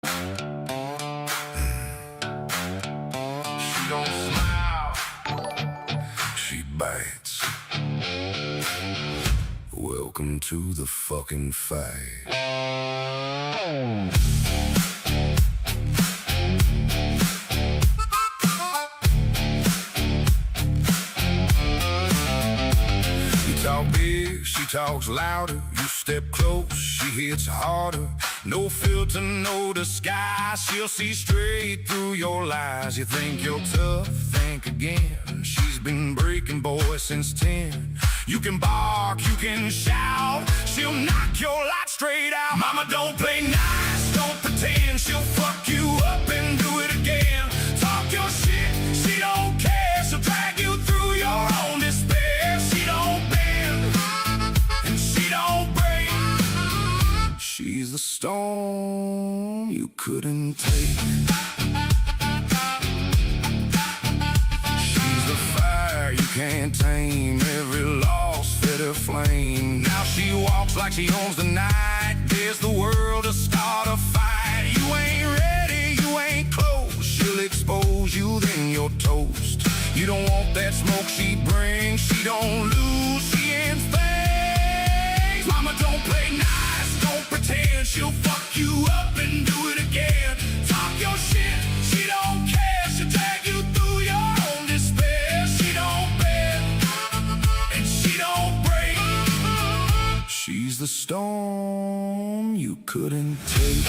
She don't smile, she bites. Welcome to the fucking fight. You talk big, she talks louder. You step close, she hits harder. No filter, no disguise. She'll see straight through your lies. You think you're tough, think again. She's been breaking boys since 10. You can bark, you can shout. She'll knock your light straight out. Mama, don't play nice, don't pretend. She'll fuck you up and do it again. Talk your shit, she don't care. She'll drag you through your own despair. She don't bend, and she don't break. She's the storm you couldn't take. She's the fire you can't tame. Every loss fed her flame. Now she walks like she owns the night. Dares the world to start a fight. You ain't ready, you ain't close. She'll expose you, then you're toast. You don't want that smoke she brings. She don't lose, she ain't fake. Mama, don't play nice, don't pretend. She'll fuck you up and do it again. Talk your shit, she don't care. She'll drag you through your own despair. She don't bend, and she don't break. She's the storm you couldn't take.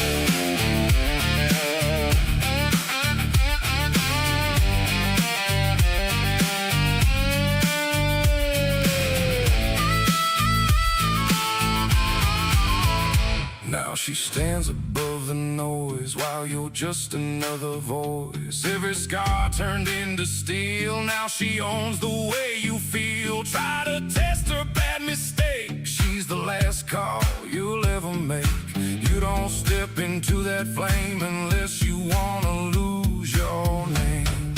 Now she stands above the noise while you're just another voice. Every scar turned into steel. Now she owns the way you feel. Try to test her bad mistake. She's the last call you'll ever make. You don't step into that flame unless you wanna lose your name.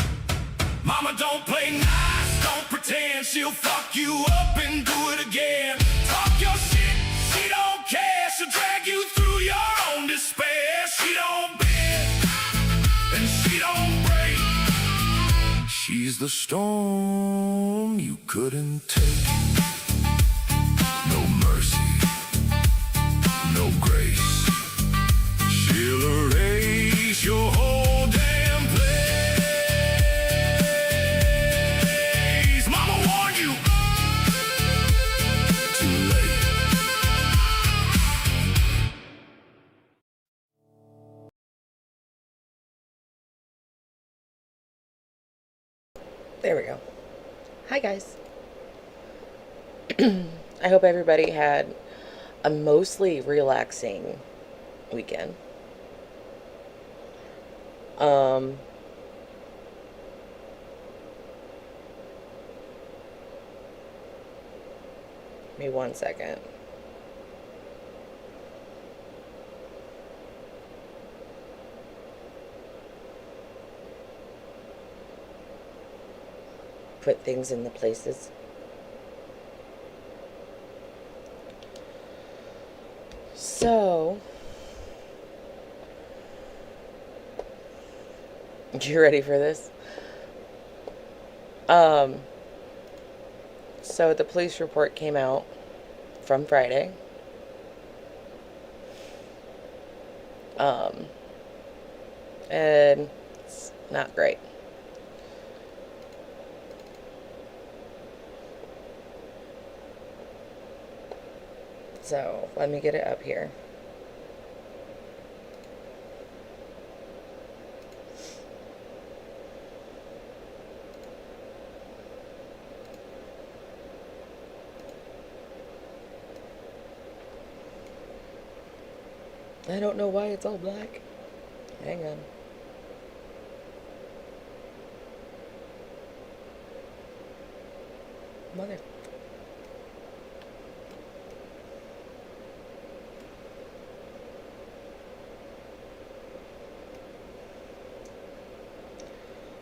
Mama, don't play nice, don't pretend. She'll fuck you up and do it again. Talk your shit, she don't care. She'll drag you through your own despair. She don't bend, and she don't break. She's the storm you couldn't take. No mercy, no grace. She'll erase your whole damn place. Mama warned you. Too late. There we go. Hi guys. I hope everybody had a mostly relaxing weekend. Give me 1 second. Put things in the places. So, you ready for this? So the police report came out from Friday. And it's not great. So, let me get it up here. I don't know why it's all black. Hang on. Mother.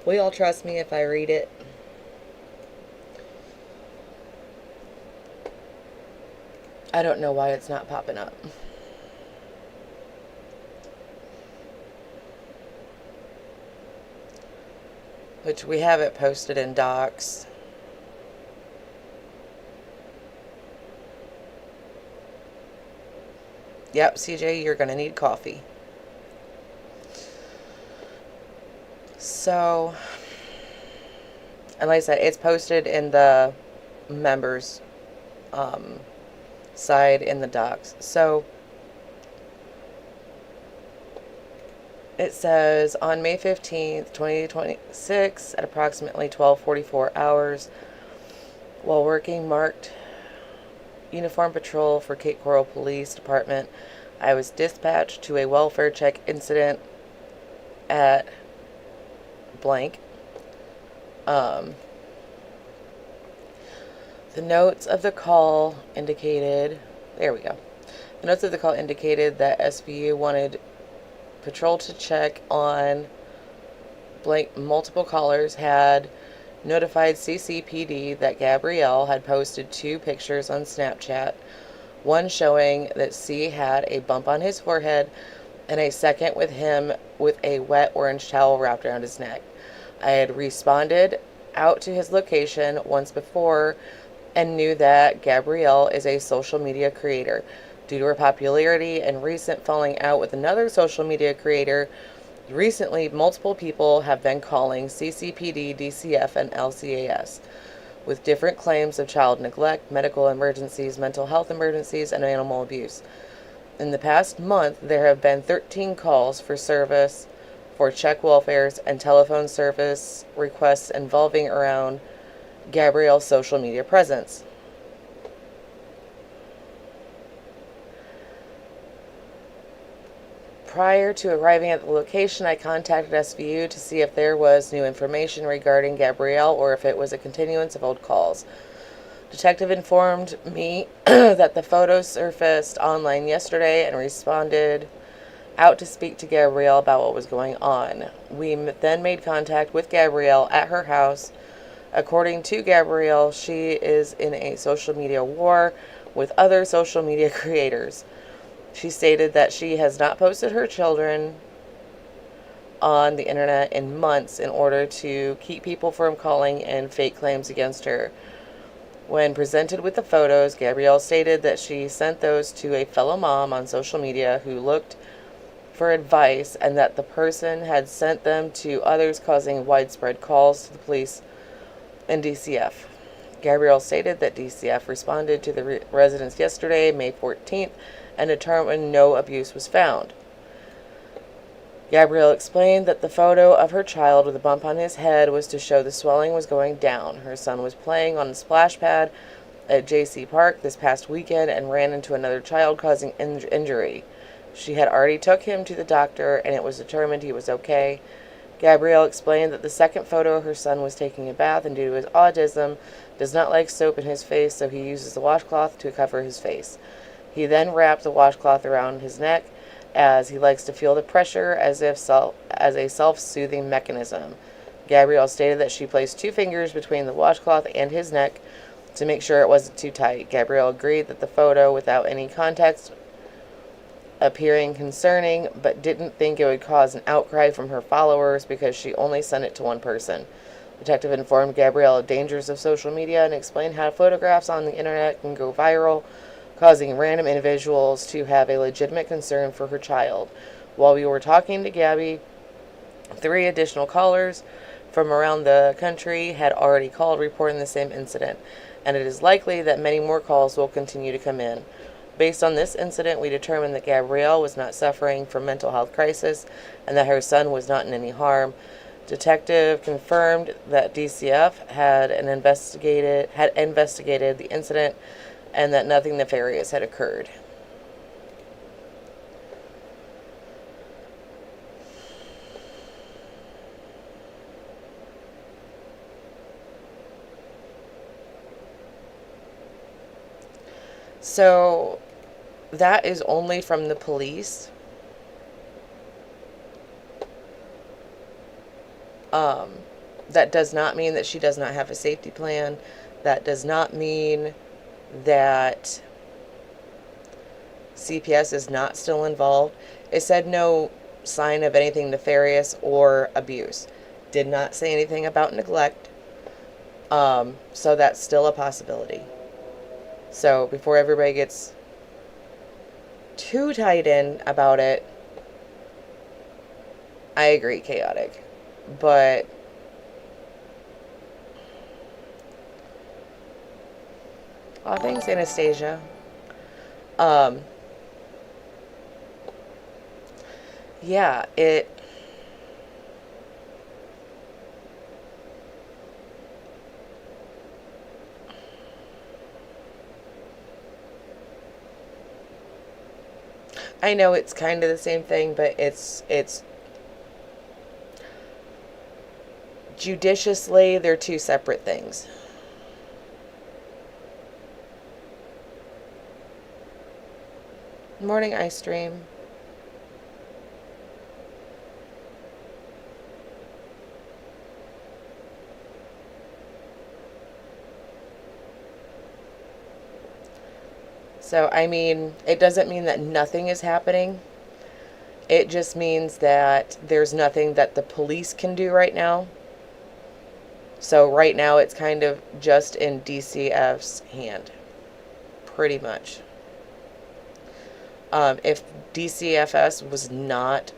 Will y'all trust me if I read it? I don't know why it's not popping up. which we have it posted in docs. Yep, CJ, you're going to need coffee. So, and like I said, it's posted in the members side in the docs. So, it says on May 15th, 2026, at approximately 12:44 hours, while working marked uniform patrol for Cape Coral Police Department, I was dispatched to a welfare check incident at blank. The notes of the call indicated, there we go. The notes of the call indicated that SVU wanted patrol to check on blank. Multiple callers had notified CCPD that Gabrielle had posted 2 pictures on Snapchat, one showing that C had a bump on his forehead and a second with him with a wet orange towel wrapped around his neck. I had responded out to his location once before and knew that Gabrielle is a social media creator. Due to her popularity and recent falling out with another social media creator, recently multiple people have been calling CCPD, DCF, and LCAS with different claims of child neglect, medical emergencies, mental health emergencies, and animal abuse. In the past month, there have been 13 calls for service for check welfares and telephone service requests involving around Gabrielle's social media presence. Prior to arriving at the location, I contacted SVU to see if there was new information regarding Gabrielle or if it was a continuance of old calls. Detective informed me that the photos surfaced online yesterday and responded out to speak to Gabrielle about what was going on. We then made contact with Gabrielle at her house. According to Gabrielle, she is in a social media war with other social media creators. She stated that she has not posted her children on the internet in months in order to keep people from calling in fake claims against her. When presented with the photos, Gabrielle stated that she sent those to a fellow mom on social media who looked for advice and that the person had sent them to others, causing widespread calls to the police and DCF. Gabrielle stated that DCF responded to the residents yesterday, May 14th, and determined no abuse was found. Gabrielle explained that the photo of her child with a bump on his head was to show the swelling was going down. Her son was playing on a splash pad at JC Park this past weekend and ran into another child, causing injury. She had already took him to the doctor and it was determined he was okay. Gabrielle explained that the second photo her son was taking a bath and due to his autism does not like soap in his face, so he uses the washcloth to cover his face. He then wrapped the washcloth around his neck as he likes to feel the pressure as a self-soothing mechanism. Gabrielle stated that she placed 2 fingers between the washcloth and his neck to make sure it wasn't too tight. Gabrielle agreed that the photo, without any context appearing concerning, but didn't think it would cause an outcry from her followers because she only sent it to one person. Detective informed Gabrielle of dangers of social media and explained how photographs on the internet can go viral, causing random individuals to have a legitimate concern for her child. While we were talking to Gabby, 3 additional callers from around the country had already called reporting the same incident, and it is likely that many more calls will continue to come in. Based on this incident, we determined that Gabrielle was not suffering from mental health crisis and that her son was not in any harm. Detective confirmed that DCF had investigated the incident and that nothing nefarious had occurred. So that is only from the police. That does not mean that she does not have a safety plan. That does not mean that CPS is not still involved. It said no sign of anything nefarious or abuse. did not say anything about neglect. So that's still a possibility. So before everybody gets too tied in about it, I agree, chaotic. But oh, thanks, Anastasia. Um, yeah, I know it's kind of the same thing, but it's judiciously, they're two separate things. Morning ice stream. So, I mean, it doesn't mean that nothing is happening. It just means that there's nothing that the police can do right now. So, right now, it's kind of just in DCF's hand. Pretty much. If DCFS was not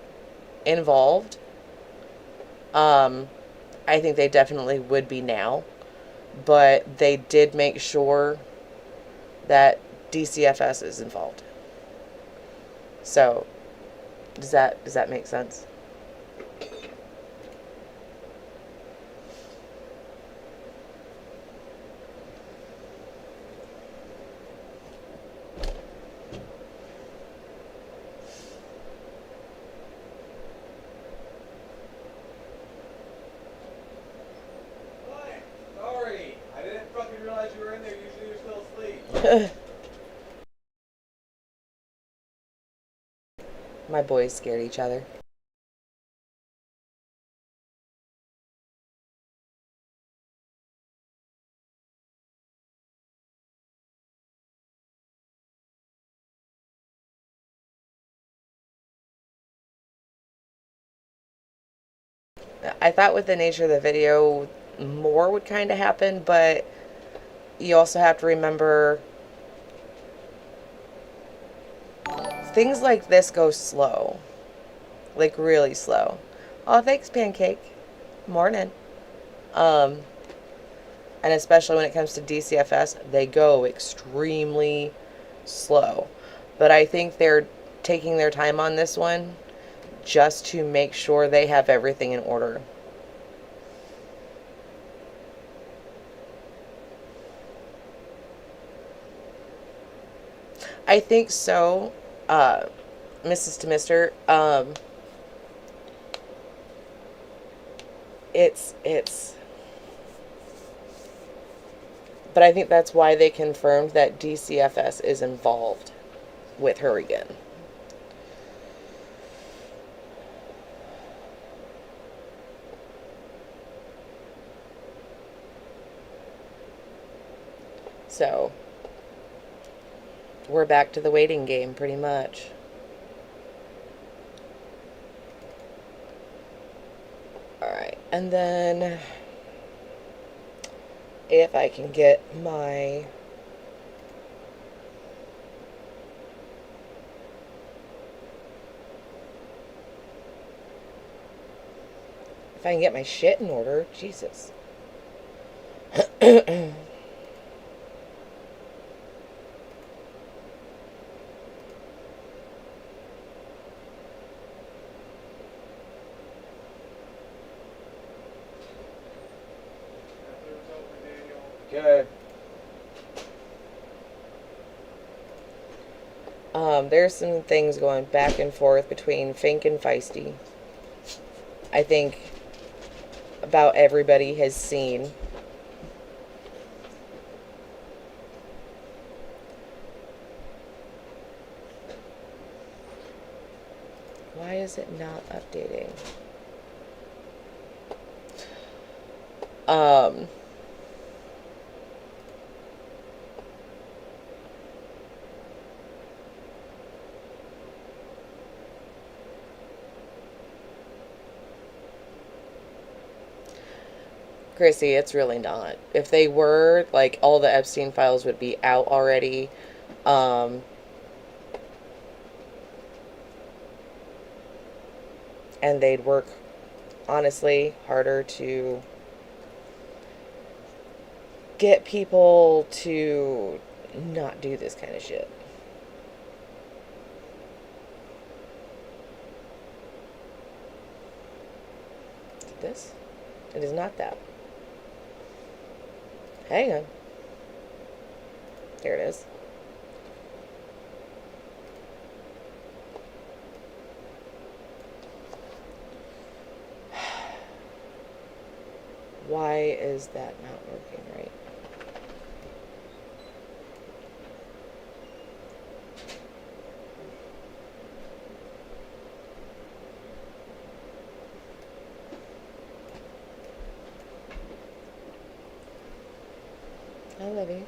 involved, I think they definitely would be now. But they did make sure that DCFS is involved. So, does that make sense? Sorry, I didn't fucking realize you were in there. Usually you're still asleep. My boys scared each other. I thought with the nature of the video, more would kind of happen, but you also have to remember things like this go slow. Like, really slow. Oh, thanks, Pancake. Morning. Um, and especially when it comes to DCFS, they go extremely slow. But I think they're taking their time on this one just to make sure they have everything in order. I think so, Mrs. to Mr. It's but I think that's why they confirmed that DCFS is involved with her again. So, we're back to the waiting game pretty much. Alright, and then if I can get my shit in order, Jesus. Okay. There's some things going back and forth between Fink and Feisty. I think about everybody has seen. Why is it not updating? Chrissy, it's really not. If they were, like, all the Epstein files would be out already. Um, and they'd work, honestly, harder to get people to not do this kind of shit. Is it this? It is not that. Hang on. Here it is. Why is that not working right? I love you.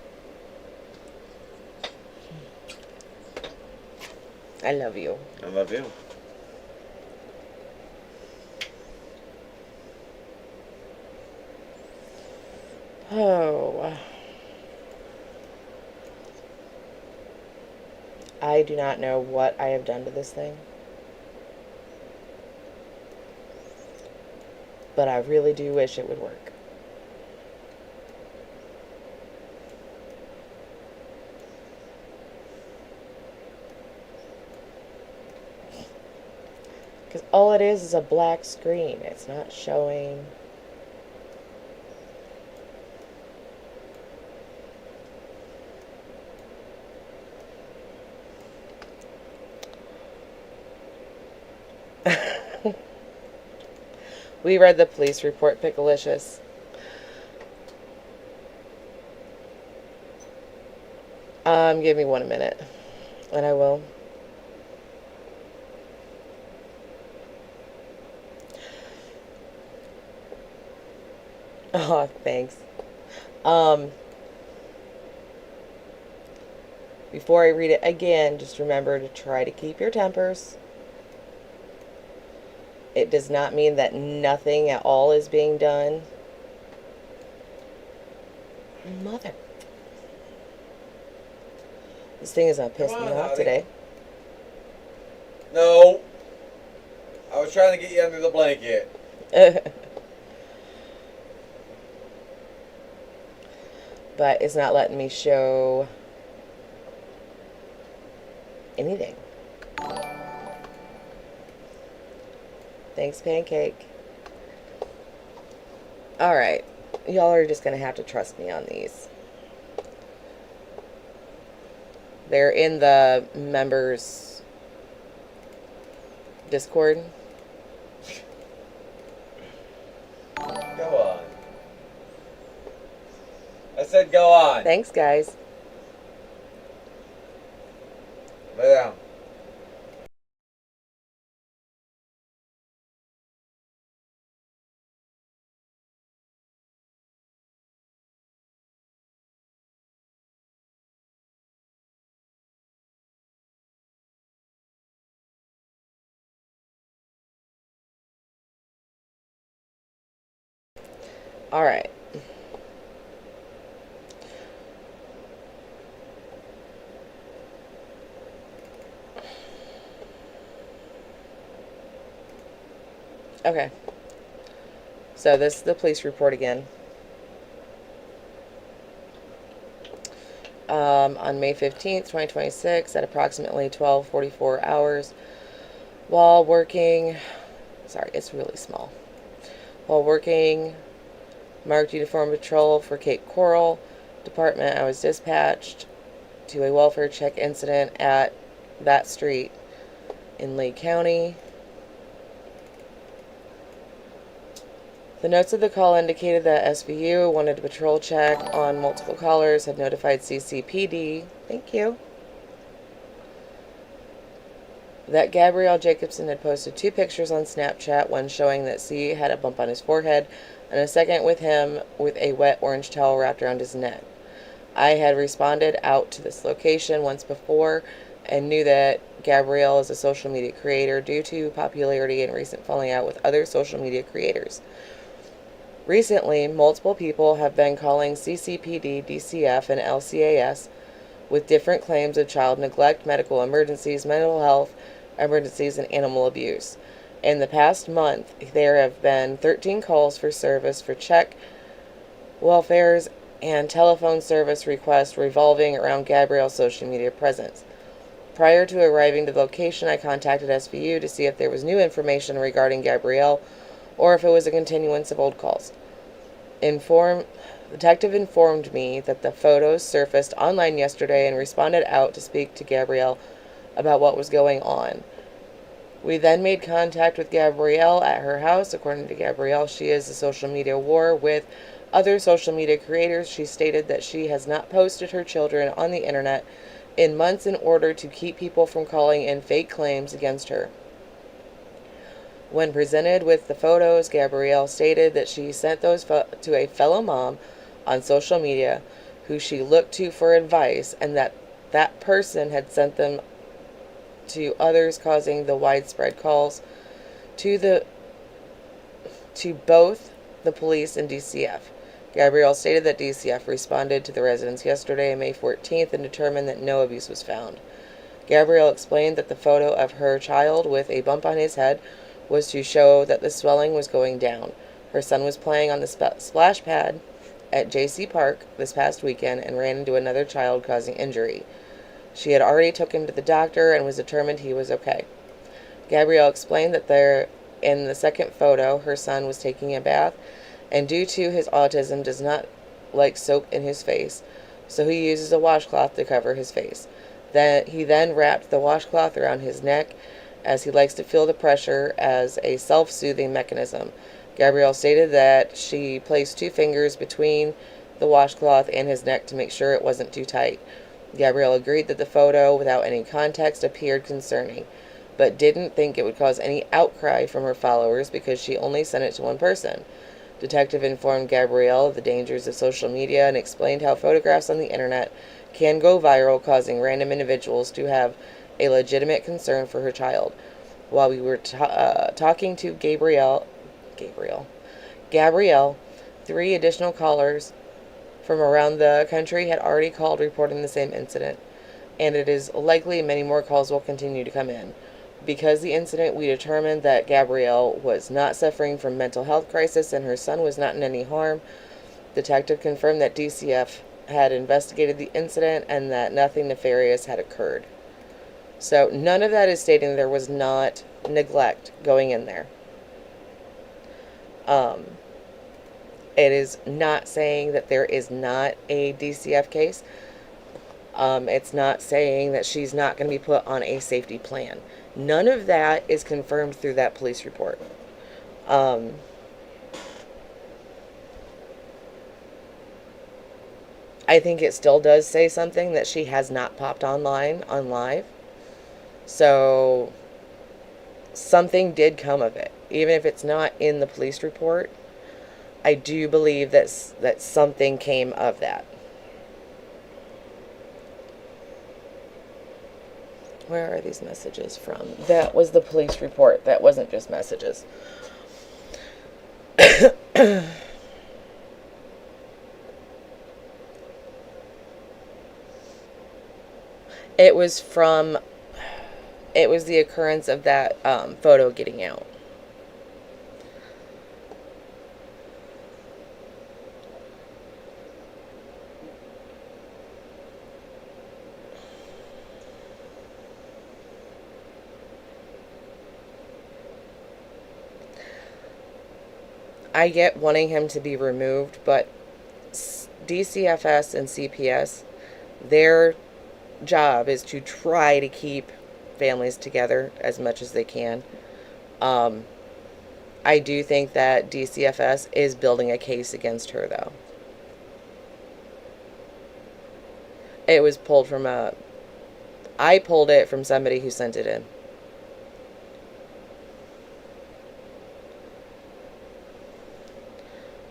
I love you. I love you. Oh. I do not know what I have done to this thing. But I really do wish it would work. Because all it is a black screen. It's not showing. We read the police report, Pickalicious. Give me 1 minute, and I will. Oh, thanks. Before I read it again, just remember to try to keep your tempers. It does not mean that nothing at all is being done. Mother. This thing is going to piss me off today. No. I was trying to get you under the blanket. But it's not letting me show anything. Thanks, Pancake. Alright. Y'all are just going to have to trust me on these. They're in the members' Discord. Go on. I said go on. Thanks, guys. Lay down. All right. Okay. So this is the police report again. On May 15th, 2026, at approximately 12:44 hours, while working, sorry, it's really small. While working marked uniform patrol for Cape Coral Department, I was dispatched to a welfare check incident at that street in Lee County. The notes of the call indicated that SVU wanted a patrol check on multiple callers, had notified CCPD, thank you, that Gabrielle Jacobson had posted 2 pictures on Snapchat, one showing that C had a bump on his forehead, and a second with him with a wet orange towel wrapped around his neck. I had responded out to this location once before and knew that Gabrielle is a social media creator due to popularity and recent falling out with other social media creators. Recently, multiple people have been calling CCPD, DCF, and LCAS with different claims of child neglect, medical emergencies, mental health emergencies, and animal abuse. In the past month, there have been 13 calls for service for check, welfares, and telephone service requests revolving around Gabrielle's social media presence. Prior to arriving to the location, I contacted SVU to see if there was new information regarding Gabrielle or if it was a continuance of old calls. The detective informed me that the photos surfaced online yesterday and responded out to speak to Gabrielle about what was going on. We then made contact with Gabrielle at her house. According to Gabrielle, she is a social media war with other social media creators. She stated that she has not posted her children on the internet in months in order to keep people from calling in fake claims against her. When presented with the photos, Gabrielle stated that she sent those to a fellow mom on social media who she looked to for advice, and that person had sent them to others, causing the widespread calls to both the police and DCF. Gabrielle stated that DCF responded to the residents yesterday, May 14th, and determined that no abuse was found. Gabrielle explained that the photo of her child with a bump on his head was to show that the swelling was going down. Her son was playing on the splash pad at JC Park this past weekend and ran into another child, causing injury. She had already took him to the doctor and was determined he was okay. Gabrielle explained that in the second photo, her son was taking a bath, and due to his autism, does not like soap in his face, so he uses a washcloth to cover his face. He then wrapped the washcloth around his neck, as he likes to feel the pressure as a self-soothing mechanism. Gabrielle stated that she placed 2 fingers between the washcloth and his neck to make sure it wasn't too tight. Gabrielle agreed that the photo, without any context, appeared concerning, but didn't think it would cause any outcry from her followers because she only sent it to one person. Detective informed Gabrielle of the dangers of social media and explained how photographs on the internet can go viral, causing random individuals to have a legitimate concern for her child. While we were talking to Gabrielle, 3 additional callers from around the country had already called reporting the same incident, and it is likely many more calls will continue to come in. Because the incident, we determined that Gabrielle was not suffering from mental health crisis and her son was not in any harm. Detective confirmed that DCF had investigated the incident and that nothing nefarious had occurred. So none of that is stating there was not neglect going in there. It is not saying that there is not a DCF case. It's not saying that she's not going to be put on a safety plan. None of that is confirmed through that police report. I think it still does say something that she has not popped on live. So something did come of it. Even if it's not in the police report, I do believe that something came of that. Where are these messages from? That was the police report. That wasn't just messages. It was the occurrence of that photo getting out. I get wanting him to be removed, but DCFS and CPS, their job is to try to keep families together as much as they can. I do think that DCFS is building a case against her, though. It was pulled from I pulled it from somebody who sent it in.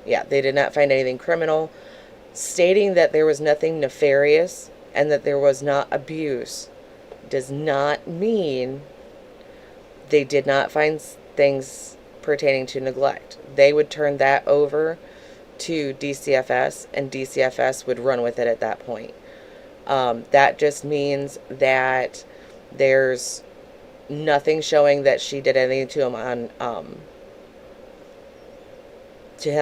Yeah, they did not find anything criminal. Stating that there was nothing nefarious and that there was not abuse does not mean they did not find things pertaining to neglect. They would turn that over to DCFS, and DCFS would run with it at that point. That just means that there's nothing showing that she did anything to him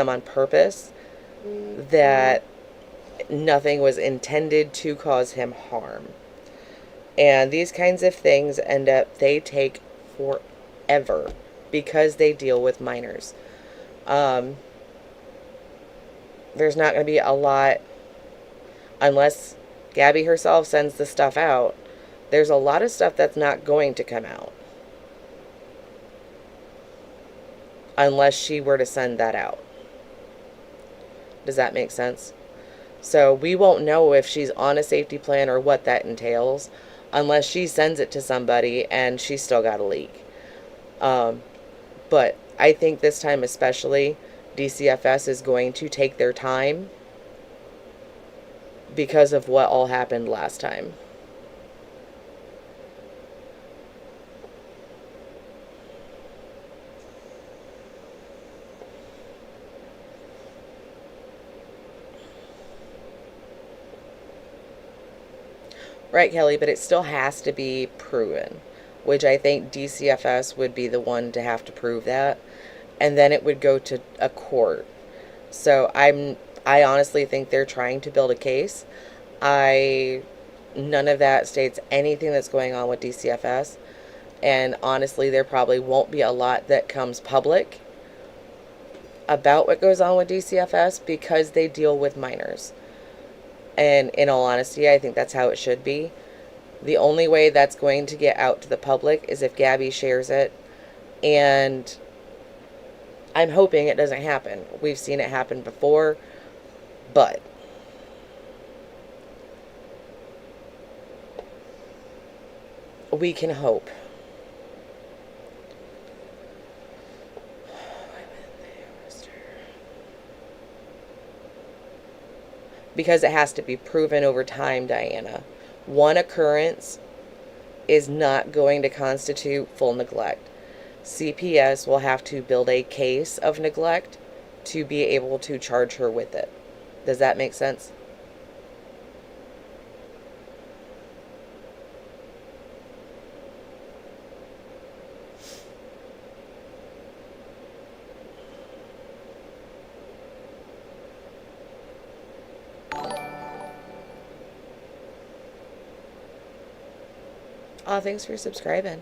on purpose, that nothing was intended to cause him harm. And these kinds of things they take forever because they deal with minors. There's not going to be a lot, unless Gabby herself sends the stuff out. There's a lot of stuff that's not going to come out unless she were to send that out. Does that make sense? So we won't know if she's on a safety plan or what that entails unless she sends it to somebody and she's still got a leak. But I think this time especially, DCFS is going to take their time because of what all happened last time. Right, Kelly, but it still has to be proven, which I think DCFS would be the one to have to prove that, and then it would go to a court. So I honestly think they're trying to build a case. None of that states anything that's going on with DCFS, and honestly, there probably won't be a lot that comes public about what goes on with DCFS because they deal with minors. And in all honesty, I think that's how it should be. The only way that's going to get out to the public is if Gabby shares it. And I'm hoping it doesn't happen. We've seen it happen before. But we can hope. Because it has to be proven over time, Diana. One occurrence is not going to constitute full neglect. CPS will have to build a case of neglect to be able to charge her with it. Does that make sense? Oh, thanks for subscribing.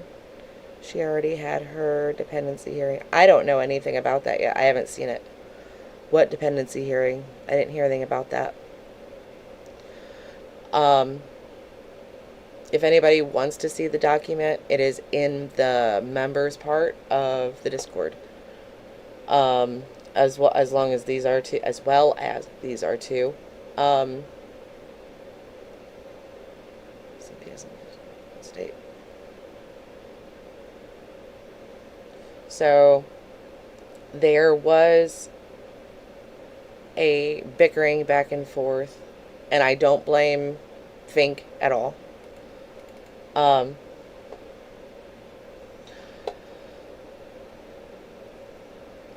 She already had her dependency hearing. I don't know anything about that yet. I haven't seen it. What dependency hearing? I didn't hear anything about that. If anybody wants to see the document, it is in the members part of the Discord. As well as these are too. State. So there was a bickering back and forth, and I don't blame Fink at all.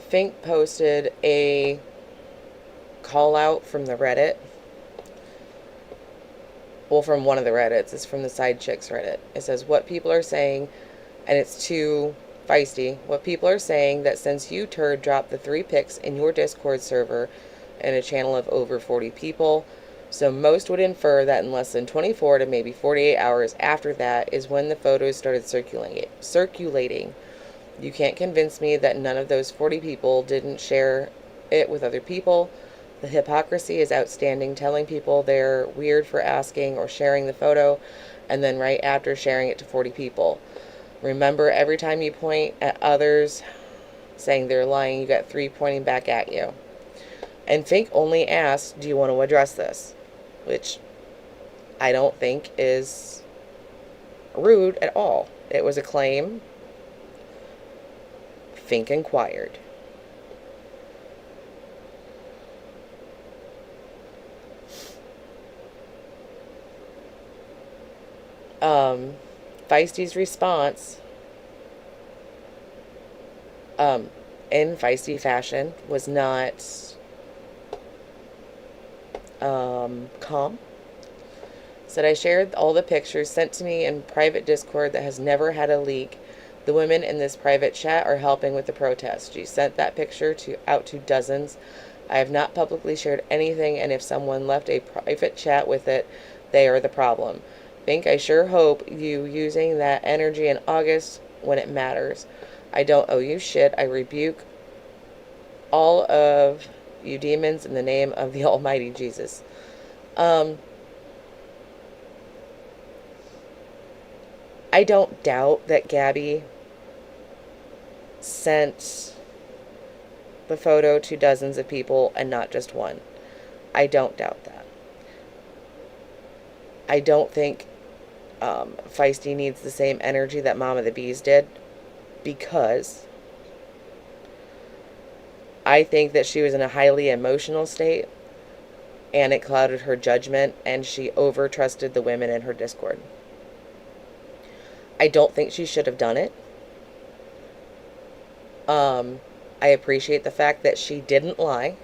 Fink posted a call out from the Reddit. Well, from one of the Reddits. It's from the Side Chicks Reddit. It says, what people are saying, and it's too feisty, what people are saying that since you turd dropped the 3 pics in your Discord server in a channel of over 40 people, so most would infer that in less than 24 to maybe 48 hours after that is when the photos started circulating. You can't convince me that none of those 40 people didn't share it with other people. The hypocrisy is outstanding, telling people they're weird for asking or sharing the photo, and then right after sharing it to 40 people. Remember, every time you point at others saying they're lying, you got 3 pointing back at you. And Fink only asked, do you want to address this? Which I don't think is rude at all. It was a claim. Fink inquired. Feisty's response, in feisty fashion, was not calm. Said I shared all the pictures sent to me in private Discord that has never had a leak. The women in this private chat are helping with the protest. She sent that picture out to dozens. I have not publicly shared anything, and if someone left a private chat with it, they are the problem. Think I sure hope you using that energy in August when it matters. I don't owe you shit. I rebuke all of you demons in the name of the Almighty Jesus. I don't doubt that Gabby sent the photo to dozens of people and not just one. I don't doubt that. I don't think Feisty needs the same energy that Mama the Bees did, because I think that she was in a highly emotional state and it clouded her judgment, and she over trusted the women in her Discord. I don't think she should have done it. I appreciate the fact that she didn't lie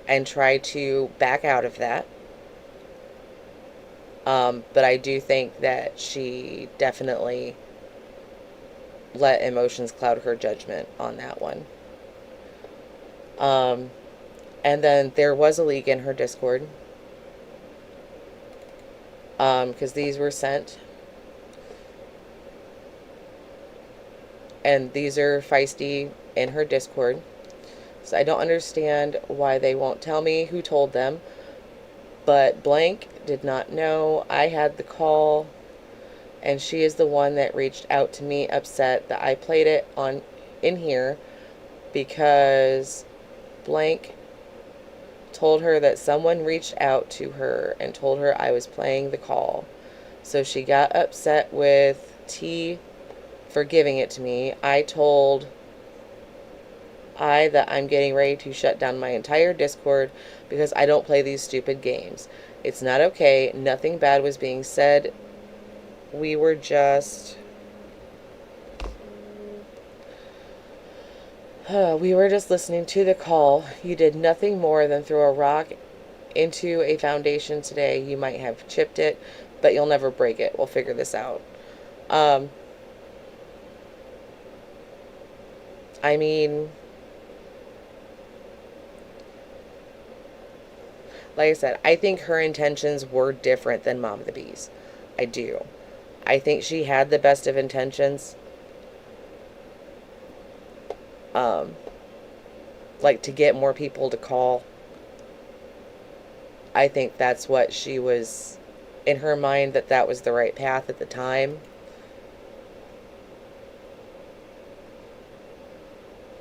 and try to back out of that. But I do think that she definitely let emotions cloud her judgment on that one. And then there was a leak in her Discord. Because these were sent. And these are Feisty in her Discord. So I don't understand why they won't tell me who told them. But blank did not know. I had the call, and she is the one that reached out to me upset that I played it in here, because blank told her that someone reached out to her and told her I was playing the call. So she got upset with T for giving it to me. I told that I'm getting ready to shut down my entire Discord because I don't play these stupid games. It's not okay. Nothing bad was being said. We were just listening to the call. You did nothing more than throw a rock into a foundation today. You might have chipped it, but you'll never break it. We'll figure this out. I mean, like I said, I think her intentions were different than Mom of the Bees. I do. I think she had the best of intentions. Like to get more people to call. I think that's what she was in her mind, that was the right path at the time.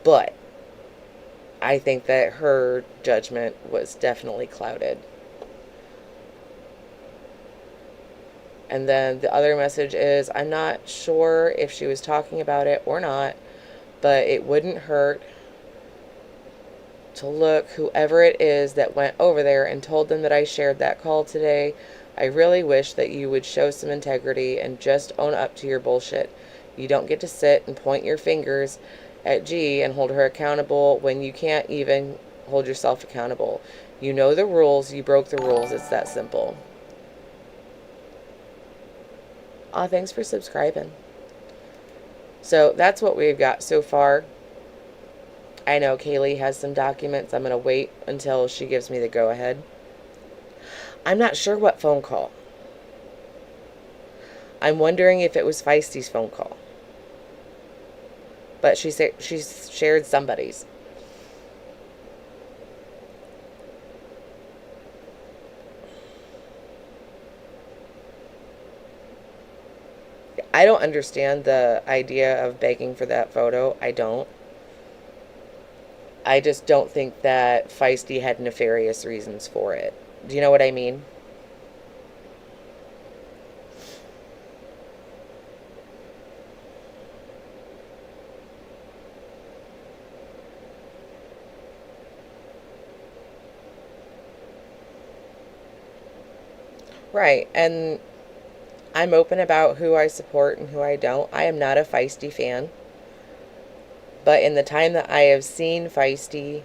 But I think that her judgment was definitely clouded. And then the other message is, I'm not sure if she was talking about it or not, but it wouldn't hurt to look whoever it is that went over there and told them that I shared that call today. I really wish that you would show some integrity and just own up to your bullshit. You don't get to sit and point your fingers at G and hold her accountable when you can't even hold yourself accountable. You know the rules. You broke the rules. It's that simple. Aw, thanks for subscribing. So that's what we've got so far. I know Kaylee has some documents. I'm going to wait until she gives me the go-ahead. I'm not sure what phone call. I'm wondering if it was Feisty's phone call. But she shared somebody's. I don't understand the idea of begging for that photo. I don't. I just don't think that Feisty had nefarious reasons for it. Do you know what I mean? Right, and I'm open about who I support and who I don't. I am not a Feisty fan. But in the time that I have seen Feisty,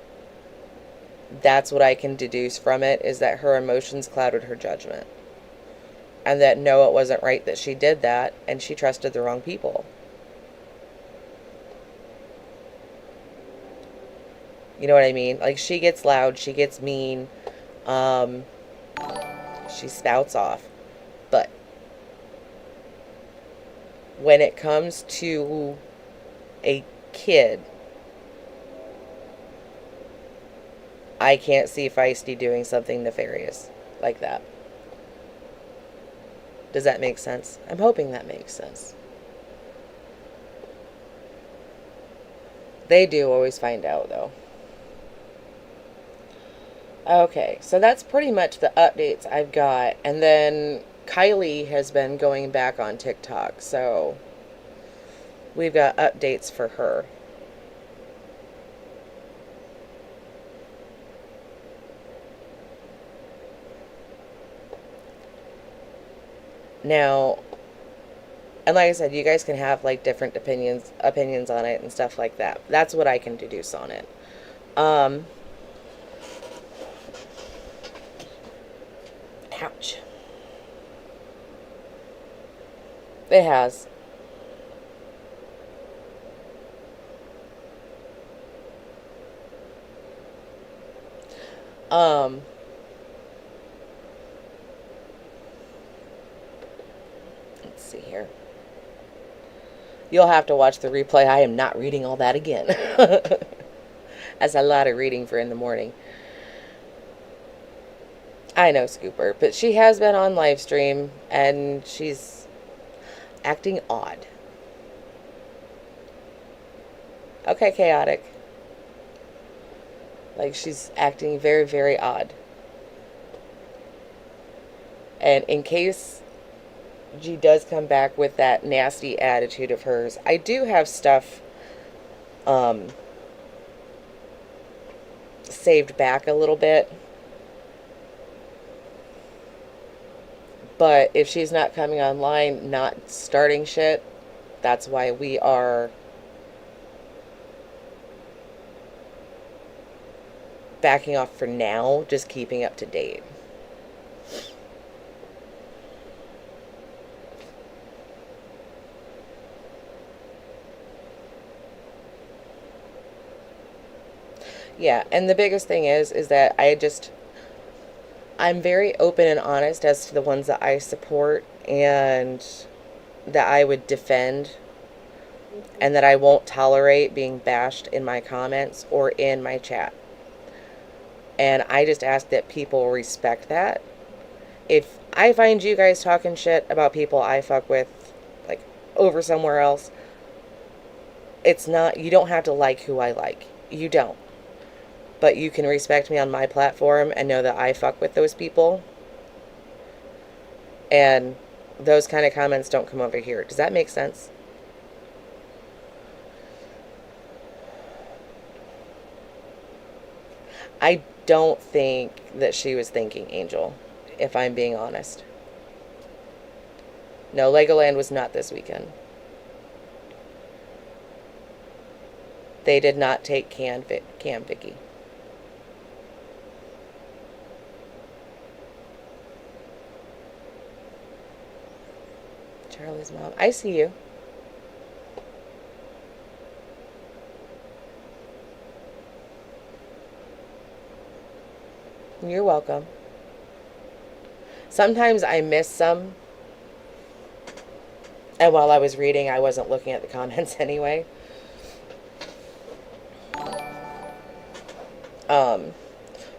that's what I can deduce from it, is that her emotions clouded her judgment. And that no, it wasn't right that she did that, and she trusted the wrong people. You know what I mean? Like, she gets loud, she gets mean, she spouts off. But when it comes to a kid, I can't see Feisty doing something nefarious like that. Does that make sense? I'm hoping that makes sense. They do always find out, though. Okay, so that's pretty much the updates I've got. And then Kylie has been going back on TikTok, so we've got updates for her. Now, and like I said, you guys can have like different opinions on it and stuff like that. That's what I can deduce on it. Ouch. It has. Let's see here. You'll have to watch the replay. I am not reading all that again. That's a lot of reading for in the morning. I know, Scooper, but she has been on live stream and she's acting odd. Okay, chaotic. Like, she's acting very, very odd. And in case she does come back with that nasty attitude of hers, I do have stuff saved back a little bit. But if she's not coming online, not starting shit, that's why we are backing off for now, just keeping up to date. Yeah, and the biggest thing is that I'm very open and honest as to the ones that I support and that I would defend, and that I won't tolerate being bashed in my comments or in my chat. And I just ask that people respect that. If I find you guys talking shit about people I fuck with, like, over somewhere else, it's not, you don't have to like who I like. You don't. But you can respect me on my platform and know that I fuck with those people. And those kind of comments don't come over here. Does that make sense? I don't think that she was thinking Angel, if I'm being honest. No, Legoland was not this weekend. They did not take Cam Vicky. Charlie's mom. I see you. You're welcome. Sometimes I miss some. And while I was reading, I wasn't looking at the comments anyway.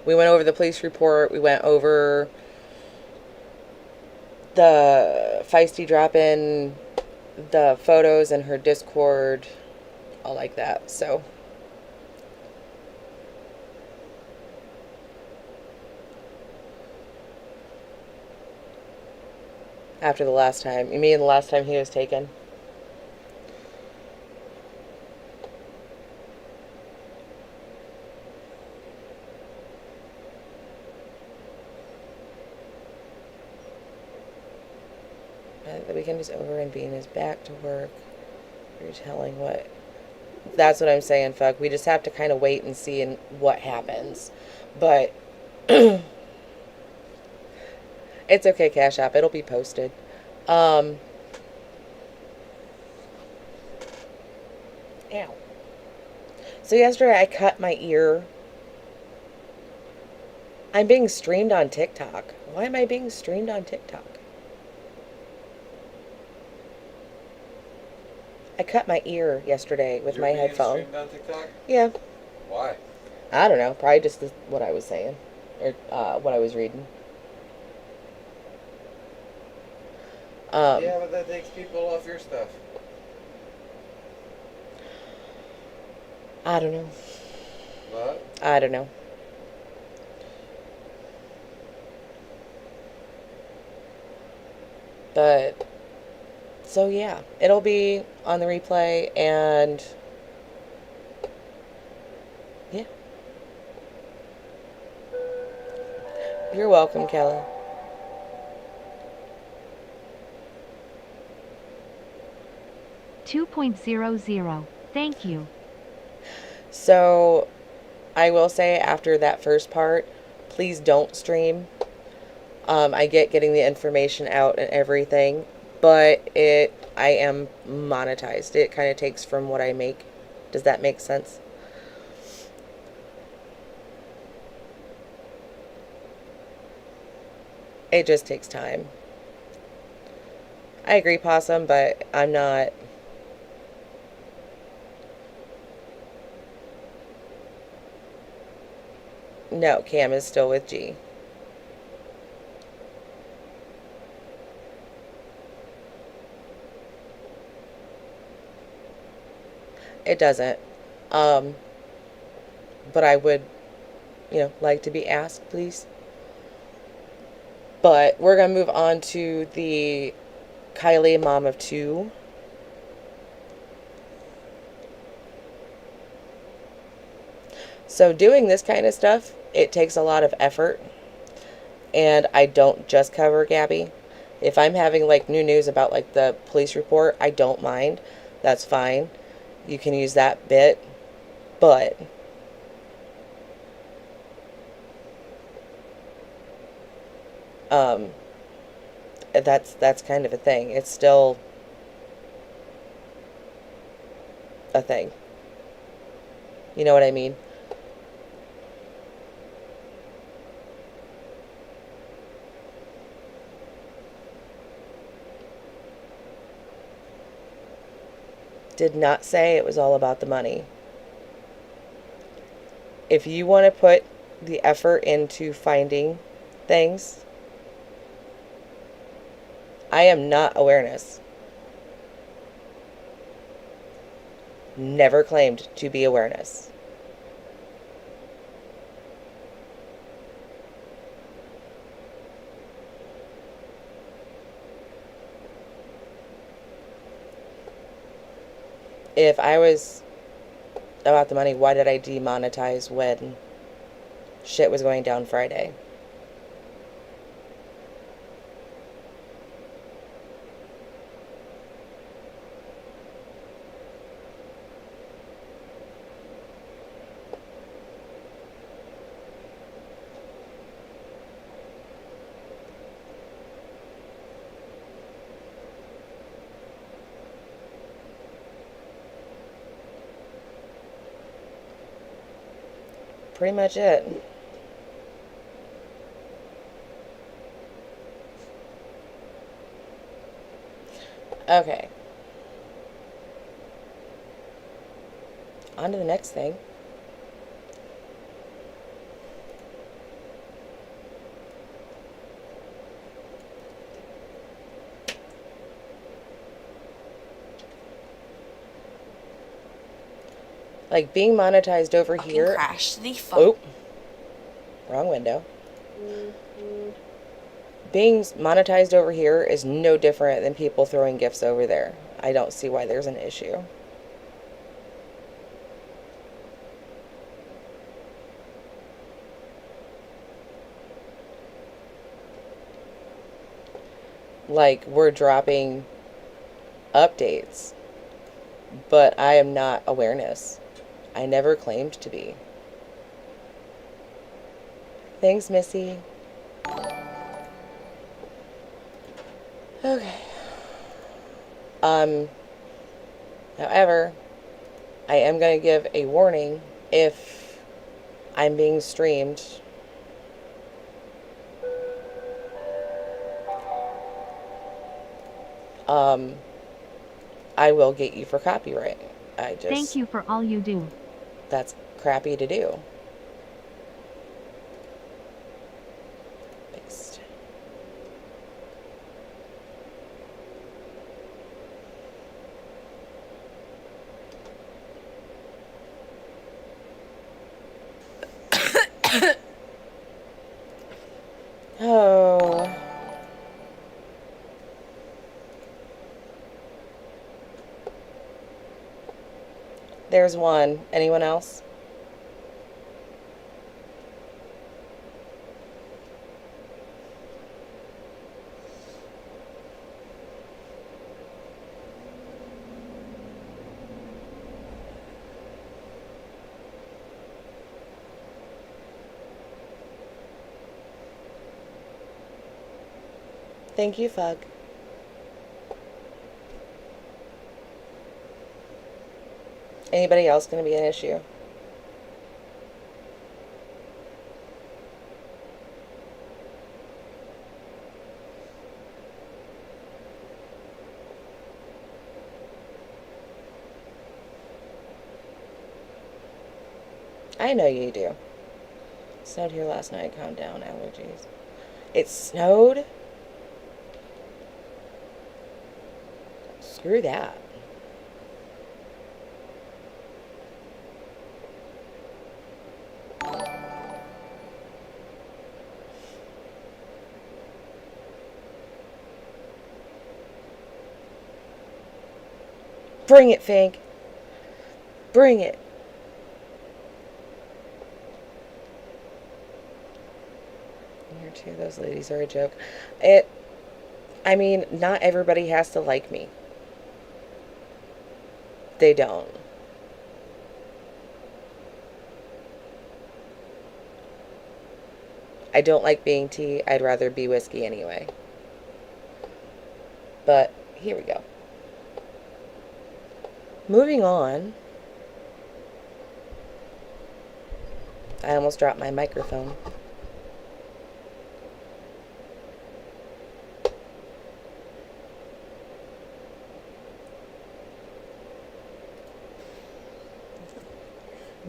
We went over the police report. We went over the Feisty drop-in, the photos in her Discord, all like that. So after the last time, you mean the last time he was taken? The weekend is over and Bean is back to work. You're telling what That's what I'm saying, fuck. We just have to kind of wait and see what happens. But it's okay, Cash App. It'll be posted. Um, Ow. So yesterday I cut my ear. I'm being streamed on TikTok. Why am I being streamed on TikTok? I cut my ear yesterday with You're my being headphone. streamed on TikTok? Yeah. Why? I don't know. Probably just what I was saying. Or what I was reading. Yeah, but that takes people off your stuff. I don't know. What? I don't know. But, so yeah, it'll be on the replay, and yeah. You're welcome, Kelly. $2.00. Thank you. So, I will say after that first part, please don't stream. I get getting the information out and everything, but I am monetized. It kind of takes from what I make. Does that make sense? It just takes time. I agree, Possum, but I'm not. No, Cam is still with G. It doesn't. But I would, like to be asked, please. But we're going to move on to the Kylie mom of two. So doing this kind of stuff, it takes a lot of effort. And I don't just cover Gabby. If I'm having like new news about like the police report, I don't mind. That's fine. You can use that bit. But that's kind of a thing. It's still a thing. You know what I mean? Did not say it was all about the money. If you want to put the effort into finding things, I am not awareness. Never claimed to be awareness. If I was about the money, why did I demonetize when shit was going down Friday? Pretty much it. Okay. On to the next thing. Like being monetized over here. Crash the Oh, wrong window. Being monetized over here is no different than people throwing gifts over there. I don't see why there's an issue. Like, we're dropping updates. But I am not awareness. I never claimed to be. Thanks, Missy. Okay. However, I am going to give a warning if I'm being streamed. I will get you for copyright. Thank you for all you do. That's crappy to do. Paste. Oh. There's one. Anyone else? Thank you, Fug. Anybody else going to be an issue? I know you do. It snowed here last night. Calm down. Allergies. It snowed? Screw that. Bring it, Fink. Bring it. Here too, those ladies are a joke. I mean, not everybody has to like me. They don't. I don't like being tea. I'd rather be whiskey anyway. But here we go. Moving on. I almost dropped my microphone.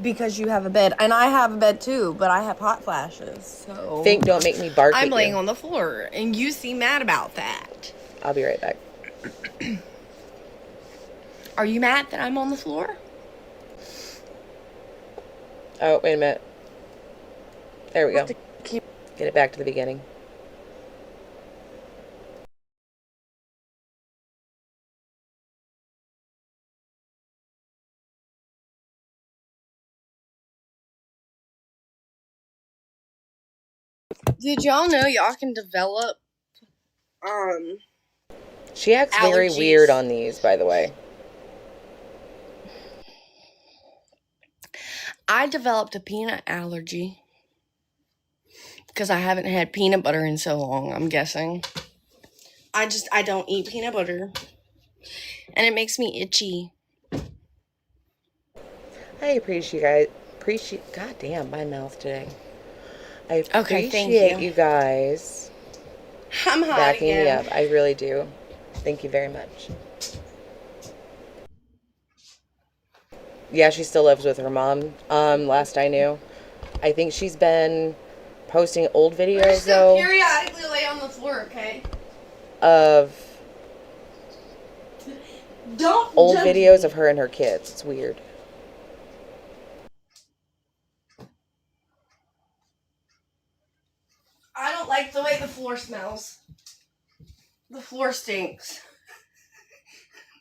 Because you have a bed, and I have a bed too, but I have hot flashes, so Fink, don't make me bark at I'm you. laying on the floor, and you seem mad about that. I'll be right back. Are you mad that I'm on the floor? Oh, wait a minute. There we go. Get it back to the beginning. Did y'all know y'all can develop She acts very allergies? weird on these, by the way. I developed a peanut allergy because I haven't had peanut butter in so long, I'm guessing. I don't eat peanut butter, and it makes me itchy. I appreciate God damn, my mouth today. I Okay, thank appreciate you. you guys I'm hot backing me again. up. I really do. Thank you very much. Yeah, she still lives with her mom. Last I knew. I think she's been posting old videos though Periodically lay on the floor, okay? of Don't old judge videos me. of her and her kids. It's weird. I don't like the way the floor smells. The floor stinks.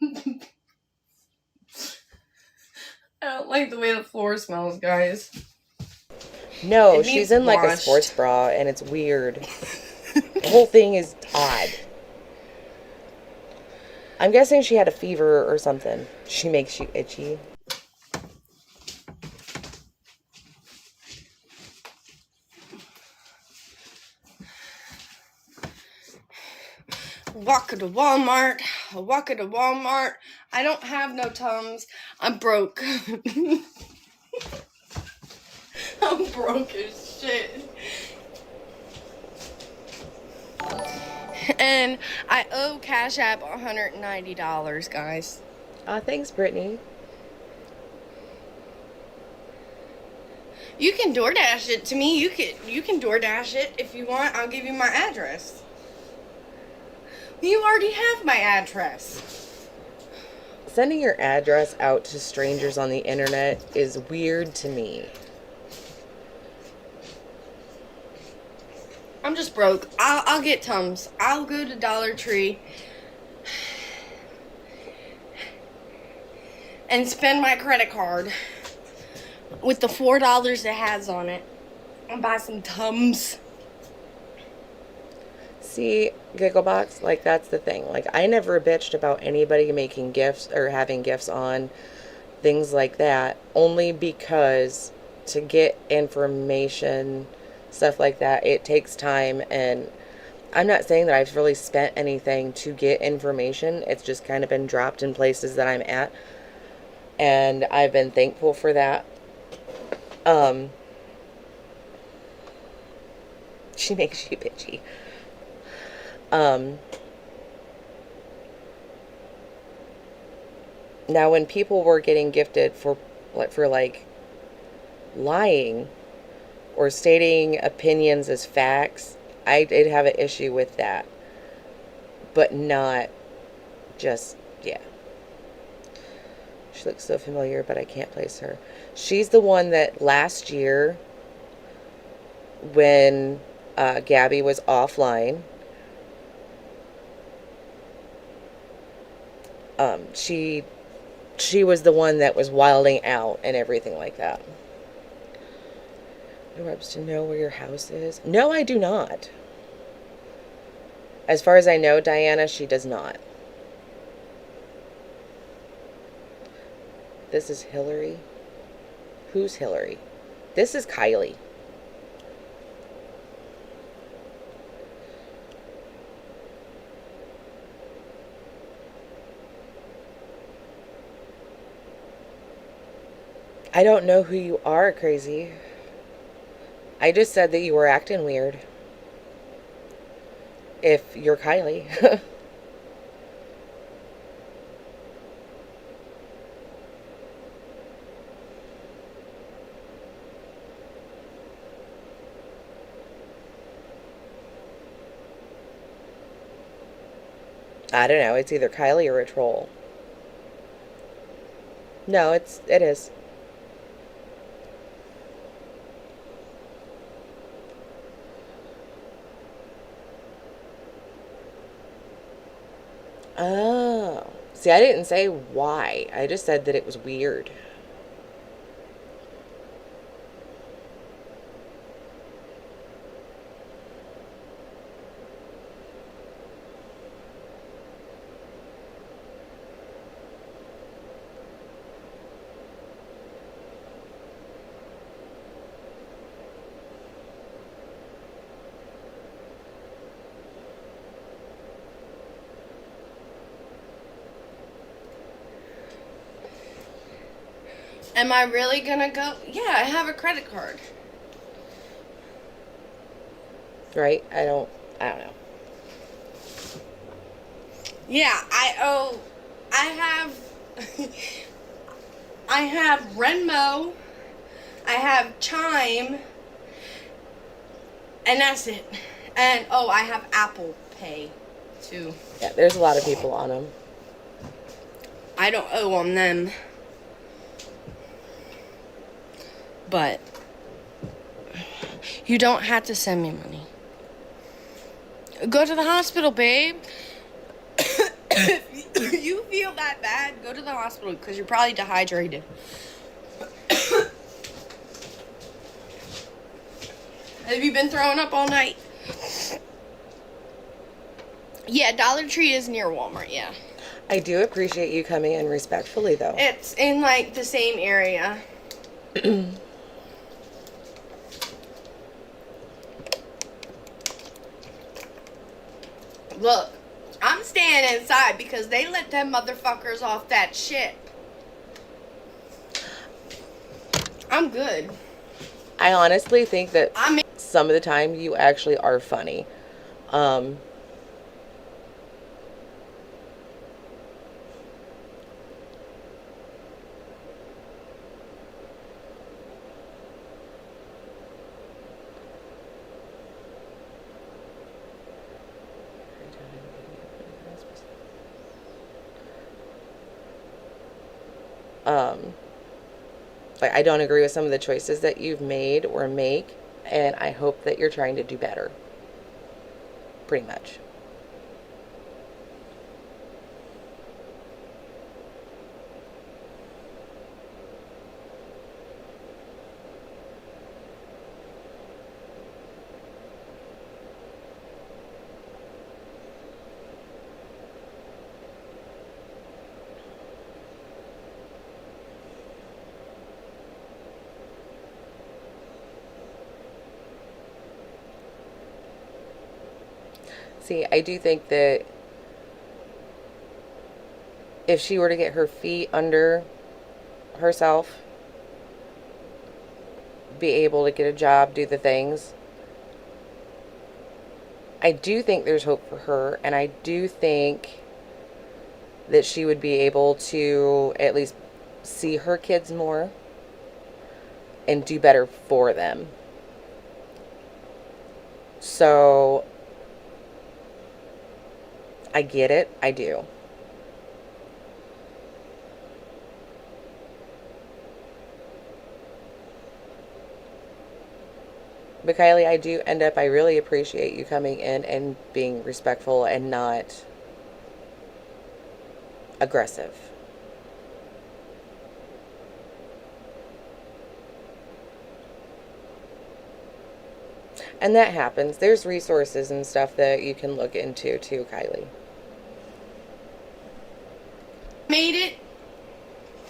I don't like the way the floor smells, guys. No, It she's needs in like a washed. sports bra and it's weird. The whole thing is odd. I'm guessing she had a fever or something. She makes you itchy. Walking to Walmart. Walking to Walmart. I don't have no Tums. I'm broke. I'm broke as shit. And I owe Cash App $190, guys. Thanks, Brittany. You can DoorDash it to me. You can DoorDash it if you want. I'll give you my address. You already have my address. Sending your address out to strangers on the internet is weird to me. I'm just broke. I'll get Tums. I'll go to Dollar Tree and spend my credit card with the $4 it has on it and buy some Tums. See, Gigglebox, like, that's the thing. Like, I never bitched about anybody making gifts or having gifts on things like that, only because to get information, stuff like that, it takes time. And I'm not saying that I've really spent anything to get information. It's just kind of been dropped in places that I'm at, and I've been thankful for that. She makes you bitchy. Now when people were getting gifted for like lying or stating opinions as facts, I did have an issue with that, but not just, yeah. She looks so familiar, but I can't place her. She's the one that last year, when Gabby was offline, she was the one that was wilding out and everything like that. Do I have to know where your house is? No, I do not. As far as I know, Diana, she does not. This is Hillary. Who's Hillary? This is Kylie. I don't know who you are, crazy. I just said that you were acting weird. If you're Kylie. I don't know. It's either Kylie or a troll. No, it is. Oh. See, I didn't say why. I just said that it was weird. Am I really gonna go? Yeah, I have a credit card. Right? I don't know. Yeah, I have Venmo, I have Chime, and that's it. And I have Apple Pay too. Yeah, there's a lot of people on them. I don't owe on them. But you don't have to send me money. Go to the hospital, babe. If you feel that bad, go to the hospital because you're probably dehydrated. Have you been throwing up all night? Yeah, Dollar Tree is near Walmart, yeah. I do appreciate you coming in respectfully, though. It's in, like, the same area. Look, I'm staying inside because they let them motherfuckers off that shit. I'm good. I honestly think that some of the time you actually are funny. Like, I don't agree with some of the choices that you've made or make, and I hope that you're trying to do better. Pretty much. See, I do think that if she were to get her feet under herself, be able to get a job, do the things, I do think there's hope for her, and I do think that she would be able to at least see her kids more and do better for them. So I get it. I do. But Kylie, I really appreciate you coming in and being respectful and not aggressive. And that happens. There's resources and stuff that you can look into too, Kylie. Made it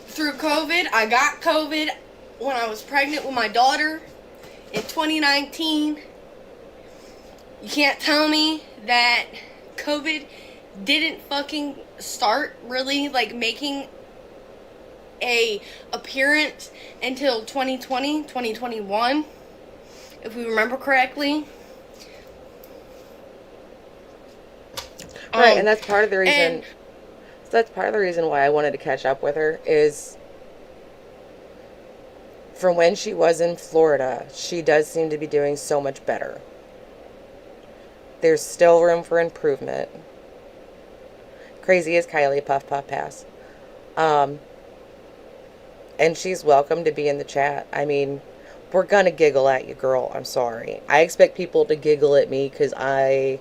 through COVID. I got COVID when I was pregnant with my daughter in 2019. You can't tell me that COVID didn't fucking start really, like, making a appearance until 2020, 2021, if we remember correctly. Right, and that's part of the reason. So that's part of the reason why I wanted to catch up with her is from when she was in Florida, she does seem to be doing so much better. There's still room for improvement. Crazy as Kylie, puff, puff, pass. And she's welcome to be in the chat. I mean, we're going to giggle at you, girl. I'm sorry. I expect people to giggle at me because I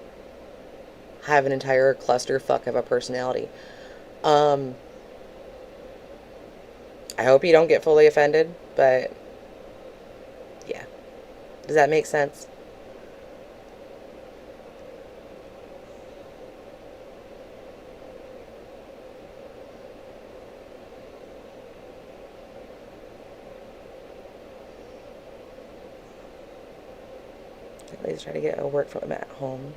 have an entire clusterfuck of a personality. I hope you don't get fully offended, but yeah. Does that make sense? Let's try to get a work from at home.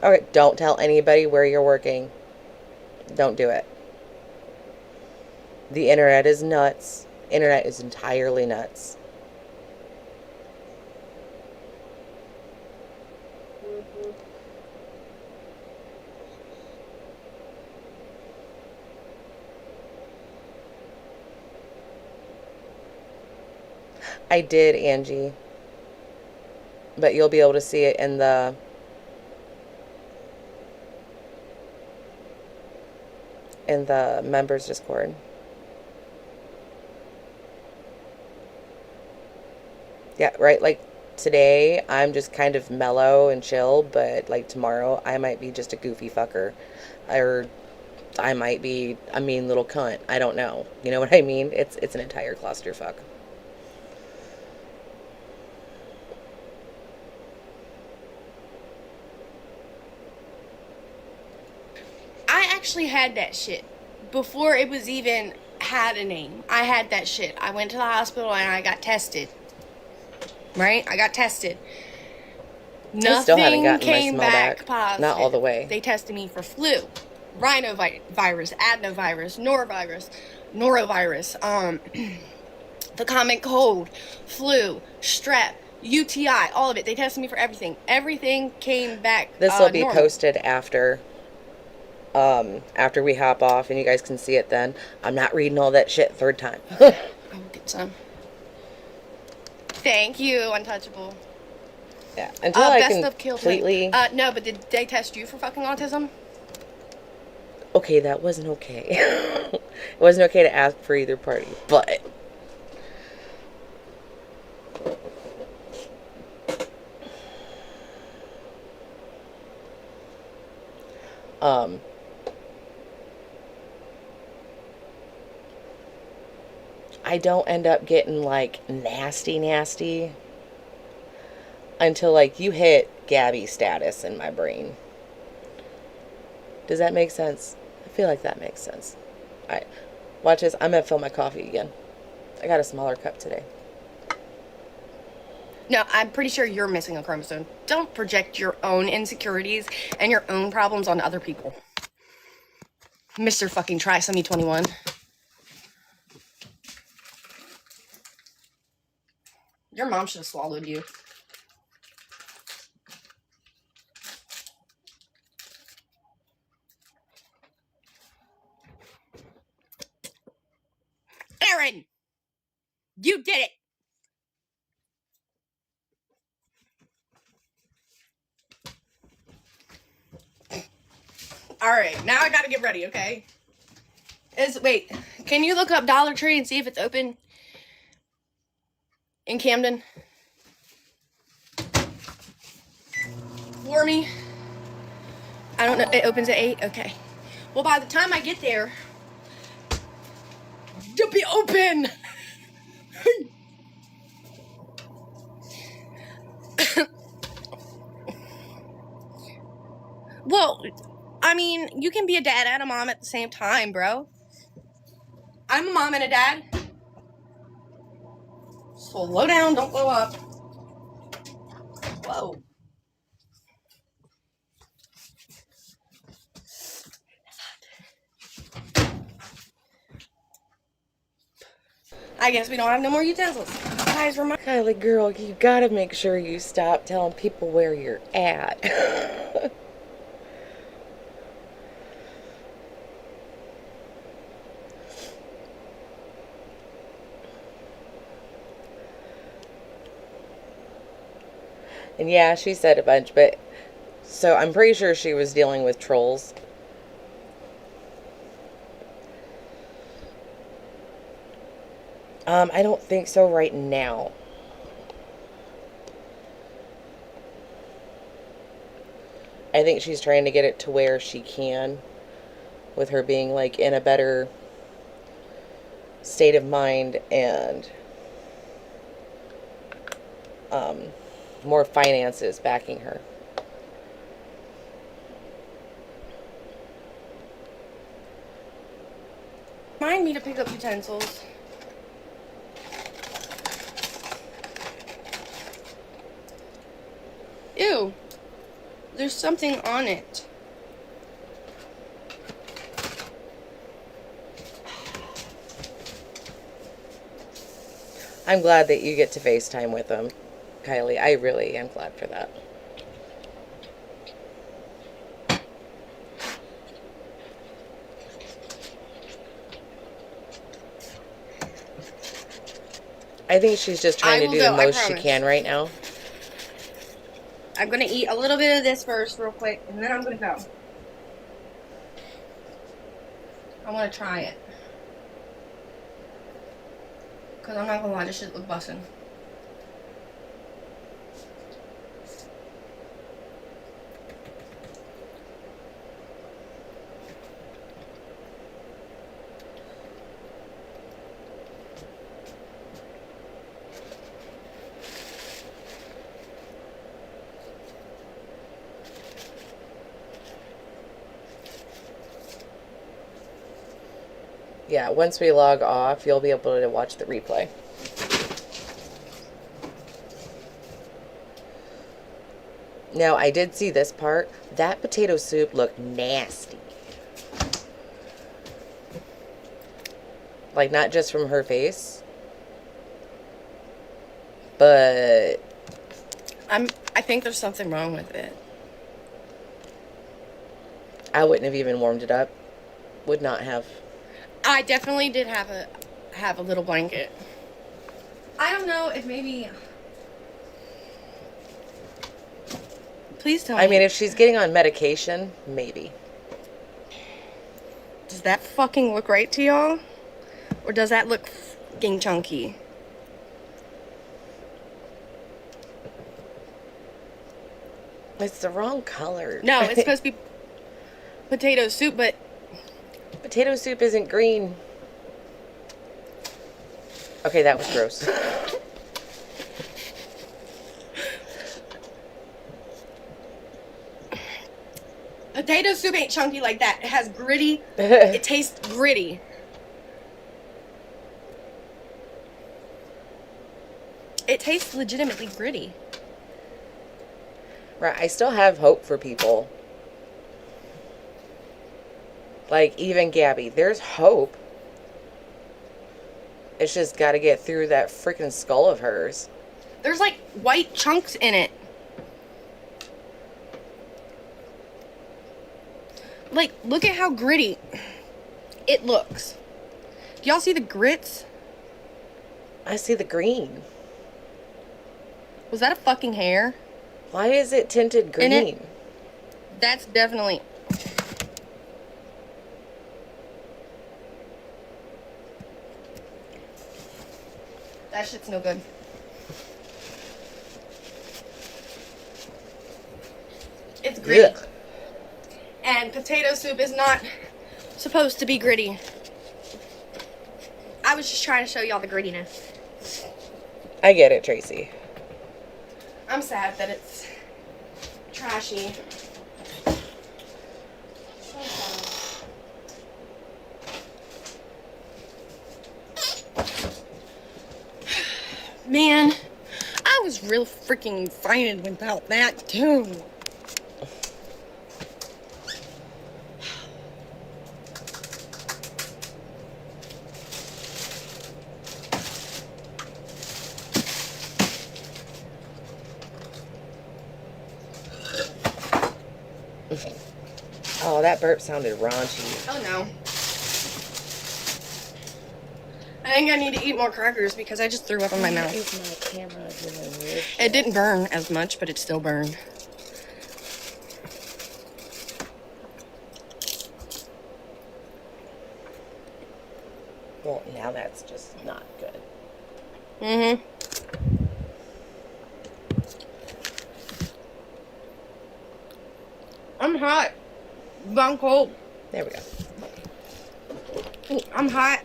Okay, don't tell anybody where you're working. Don't do it. The internet is nuts. Internet is entirely nuts. I did, Angie. But you'll be able to see it in the members Discord. Yeah, right, like today I'm just kind of mellow and chill, but like tomorrow I might be just a goofy fucker. Or I might be a mean little cunt. I don't know. You know what I mean? It's an entire clusterfuck. I actually had that shit before it was even had a name. I had that shit. I went to the hospital and I got tested. Right? I got tested. I still haven't Nothing gotten my came smell back back. positive. Not all the way. They tested me for flu, rhinovirus, adenovirus, norovirus, the common cold, flu, strep, UTI, all of it. They tested me for everything. Everything came back This will be normal. posted after we hop off, and you guys can see it then. I'm not reading all that shit third time. I will get some. Thank you, Untouchable. Yeah, until I best can of kill completely... no, but did they test you for fucking autism? Okay, that wasn't okay. It wasn't okay to ask for either party, but... I don't end up getting, like, nasty until, like, you hit Gabby status in my brain. Does that make sense? I feel like that makes sense. Alright, watch this. I'm gonna fill my coffee again. I got a smaller cup today. No, I'm pretty sure you're missing a chromosome. Don't project your own insecurities and your own problems on other people. Mr. fucking Trisomy 21. Your mom should have swallowed you. Aaron! You did it! Alright, now I gotta get ready, okay? Wait, can you look up Dollar Tree and see if it's open in Camden? For me? I don't know, it opens at 8? Okay. Well, by the time I get there, you'll be open! Well, I mean, you can be a dad and a mom at the same time, bro. I'm a mom and a dad. Slow down, don't blow up. Whoa. I guess we don't have no more utensils. Guys, remind Kylie, girl, you gotta make sure you stop telling people where you're at. And yeah, she said a bunch, but... So I'm pretty sure she was dealing with trolls. I don't think so right now. I think she's trying to get it to where she can, with her being, like, in a better state of mind and more finances backing her. Remind me to pick up utensils. Ew. There's something on it. I'm glad that you get to FaceTime with them, Kylie. I really am glad for that. I think she's just trying to do the most she can right now. I'm gonna eat a little bit of this first real quick, and then I'm gonna go. I wanna try it. Cause I'm not gonna lie, this shit look bussin'. Yeah, once we log off, you'll be able to watch the replay. Now, I did see this part. That potato soup looked nasty. Like, not just from her face, but I think there's something wrong with it. I wouldn't have even warmed it up. Would not have. I definitely did have a little blanket. I don't know if maybe. Please tell me. I mean, if she's getting on medication, maybe. Does that fucking look right to y'all? Or does that look fucking chunky? It's the wrong color. No, it's supposed to be potato soup, but Potato soup isn't green. Okay, that was gross. potato soup ain't chunky like that. It has gritty. It tastes gritty. It tastes legitimately gritty. Right, I still have hope for people. Like, even Gabby, there's hope. It's just got to get through that freaking skull of hers. There's like white chunks in it. Like, look at how gritty it looks. Do y'all see the grits? I see the green. Was that a fucking hair? Why is it tinted green? That's definitely... That shit's no good. It's gritty. Ugh. And potato soup is not supposed to be gritty. I was just trying to show y'all the grittiness. I get it, Tracy. I'm sad that it's trashy. So sad. Man, I was real freaking fine without that too. Oh, that burp sounded raunchy. Oh no. I think I need to eat more crackers because I just threw up in my mouth. Is my camera doing weird shit? It didn't burn as much, but it still burned. Well, now that's just not good. Mm-hmm. I'm hot. But I'm cold. There we go. Ooh, I'm hot.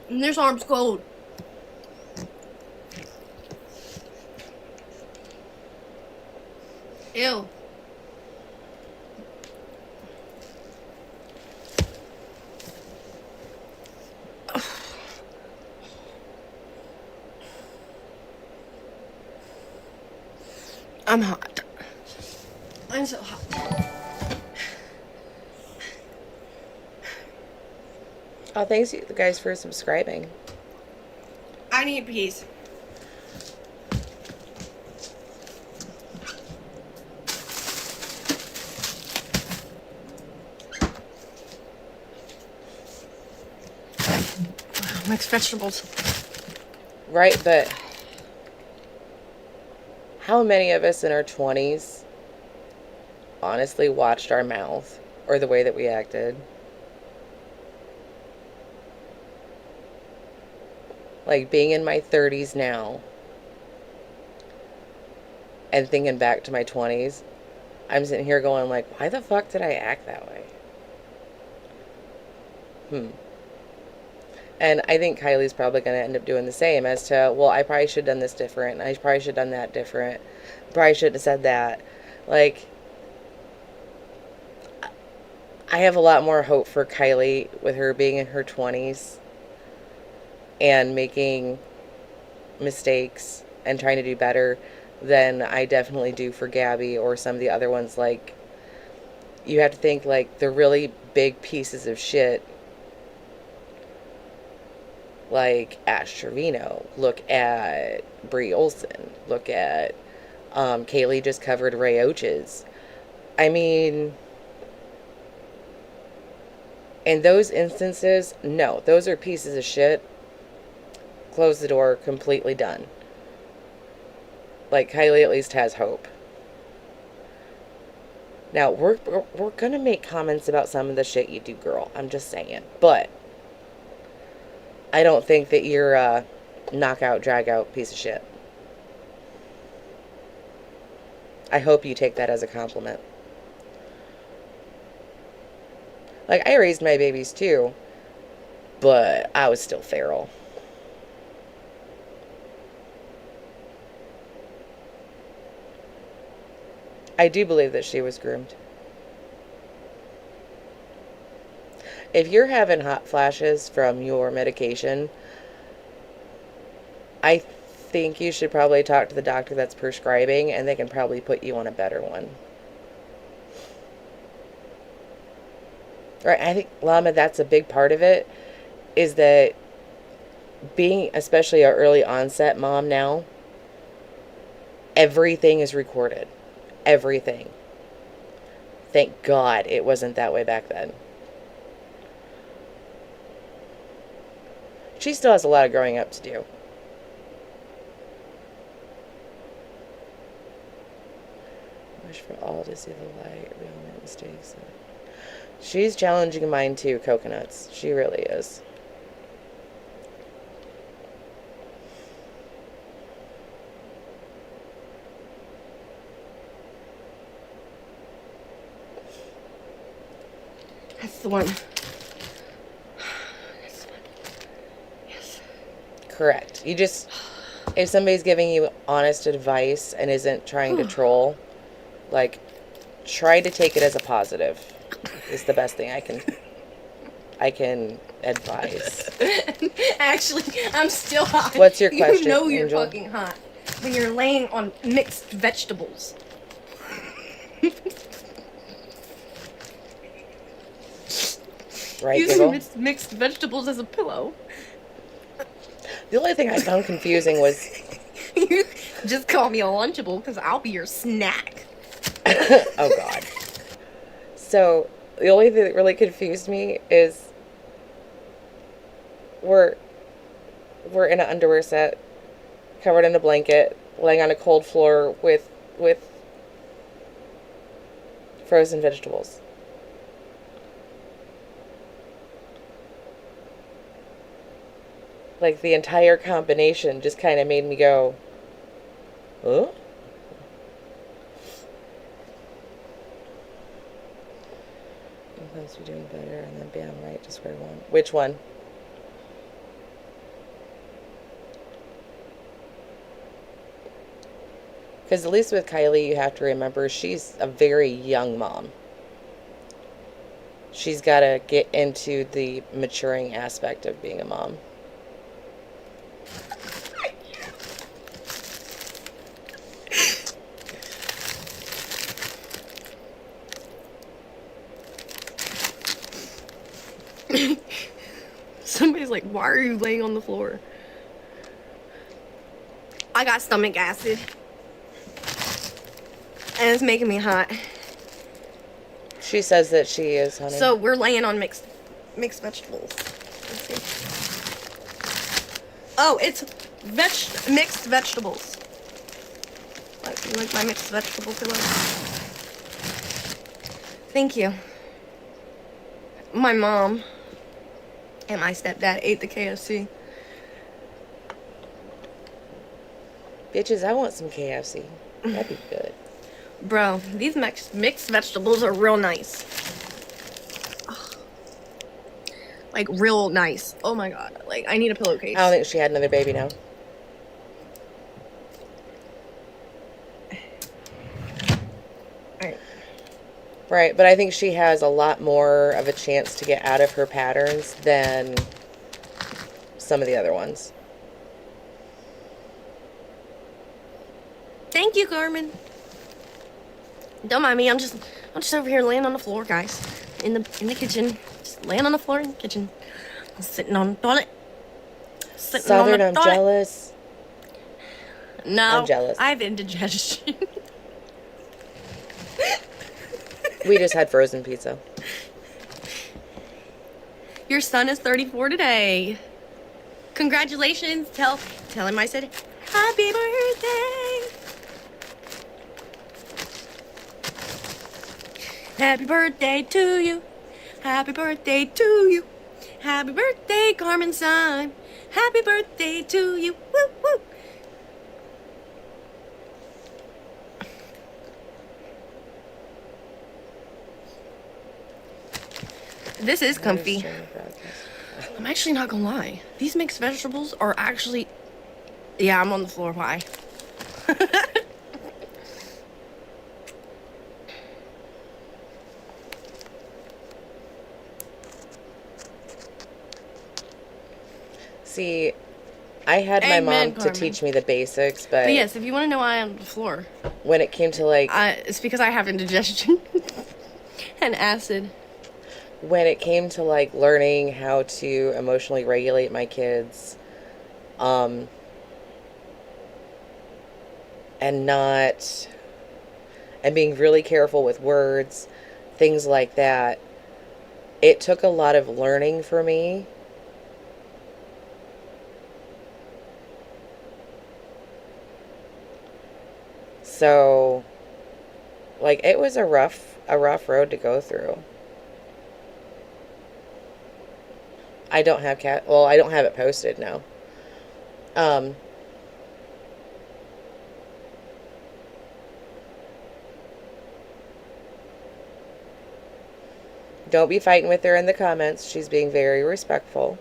And this arm's cold. Ew. I'm hot. I'm so hot. Oh, thanks you guys for subscribing. I need peace. Mixed vegetables. Right, but how many of us in our 20s honestly watched our mouth or the way that we acted? Like, being in my 30s now and thinking back to my 20s, I'm sitting here going like, why the fuck did I act that way? And I think Kylie's probably going to end up doing the same as to, well, I probably should have done this different. I probably should have done that different. Probably shouldn't have said that. Like, I have a lot more hope for Kylie with her being in her 20s and making mistakes and trying to do better than I definitely do for Gabby or some of the other ones. Like, you have to think, like, the really big pieces of shit, like Ash Trevino. Look at Brie Olson. Look at Kaylee just covered Ray Oaches. I mean, in those instances, no, those are pieces of shit. Close the door, completely done. Like, Kylie at least has hope. Now, we're gonna make comments about some of the shit you do, girl. I'm just saying. But I don't think that you're a knockout, drag out piece of shit. I hope you take that as a compliment. Like, I raised my babies too, but I was still feral. I do believe that she was groomed. If you're having hot flashes from your medication, I think you should probably talk to the doctor that's prescribing, and they can probably put you on a better one. Right, I think, Llama, that's a big part of it, is that being, especially an early onset mom now, everything is recorded. Everything. Thank God it wasn't that way back then. She still has a lot of growing up to do. Wish for all to see the light, real mistakes. She's challenging mine too, Coconuts. She really is. That's the one. That's the one. Yes. Correct. You just, if somebody's giving you honest advice and isn't trying to troll, like, try to take it as a positive. Is the best thing I can advise. Actually, I'm still hot. What's your question, You know you're Angel? fucking hot when you're laying on mixed vegetables. Right, Using Giggle? mixed vegetables as a pillow. The only thing I found confusing was... You just call me a Lunchable because I'll be your snack. Oh, God. So, the only thing that really confused me is we're in an underwear set, covered in a blanket, laying on a cold floor with frozen vegetables. Like, the entire combination just kind of made me go, huh? Sometimes you're doing better, and then bam, right to square one. Which one? Because at least with Kylie, you have to remember she's a very young mom. She's got to get into the maturing aspect of being a mom. Somebody's like, why are you laying on the floor? I got stomach acid. And it's making me hot. She says that she is, honey. So we're laying on mixed vegetables. Let's see. Oh, it's mixed vegetables. Like, you like my mixed vegetable pillow? Thank you. My mom and my stepdad ate the KFC. Bitches, I want some KFC. That'd be good. Bro, these mixed vegetables are real nice. Ugh. Like, real nice. Oh my god. Like, I need a pillowcase. I don't think she had another baby now. Alright. Right, but I think she has a lot more of a chance to get out of her patterns than some of the other ones. Thank you, Carmen. Don't mind me. I'm just over here laying on the floor, guys. In the kitchen. Just laying on the floor in the kitchen. I'm sitting on the toilet. Sitting Southern, on I'm the toilet. jealous. No, I'm jealous. I have indigestion. We just had frozen pizza. Your son is 34 today. Congratulations. Tell him I said happy birthday. Happy birthday to you. Happy birthday to you. Happy birthday, Carmen's son. Happy birthday to you. Woo woo. This is comfy. I'm actually not gonna lie. These mixed vegetables are actually... Yeah, I'm on the floor. Why? See, I had my Amen, mom to Carmen. teach me the basics, but But yes, if you want to know why I'm on the floor, when it came to like it's because I have indigestion and acid. when it came to like learning how to emotionally regulate my kids, and being really careful with words, things like that, it took a lot of learning for me. So, like, it was a rough road to go through. I don't have I don't have it posted now. Don't be fighting with her in the comments. She's being very respectful.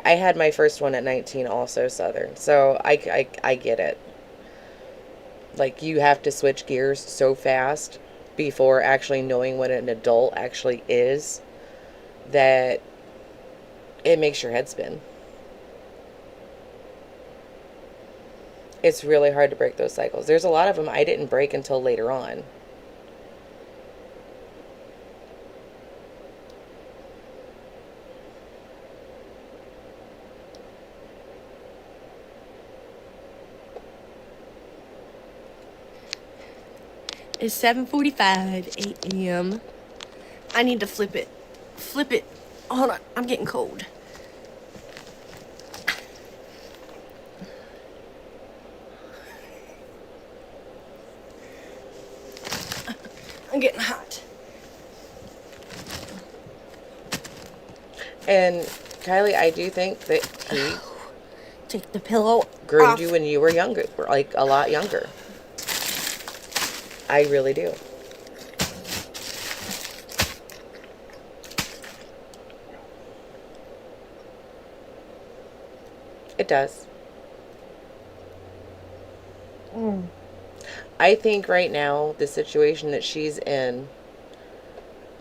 I had my first one at 19, also Southern. So I get it. Like, you have to switch gears so fast before actually knowing what an adult actually is that it makes your head spin. It's really hard to break those cycles. There's a lot of them I didn't break until later on. It's 7:45 a.m. I need to flip it. Flip it. Hold on. I'm getting cold. I'm getting hot. And Kylie, I do think that he Take the pillow groomed off. you when you were younger, like a lot younger. I really do. It does. I think right now, the situation that she's in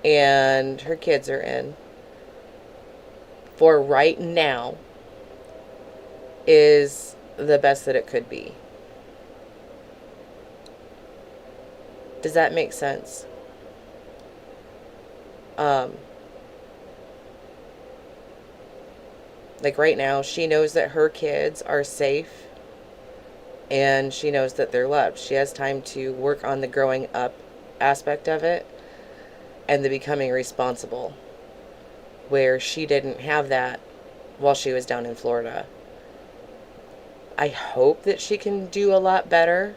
and her kids are in, for right now, is the best that it could be. Does that make sense? Like right now, she knows that her kids are safe and she knows that they're loved. She has time to work on the growing up aspect of it and the becoming responsible, where she didn't have that while she was down in Florida. I hope that she can do a lot better.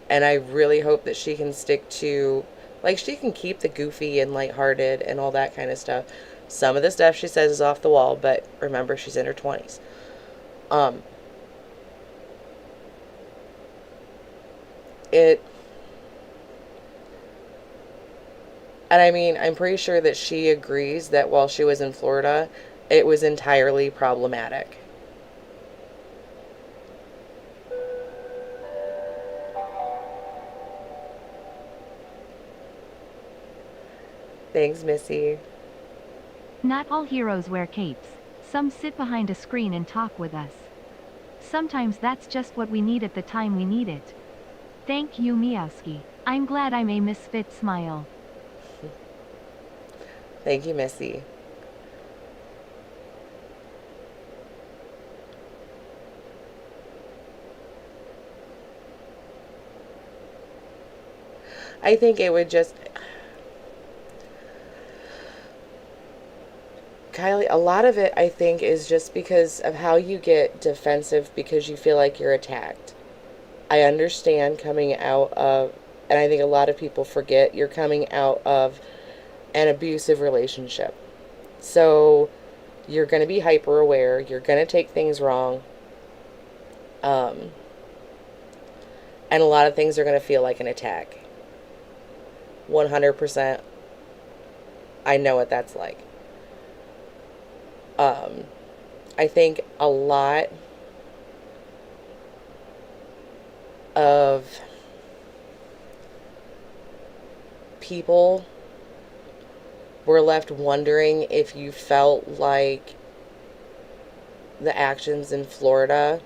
And I really hope that she can stick to, like, she can keep the goofy and lighthearted and all that kind of stuff. Some of the stuff she says is off the wall, but remember, she's in her 20s. And I mean, I'm pretty sure that she agrees that while she was in Florida, it was entirely problematic. Thanks, Missy. Not all heroes wear capes. Some sit behind a screen and talk with us. Sometimes that's just what we need at the time we need it. Thank you, Miowski. I'm glad I'm a misfit smile. Thank you, Missy. I think it would just... Kylie, a lot of it, I think, is just because of how you get defensive because you feel like you're attacked. I understand coming out of, and I think a lot of people forget, you're coming out of an abusive relationship. So you're going to be hyper aware. You're going to take things wrong. And a lot of things are going to feel like an attack. 100%. I know what that's like. I think a lot of people were left wondering if you felt like the actions in Florida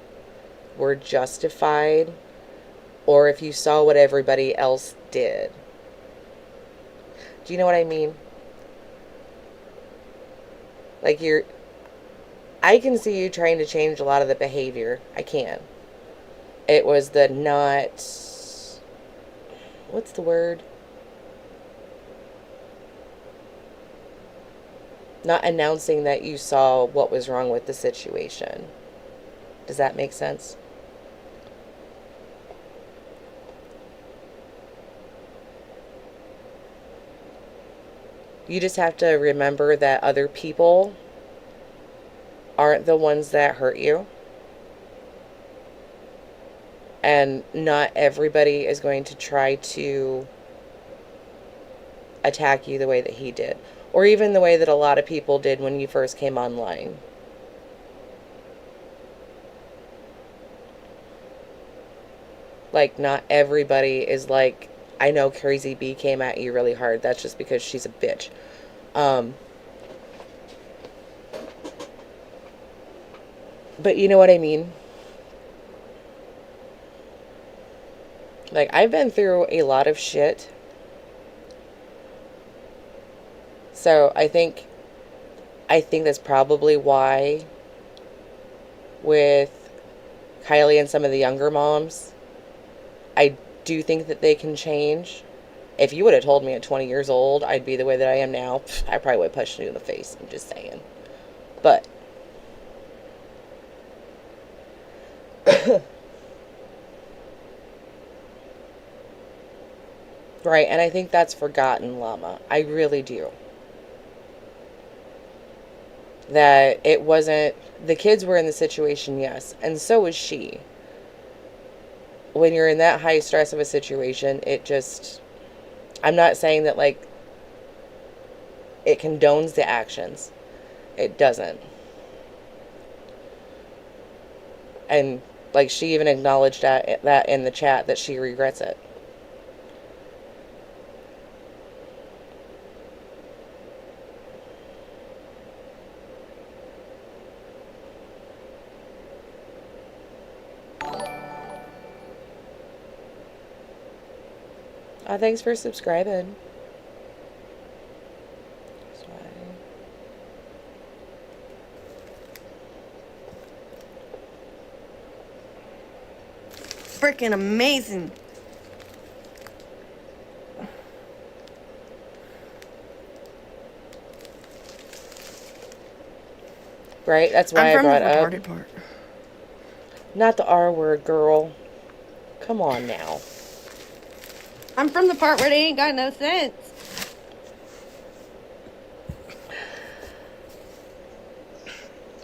were justified or if you saw what everybody else did. Do you know what I mean? Like I can see you trying to change a lot of the behavior. I can. It was the not... What's the word? Not announcing that you saw what was wrong with the situation. Does that make sense? You just have to remember that other people aren't the ones that hurt you. And not everybody is going to try to attack you the way that he did. Or even the way that a lot of people did when you first came online. Like, not everybody is like, I know Crazy B came at you really hard. That's just because she's a bitch. But you know what I mean? Like, I've been through a lot of shit. So I think that's probably why with Kylie and some of the younger moms, I do think that they can change. If you would have told me at 20 years old I'd be the way that I am now, I probably would have punched you in the face. I'm just saying. But right, and I think that's forgotten, Llama. I really do. That it wasn't... The kids were in the situation, yes, and so was she. When you're in that high stress of a situation, it just... I'm not saying that, like, it condones the actions. It doesn't. And, like, she even acknowledged that in the chat, that she regrets it. Thanks for subscribing. Freaking amazing. Right? That's why I brought I'm up. from the retarded part. Not the R word, girl. Come on now. I'm from the part where they ain't got no sense.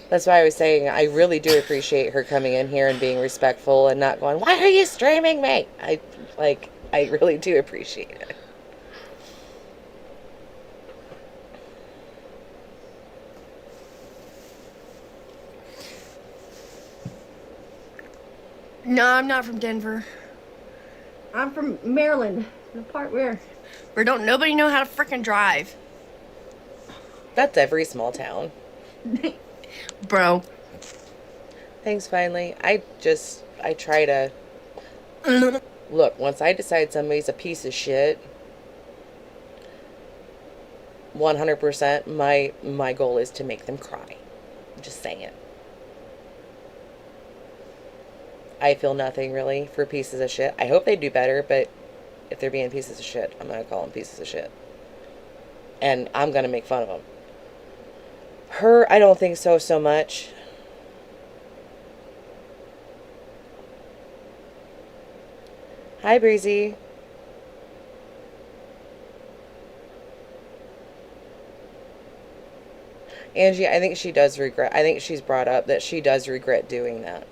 That's why I was saying I really do appreciate her coming in here and being respectful and not going, why are you streaming me? I really do appreciate it. No, I'm not from Denver. I'm from Maryland. The part where don't nobody know how to freaking drive. That's every small town. Bro. Thanks, finally. I try to... Look, once I decide somebody's a piece of shit, 100% my goal is to make them cry. I'm just saying. I feel nothing, really, for pieces of shit. I hope they do better, but if they're being pieces of shit, I'm going to call them pieces of shit. And I'm going to make fun of them. Her, I don't think so much. Hi, Breezy. Angie, I think she does regret. I think she's brought up that she does regret doing that.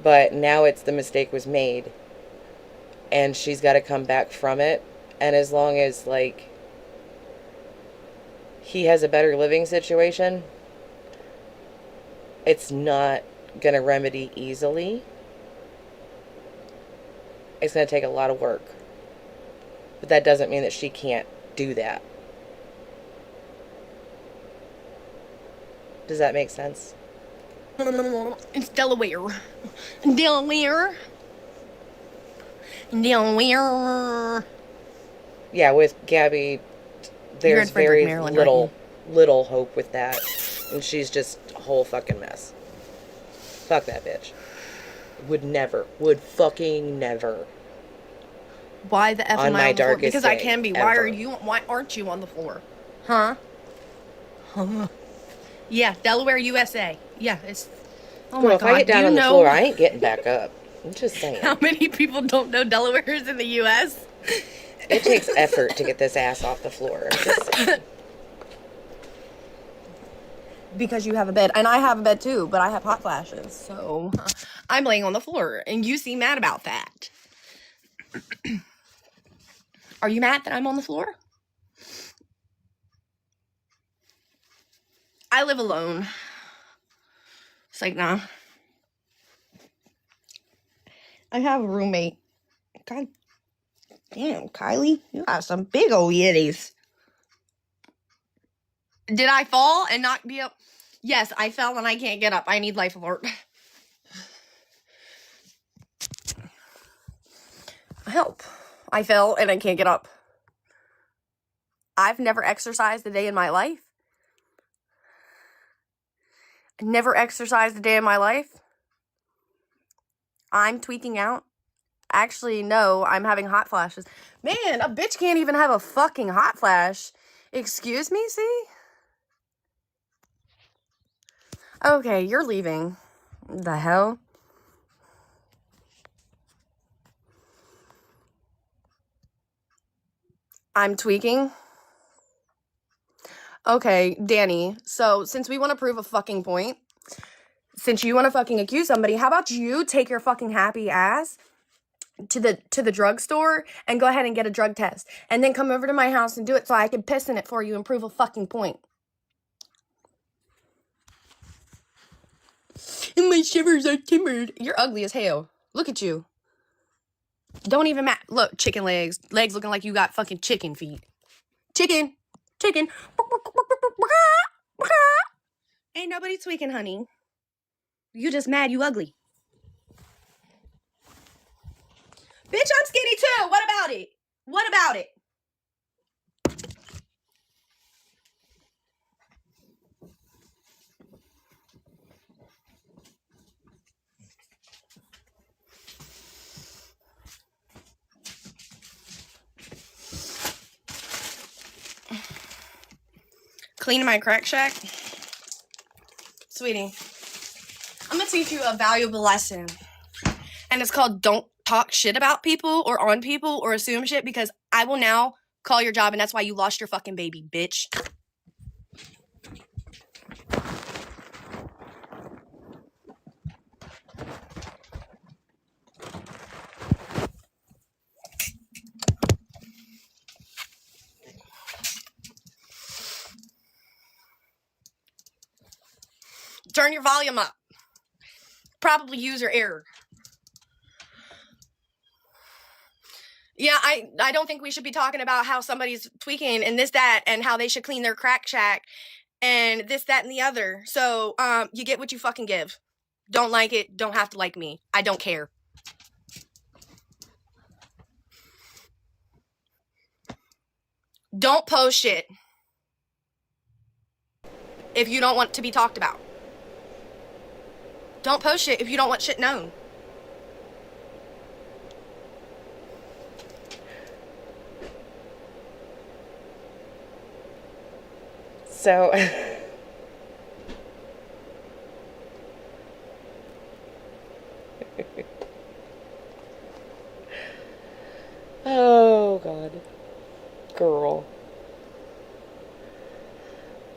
But now it's the mistake was made. And she's got to come back from it. And as long as, like, he has a better living situation, it's not going to remedy easily. It's going to take a lot of work. But that doesn't mean that she can't do that. Does that make sense? It's Delaware. Delaware. Yeah, with Gabby, there's very little hope with that. And she's just a whole fucking mess. Fuck that bitch. Would fucking never. Why the F On am my I on the floor? darkest Because I day, can be. ever. Why aren't you on the floor? Huh? Yeah, Delaware, USA. Yeah, it's... Oh Girl, my if God. I get down Do on you the know floor, I ain't getting back up. I'm just saying. how many people don't know Delaware is in the U.S.? It takes effort to get this ass off the floor. I'm just saying. Because you have a bed. And I have a bed too, but I have hot flashes. So I'm laying on the floor. And you seem mad about that. Are you mad that I'm on the floor? I live alone. It's like, nah. I have a roommate. God damn, Kylie. You got some big old yitties. Did I fall and not be up? Yes, I fell and I can't get up. I need life alert. Help. I fell and I can't get up. I've never exercised a day in my life. Never exercised a day in my life. I'm tweaking out. Actually, no, I'm having hot flashes. Man, a bitch can't even have a fucking hot flash. Excuse me, see? Okay, you're leaving. The hell? I'm tweaking. Okay, Danny, so since we want to prove a fucking point, since you want to fucking accuse somebody, how about you take your fucking happy ass to the drugstore and go ahead and get a drug test, and then come over to my house and do it so I can piss in it for you and prove a fucking point. And my shivers are timbered. You're ugly as hell. Look at you. Don't even matter. Look, chicken legs. Legs looking like you got fucking chicken feet. Chicken. Chicken. Ain't nobody tweaking, honey. You just mad you ugly. Bitch, I'm skinny too. What about it? What about it? Cleaning my crack shack. Sweetie, I'm gonna teach you a valuable lesson. And it's called don't talk shit about people or on people or assume shit, because I will now call your job and that's why you lost your fucking baby, bitch. Turn your volume up. Probably use your ear. Yeah, I don't think we should be talking about how somebody's tweaking and this, that, and how they should clean their crack shack and this, that, and the other. So, you get what you fucking give. Don't like it, don't have to like me. I don't care. Don't post shit if you don't want to be talked about. Don't post shit if you don't want shit known. So, oh God, girl.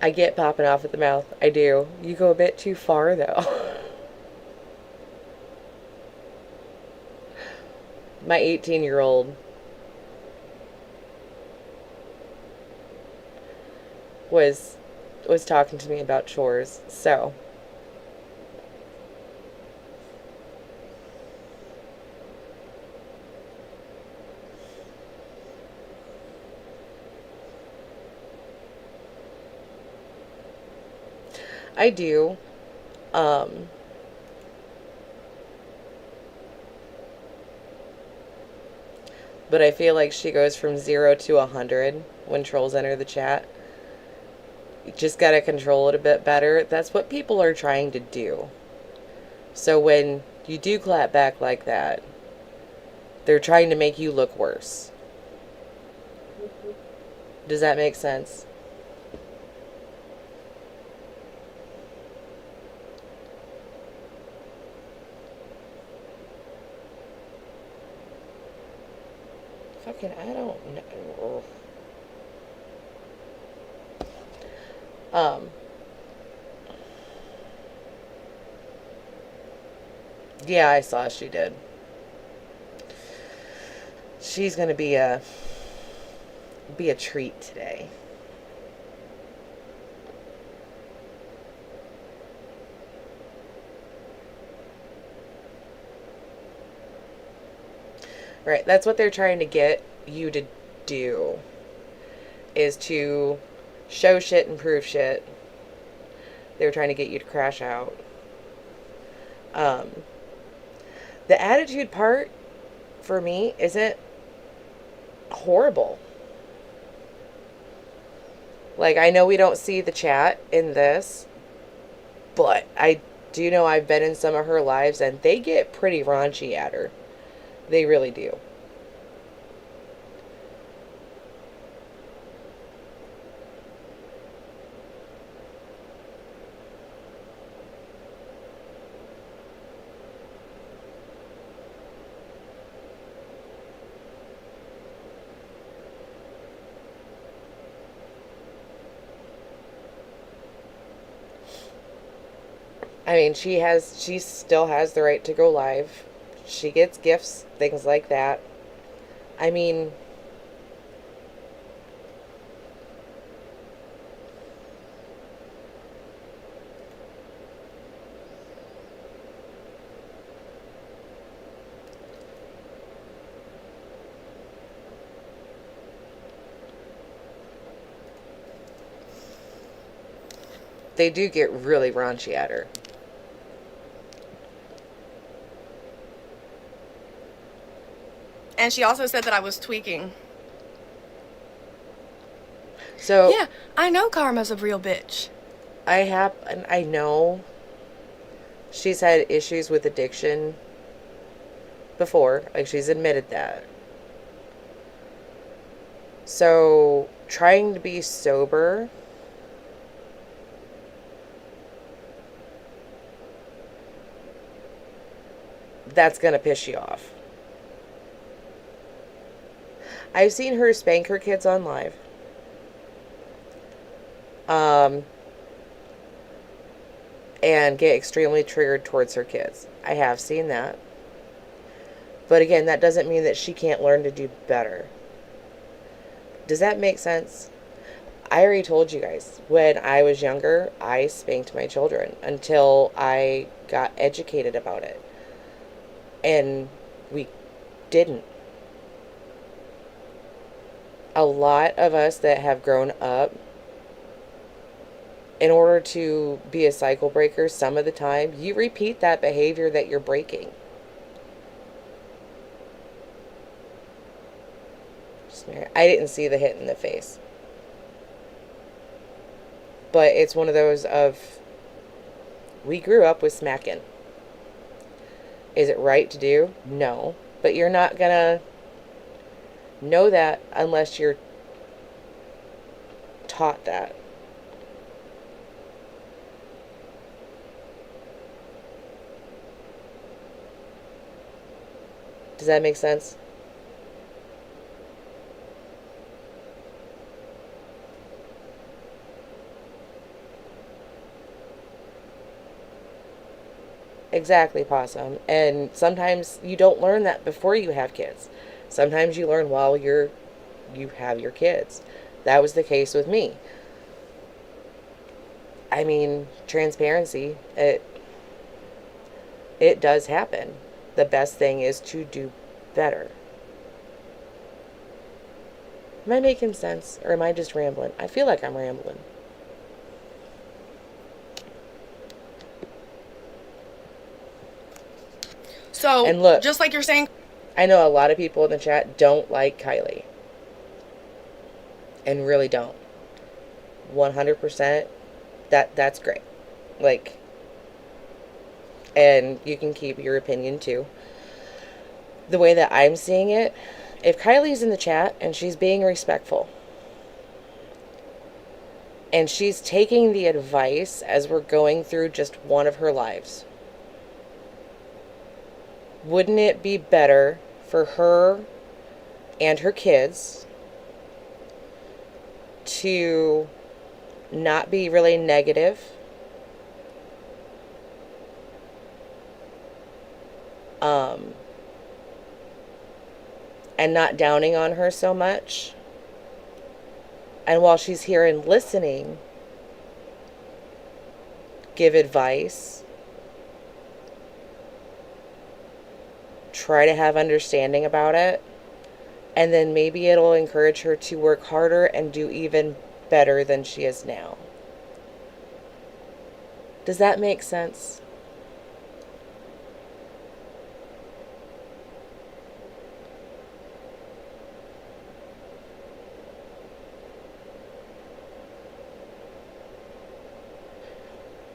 I get popping off at the mouth. I do. You go a bit too far, though. My 18-year-old was talking to me about chores, so I do. But I feel like she goes from 0 to 100 when trolls enter the chat. You just gotta control it a bit better. That's what people are trying to do. So when you do clap back like that, they're trying to make you look worse. Does that make sense? Fucking, I don't know. Yeah, I saw she did. She's gonna be a treat today. Right, that's what they're trying to get you to do, is to show shit and prove shit. They're trying to get you to crash out. The attitude part, for me, isn't horrible. Like, I know we don't see the chat in this, but I do know I've been in some of her lives, and they get pretty raunchy at her. They really do. I mean, she still has the right to go live. She gets gifts, things like that. I mean, they do get really raunchy at her. And she also said that I was tweaking. So Yeah, I know Karma's a real bitch. I know she's had issues with addiction before. Like, she's admitted that. So trying to be sober, that's gonna piss you off. I've seen her spank her kids on live. And get extremely triggered towards her kids. I have seen that. But again, that doesn't mean that she can't learn to do better. Does that make sense? I already told you guys, when I was younger, I spanked my children until I got educated about it. And we didn't. a lot of us that have grown up, in order to be a cycle breaker, some of the time, you repeat that behavior that you're breaking. I didn't see the hit in the face. But it's one of those of, we grew up with smacking. Is it right to do? No. But you're not gonna know that unless you're taught that. Does that make sense? Exactly, Possum. And sometimes you don't learn that before you have kids. Sometimes you learn while you have your kids. That was the case with me. I mean, transparency, it does happen. The best thing is to do better. Am I making sense? Or am I just rambling? I feel like I'm rambling. So, And look, just like you're saying, I know a lot of people in the chat don't like Kylie. And really don't. 100%. That's great. Like, and you can keep your opinion too. The way that I'm seeing it, if Kylie's in the chat and she's being respectful, and she's taking the advice as we're going through just one of her lives, wouldn't it be better for her and her kids to not be really negative, and not downing on her so much? And while she's here and listening, give advice, try to have understanding about it, and then maybe it'll encourage her to work harder and do even better than she is now. Does that make sense?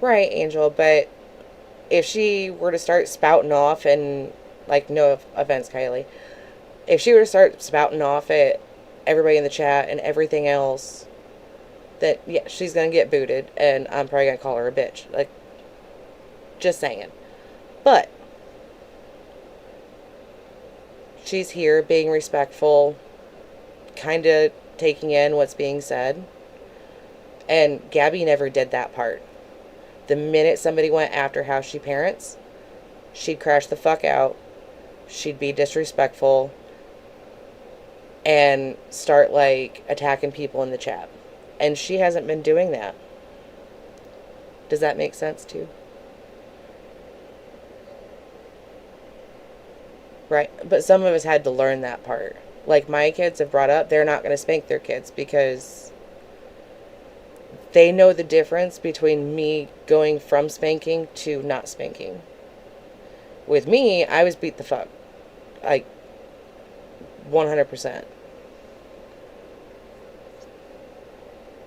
Right, Angel, but if she were to start spouting off and, like, no offense, Kylie, if she were to start spouting off at everybody in the chat and everything else, that, yeah, she's going to get booted, and I'm probably going to call her a bitch. Like, just saying. But she's here being respectful, kind of taking in what's being said, and Gabby never did that part. The minute somebody went after how she parents, she'd crash the fuck out. She'd be disrespectful and start, like, attacking people in the chat. And she hasn't been doing that. Does that make sense too? Right. But some of us had to learn that part. Like, my kids have brought up, they're not going to spank their kids because they know the difference between me going from spanking to not spanking. With me, I was beat the fuck. Like, 100%.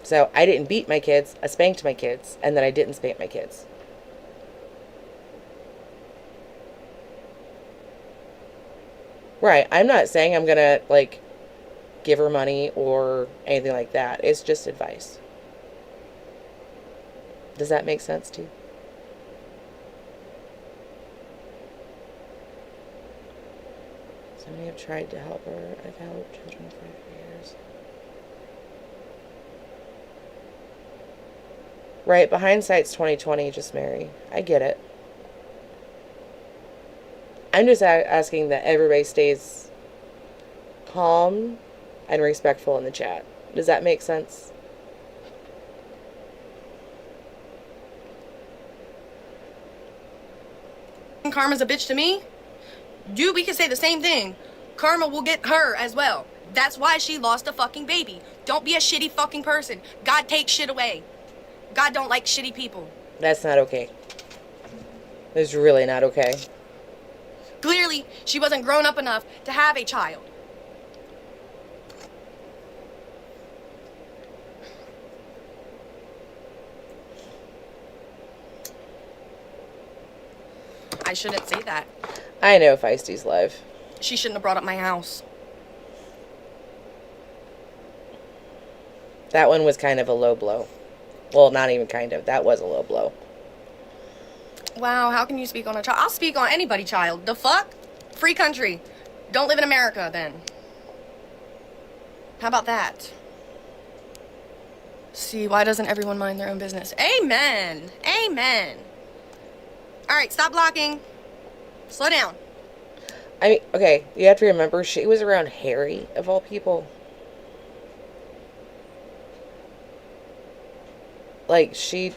So, I didn't beat my kids, I spanked my kids, and then I didn't spank my kids. Right, I'm not saying I'm gonna, like, give her money or anything like that. It's just advice. Does that make sense to you? So many have tried to help her. I've helped children for years. Right, but hindsight's 2020, just Mary. I get it. I'm just asking that everybody stays calm and respectful in the chat. Does that make sense? Karma's a bitch to me. Dude, we can say the same thing. Karma will get her as well. That's why she lost a fucking baby. Don't be a shitty fucking person. God takes shit away. God don't like shitty people. That's not okay. It's really not okay. Clearly, she wasn't grown up enough to have a child. I shouldn't say that. I know Feisty's live. She shouldn't have brought up my house. That one was kind of a low blow. Well, not even kind of. That was a low blow. Wow, how can you speak on a child? I'll speak on anybody, child. The fuck? Free country. Don't live in America, then. How about that? See, why doesn't everyone mind their own business? Amen. Amen. All right, stop blocking. Slow down. I mean, okay, you have to remember, she was around Harry, of all people. Like, she's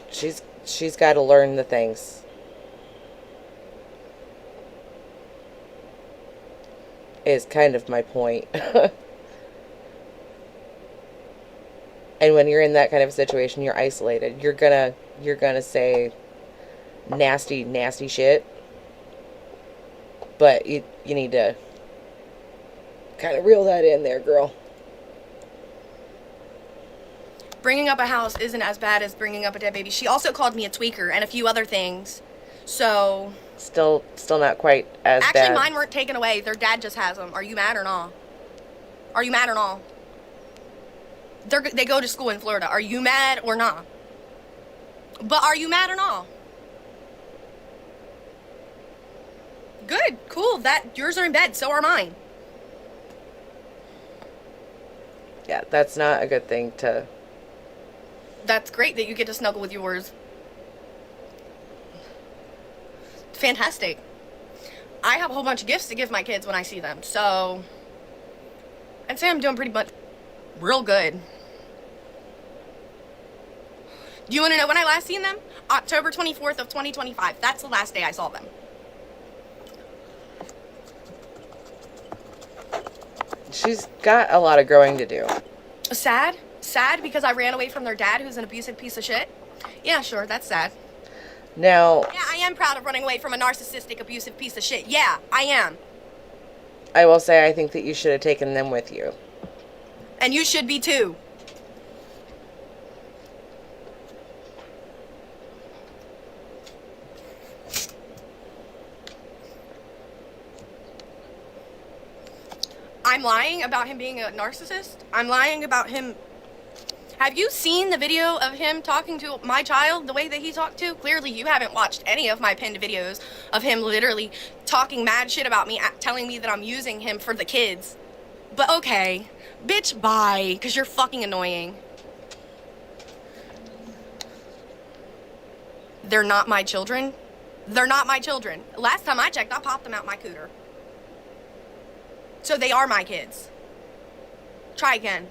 got to learn the things. Is kind of my point. And when you're in that kind of a situation, you're isolated. You're gonna say nasty, nasty shit. But you need to kind of reel that in there, girl. Bringing up a house isn't as bad as bringing up a dead baby. She also called me a tweaker and a few other things. So... Still not quite as Actually, bad. mine weren't taken away. Their dad just has them. Are you mad or not? Are you mad or not? They go to school in Florida. Are you mad or not? But are you mad or not? Good, cool. Yours are in bed. So are mine. Yeah, that's not a good thing to... That's great that you get to snuggle with yours. Fantastic. I have a whole bunch of gifts to give my kids when I see them, so I'd say I'm doing pretty much real good. Do you want to know when I last seen them? October 24th of 2025. That's the last day I saw them. She's got a lot of growing to do. Sad? Sad because I ran away from their dad, who's an abusive piece of shit? Yeah, sure, that's sad. Now... Yeah, I am proud of running away from a narcissistic, abusive piece of shit. Yeah, I am. I will say I think that you should have taken them with you. And you should be too. I'm lying about him being a narcissist. I'm lying about him. Have you seen the video of him talking to my child the way that he talked to? Clearly, you haven't watched any of my pinned videos of him literally talking mad shit about me, telling me that I'm using him for the kids. But okay, bitch, bye, because you're fucking annoying. They're not my children. They're not my children. Last time I checked, I popped them out my cooter. So they are my kids. Try again.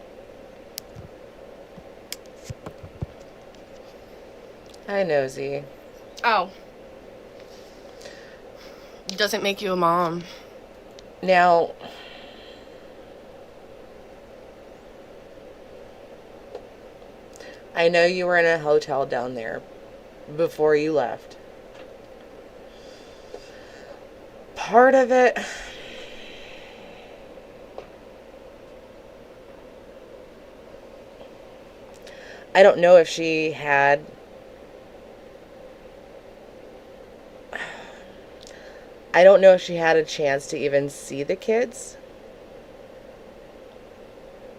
Hi, Nosy. Oh. Doesn't make you a mom. Now... I know you were in a hotel down there before you left. Part of it... I don't know if she had... I don't know if she had a chance to even see the kids.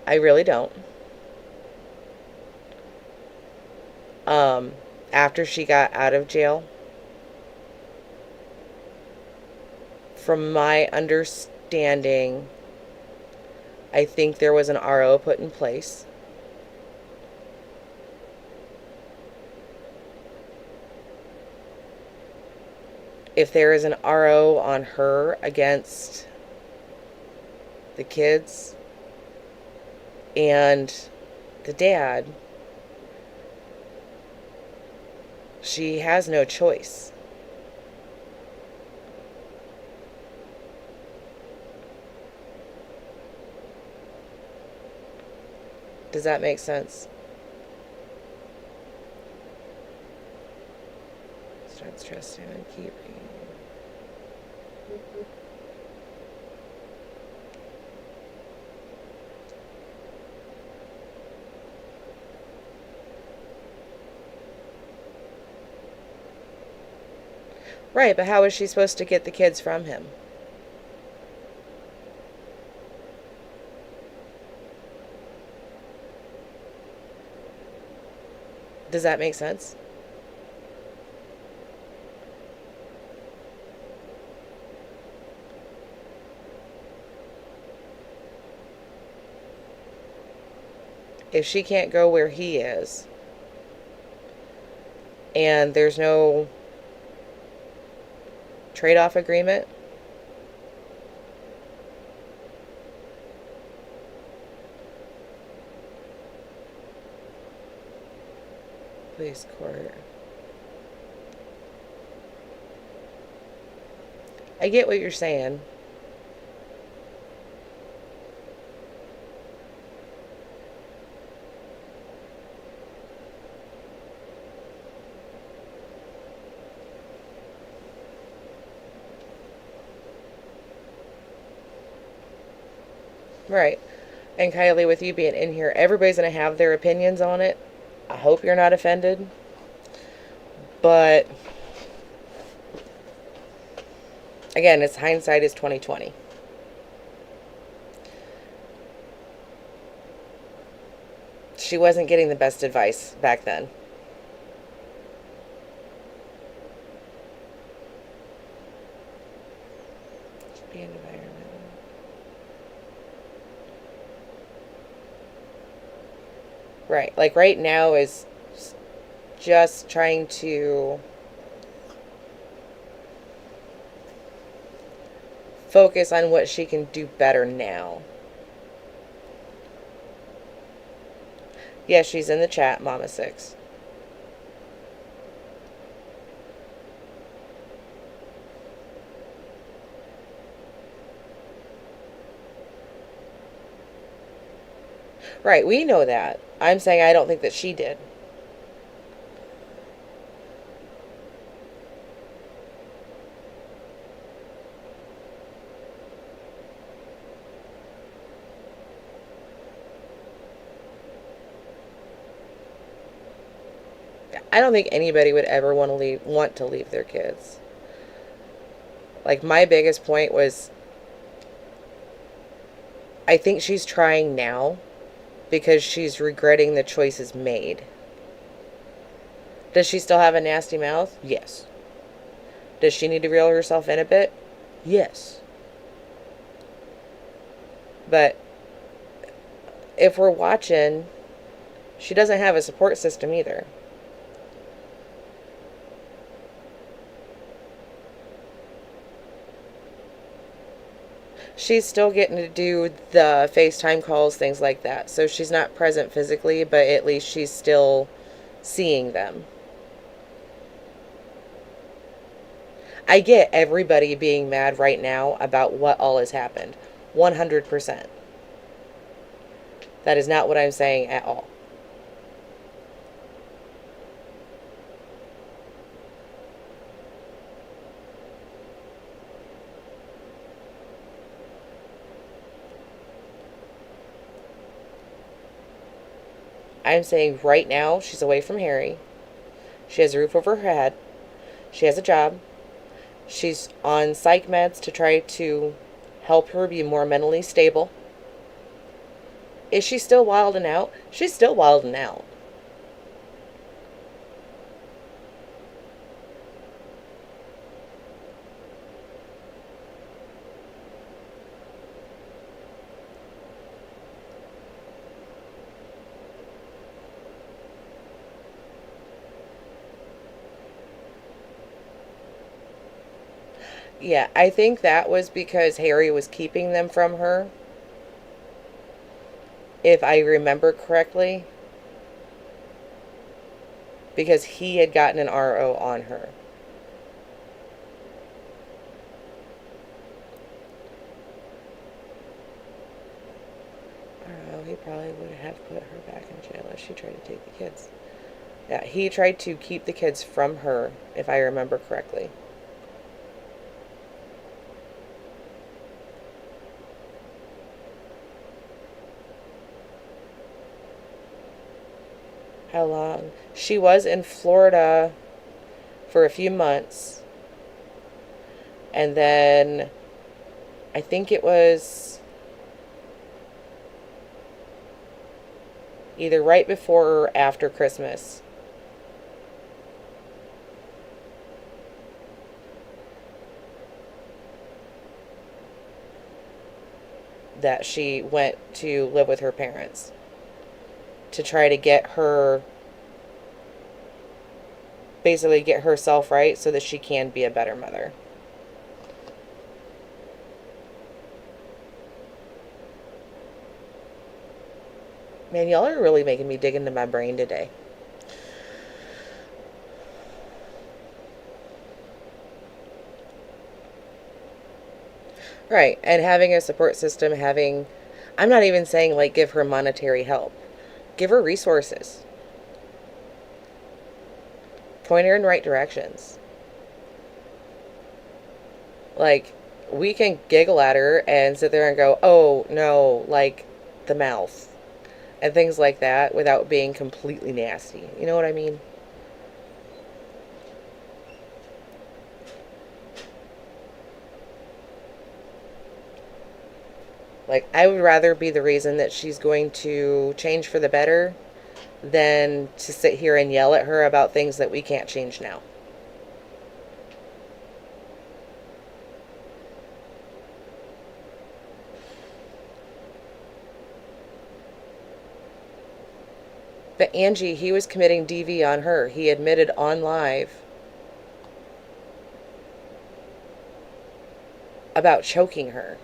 I really don't. After she got out of jail, from my understanding, I think there was an RO put in place. If there is an RO on her against the kids and the dad, she has no choice. Does that make sense? Starts trusting and keeping. Right, but how is she supposed to get the kids from him? Does that make sense? If she can't go where he is, and there's no trade-off agreement, police court. I get what you're saying. Right. And Kylie, with you being in here, everybody's going to have their opinions on it. I hope you're not offended. But again, it's hindsight is 2020. She wasn't getting the best advice back then. Be an environment. Right. Like right now is just trying to focus on what she can do better now. Yes, she's in the chat, Mama 6. Right, we know that. I'm saying I don't think that she did. I don't think anybody would ever want to leave their kids. Like, my biggest point was, I think she's trying now because she's regretting the choices made. Does she still have a nasty mouth? Yes. Does she need to reel herself in a bit? Yes. But if we're watching, she doesn't have a support system either. She's still getting to do the FaceTime calls, things like that. So she's not present physically, but at least she's still seeing them. I get everybody being mad right now about what all has happened. 100%. That is not what I'm saying at all. I'm saying right now, she's away from Harry. She has a roof over her head. She has a job. She's on psych meds to try to help her be more mentally stable. Is she still wilding out? She's still wilding out. Yeah, I think that was because Harry was keeping them from her. If I remember correctly. Because he had gotten an RO on her. RO, he probably would have put her back in jail if she tried to take the kids. Yeah, he tried to keep the kids from her, if I remember correctly. How long? She was in Florida for a few months. And then I think it was either right before or after Christmas that she went to live with her parents to try to get her, basically get herself right so that she can be a better mother. Man, y'all are really making me dig into my brain today. Right, and having a support system, I'm not even saying like give her monetary help. Give her resources. Point her in right directions. Like, we can giggle at her and sit there and go, oh no, like the mouth. And things like that without being completely nasty. You know what I mean? Like, I would rather be the reason that she's going to change for the better than to sit here and yell at her about things that we can't change now. But Angie, he was committing DV on her. He admitted on live about choking her.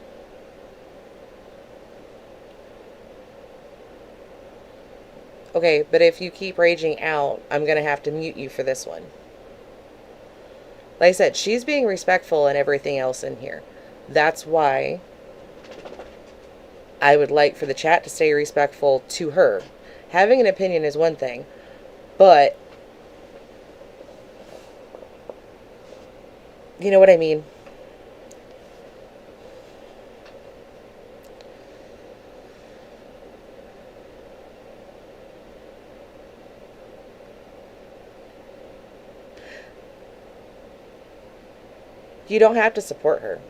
Okay, but if you keep raging out, I'm going to have to mute you for this one. Like I said, she's being respectful and everything else in here. That's why I would like for the chat to stay respectful to her. Having an opinion is one thing, but you know what I mean? You don't have to support her.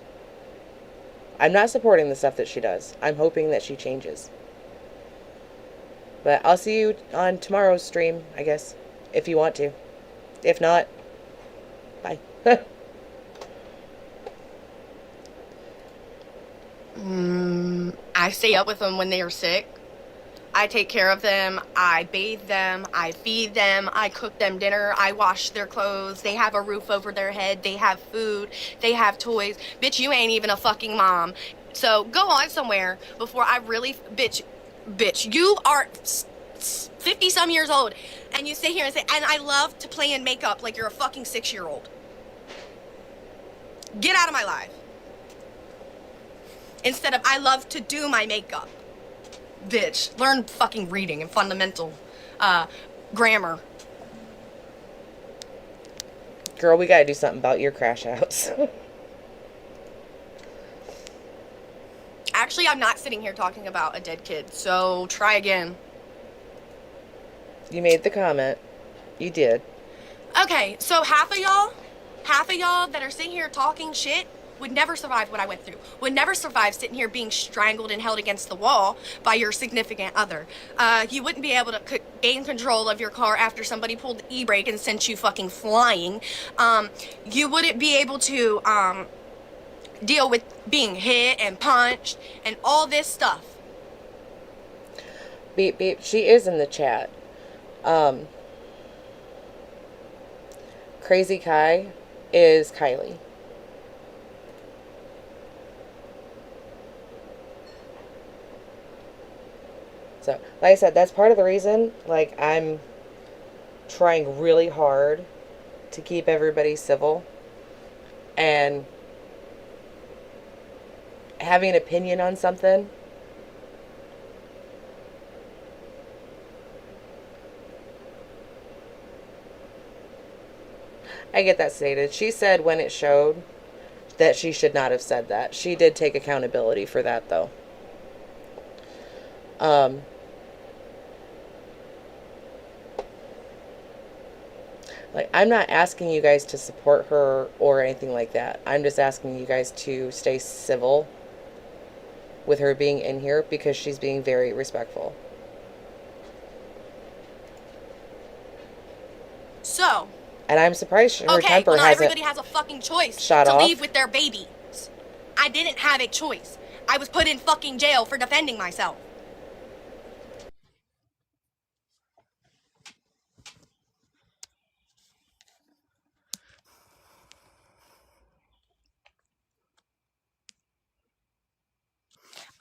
I'm not supporting the stuff that she does. I'm hoping that she changes. But I'll see you on tomorrow's stream, I guess, if you want to. If not, bye. I stay up with them when they are sick. I take care of them. I bathe them. I feed them. I cook them dinner. I wash their clothes. They have a roof over their head. They have food. They have toys. Bitch, you ain't even a fucking mom. So go on somewhere before I really... Bitch, you are 50 some years old and you sit here and say, and I love to play in makeup like you're a fucking 6-year-old. Get out of my life. Instead of I love to do my makeup. Bitch, learn fucking reading and fundamental grammar. Girl, we gotta do something about your crash outs. Actually, I'm not sitting here talking about a dead kid, so try again. You made the comment. You did. Okay, so half of y'all that are sitting here talking shit would never survive what I went through. Would never survive sitting here being strangled and held against the wall by your significant other. You wouldn't be able to gain control of your car after somebody pulled the e-brake and sent you fucking flying. You wouldn't be able to deal with being hit and punched and all this stuff. Beep, beep. She is in the chat. Crazy Kai is Kylie. So, like I said, that's part of the reason, like, I'm trying really hard to keep everybody civil and having an opinion on something I get that stated. She said when it showed that she should not have said that. She did take accountability for that, though. Like, I'm not asking you guys to support her or anything like that. I'm just asking you guys to stay civil with her being in here because she's being very respectful. So. And I'm surprised her temper well, not hasn't everybody has a fucking choice shot to off. leave with their babies. I didn't have a choice. I was put in fucking jail for defending myself.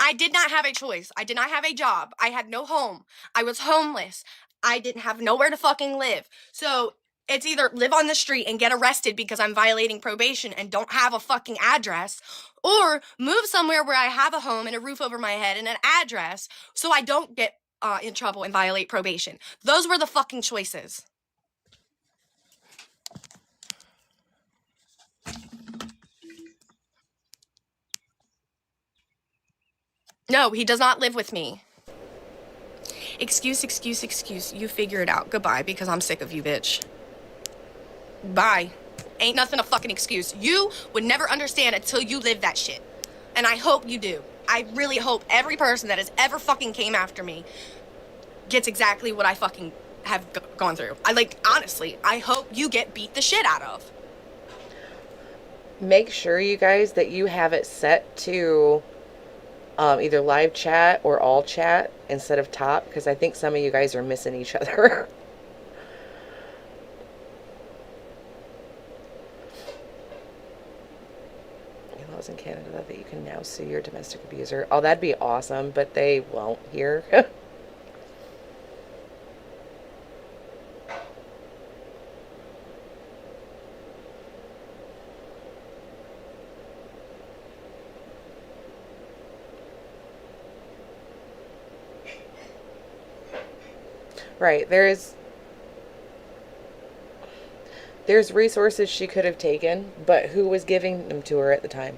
I did not have a choice. I did not have a job. I had no home. I was homeless. I didn't have nowhere to fucking live. So it's either live on the street and get arrested because I'm violating probation and don't have a fucking address, or move somewhere where I have a home and a roof over my head and an address so I don't get in trouble and violate probation. Those were the fucking choices. No, he does not live with me. Excuse. You figure it out. Goodbye, because I'm sick of you, bitch. Bye. Ain't nothing a fucking excuse. You would never understand until you live that shit. And I hope you do. I really hope every person that has ever fucking came after me gets exactly what I fucking have gone through. Honestly, I hope you get beat the shit out of. Make sure, you guys, that you have it set to either live chat or all chat instead of top, because I think some of you guys are missing each other. Laws in Canada that you can now sue your domestic abuser. Oh, that'd be awesome, but they won't here. Right, there's resources she could have taken, but who was giving them to her at the time?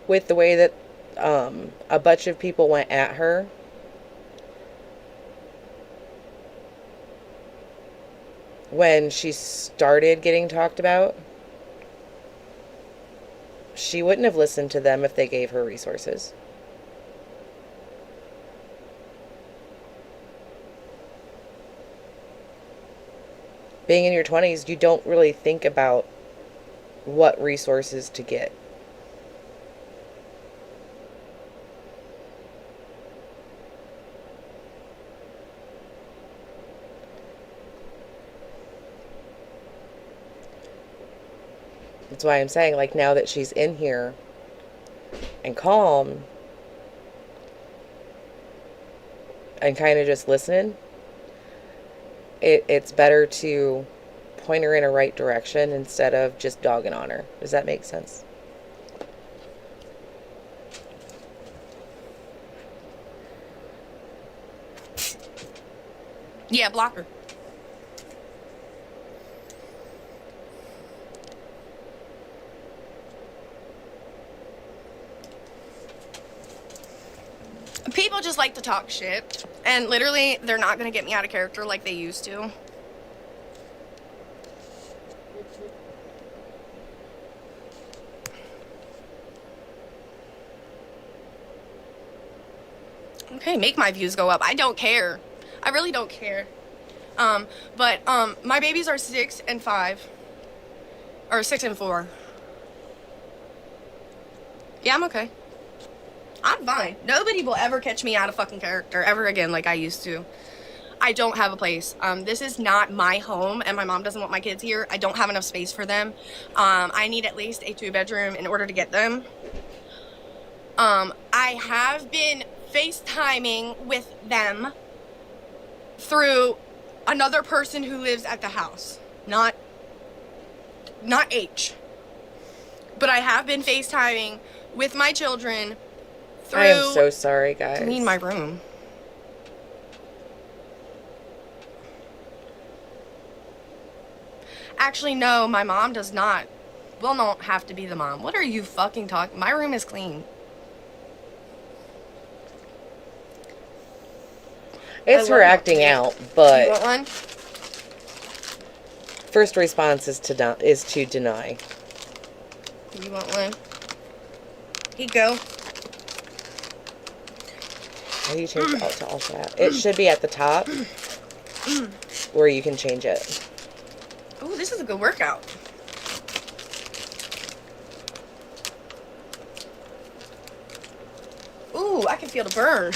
With the way that a bunch of people went at her, when she started getting talked about, she wouldn't have listened to them if they gave her resources. Being in your 20s, you don't really think about what resources to get. That's why I'm saying, like, now that she's in here and calm and kind of just listening, it's better to point her in a right direction instead of just dogging on her. Does that make sense? Yeah, block her. People just like to talk shit, and literally, they're not gonna get me out of character like they used to. Okay, make my views go up. I don't care. I really don't care. But my babies are 6 and 5. Or 6 and 4. Yeah, I'm okay. I'm fine. Nobody will ever catch me out of fucking character ever again like I used to. I don't have a place. This is not my home, and my mom doesn't want my kids here. I don't have enough space for them. I need at least a 2-bedroom in order to get them. I have been FaceTiming with them through another person who lives at the house. Not H. But I have been FaceTiming with my children through. I am so sorry, guys. Clean my room. Actually, no, my mom does not. Will not have to be the mom. What are you fucking talking? My room is clean. It's her acting out, but You want one? first response is to deny. You want one? Here you go. How do you change it to all chat? It should be at the top where you can change it. Ooh, this is a good workout. Ooh, I can feel the burn.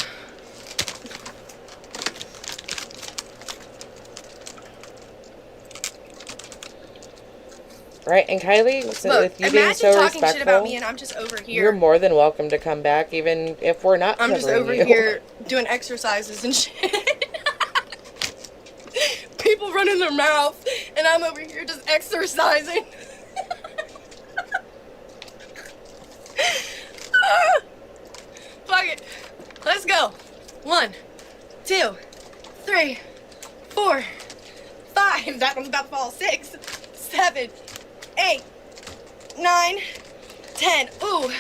Right, and Kylie, Look, with you being imagine so talking shit about me respectful, and I'm just over you're here. more than welcome to come back, even if we're not I'm just covering over you. here doing exercises and shit. People running their mouth, and I'm over here just exercising. Fuck it. Let's go. 1, 2, 3, 4, 5. That one's about to fall. 6, 7, 8, 9, 10. Ooh.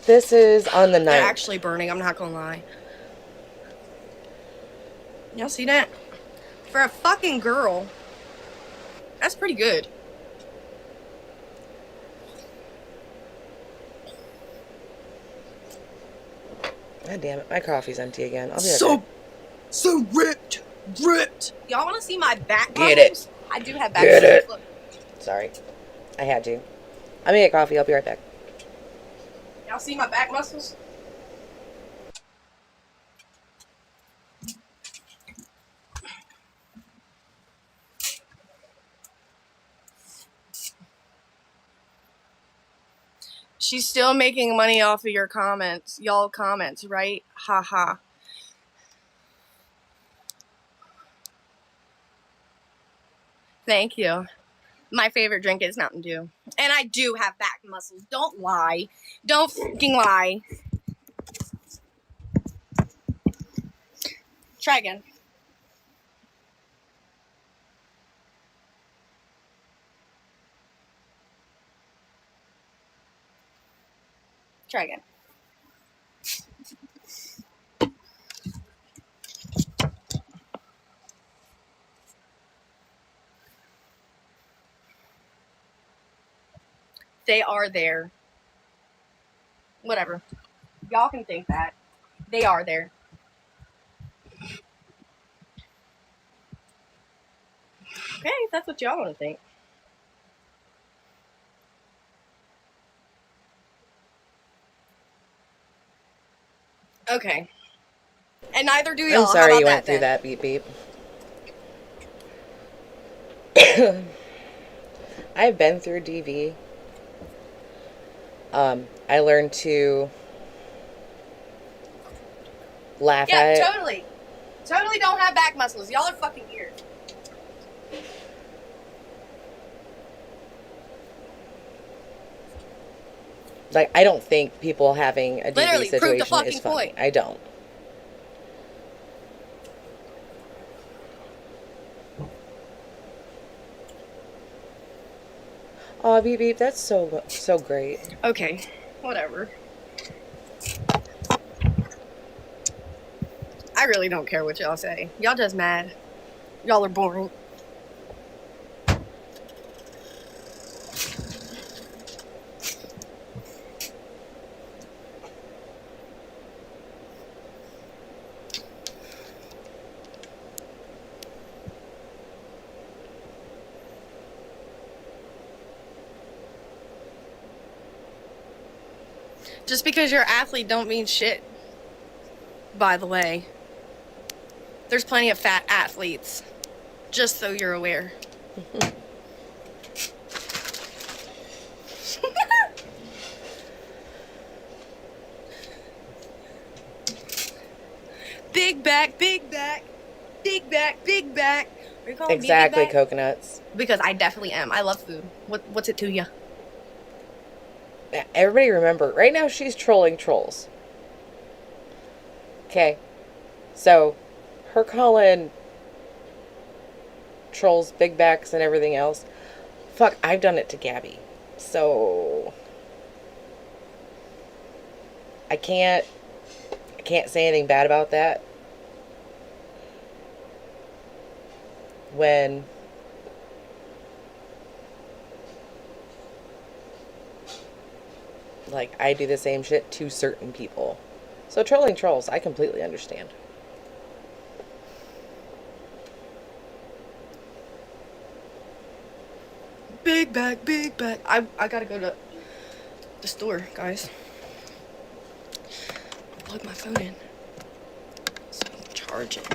This is on the They're 9th. actually burning, I'm not gonna lie. Y'all see that? For a fucking girl, that's pretty good. God damn it, my coffee's empty again. I'll be right back. So ripped. Y'all wanna see my back Get it. muscles? I do have back Get muscles. it. Look. Sorry. I had to. I'm gonna get coffee. I'll be right back. Y'all see my back muscles? She's still making money off of your comments. Y'all comments, right? Ha ha. Thank you. My favorite drink is Mountain Dew. And I do have back muscles. Don't lie. Don't fucking lie. Try again. Try again. They are there. Whatever. Y'all can think that. They are there. Okay, if that's what y'all want to think. Okay. And neither do y'all. I'm sorry How you about went through then? that, beep beep. I've been through DV. I learned to laugh Yeah, at it. totally. Totally don't have back muscles. Y'all are fucking weird. Like, I don't think people having a DV Literally, prove the situation fucking is funny. point. I don't. Oh, beep beep, that's so great. Okay, whatever. I really don't care what y'all say. Y'all just mad. Y'all are boring. Just because you're an athlete don't mean shit. By the way. There's plenty of fat athletes. Just so you're aware. Big back, big back. Big back, big back. Are you calling me Exactly, big back? coconuts. Because I definitely am. I love food. What's it to you? Everybody remember, right now she's trolling trolls. Okay. So, her calling trolls big backs and everything else. Fuck, I've done it to Gabby. So, I can't say anything bad about that. When like I do the same shit to certain people. So trolling trolls, I completely understand. Big bag, big bag. I gotta go to the store, guys. Plug my phone in so I can charge it.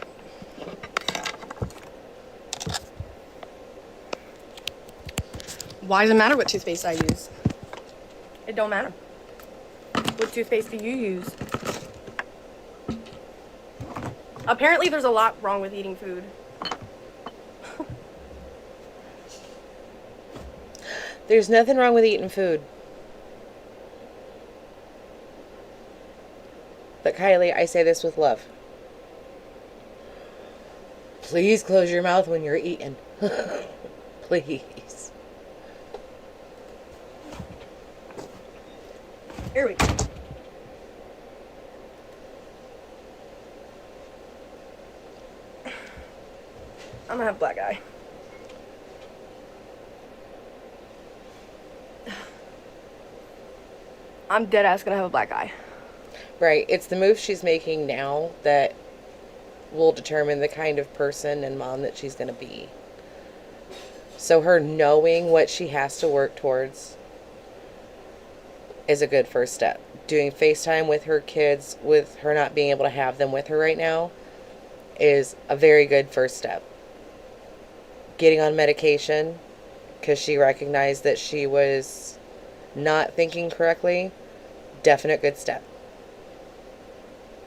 Why does it matter what toothpaste I use? It don't matter. What toothpaste do you use? Apparently there's a lot wrong with eating food. There's nothing wrong with eating food. But Kylie, I say this with love. Please close your mouth when you're eating. Please. Here we go. I'm gonna have black eye. I'm dead ass gonna have a black eye. Right. It's the move she's making now that will determine the kind of person and mom that she's going to be. So her knowing what she has to work towards is a good first step. Doing FaceTime with her kids, with her not being able to have them with her right now, is a very good first step. Getting on medication because she recognized that she was not thinking correctly, definite good step.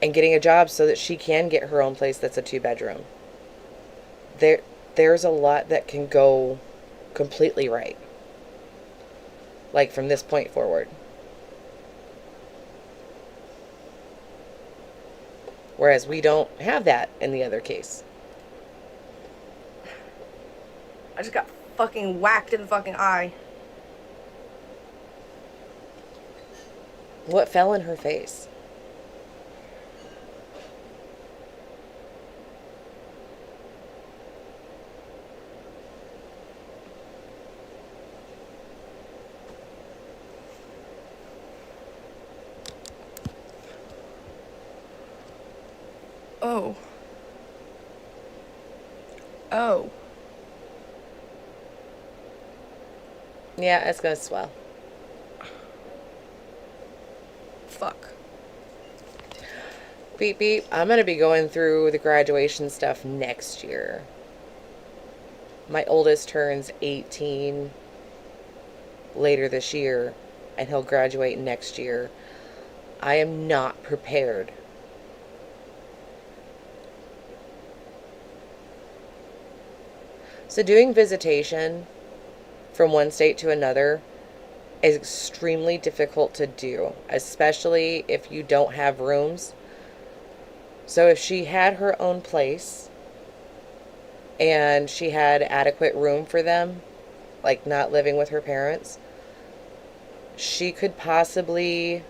And getting a job so that she can get her own place that's a 2-bedroom. There's a lot that can go completely right. Like from this point forward. Whereas we don't have that in the other case. I just got fucking whacked in the fucking eye. What fell in her face? Oh. Oh. Yeah, it's gonna swell. Fuck. Beep beep. I'm gonna be going through the graduation stuff next year. My oldest turns 18 later this year, and he'll graduate next year. I am not prepared. So doing visitation from one state to another is extremely difficult to do, especially if you don't have rooms. So if she had her own place and she had adequate room for them, like not living with her parents, she could possibly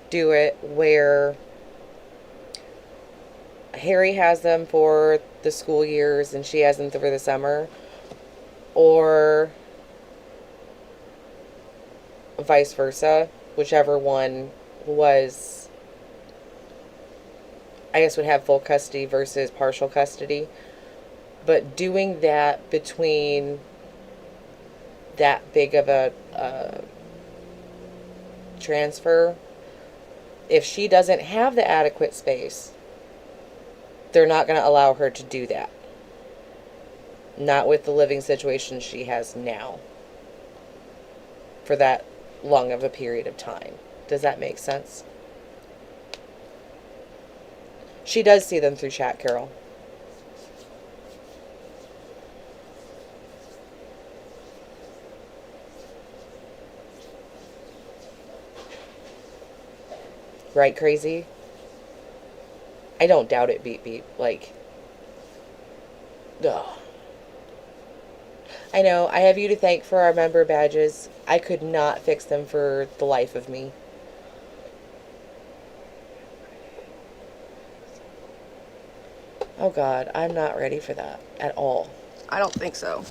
do it where Harry has them for the school years and she has them for the summer, or vice versa, whichever one was, I guess, would have full custody versus partial custody. But doing that between that big of a transfer, if she doesn't have the adequate space, they're not going to allow her to do that. Not with the living situation she has now for that long of a period of time. Does that make sense? She does see them through chat, Carol. Right, crazy? I don't doubt it, beep beep. Like, ugh. I know, I have you to thank for our member badges. I could not fix them for the life of me. Oh God, I'm not ready for that at all. I don't think so.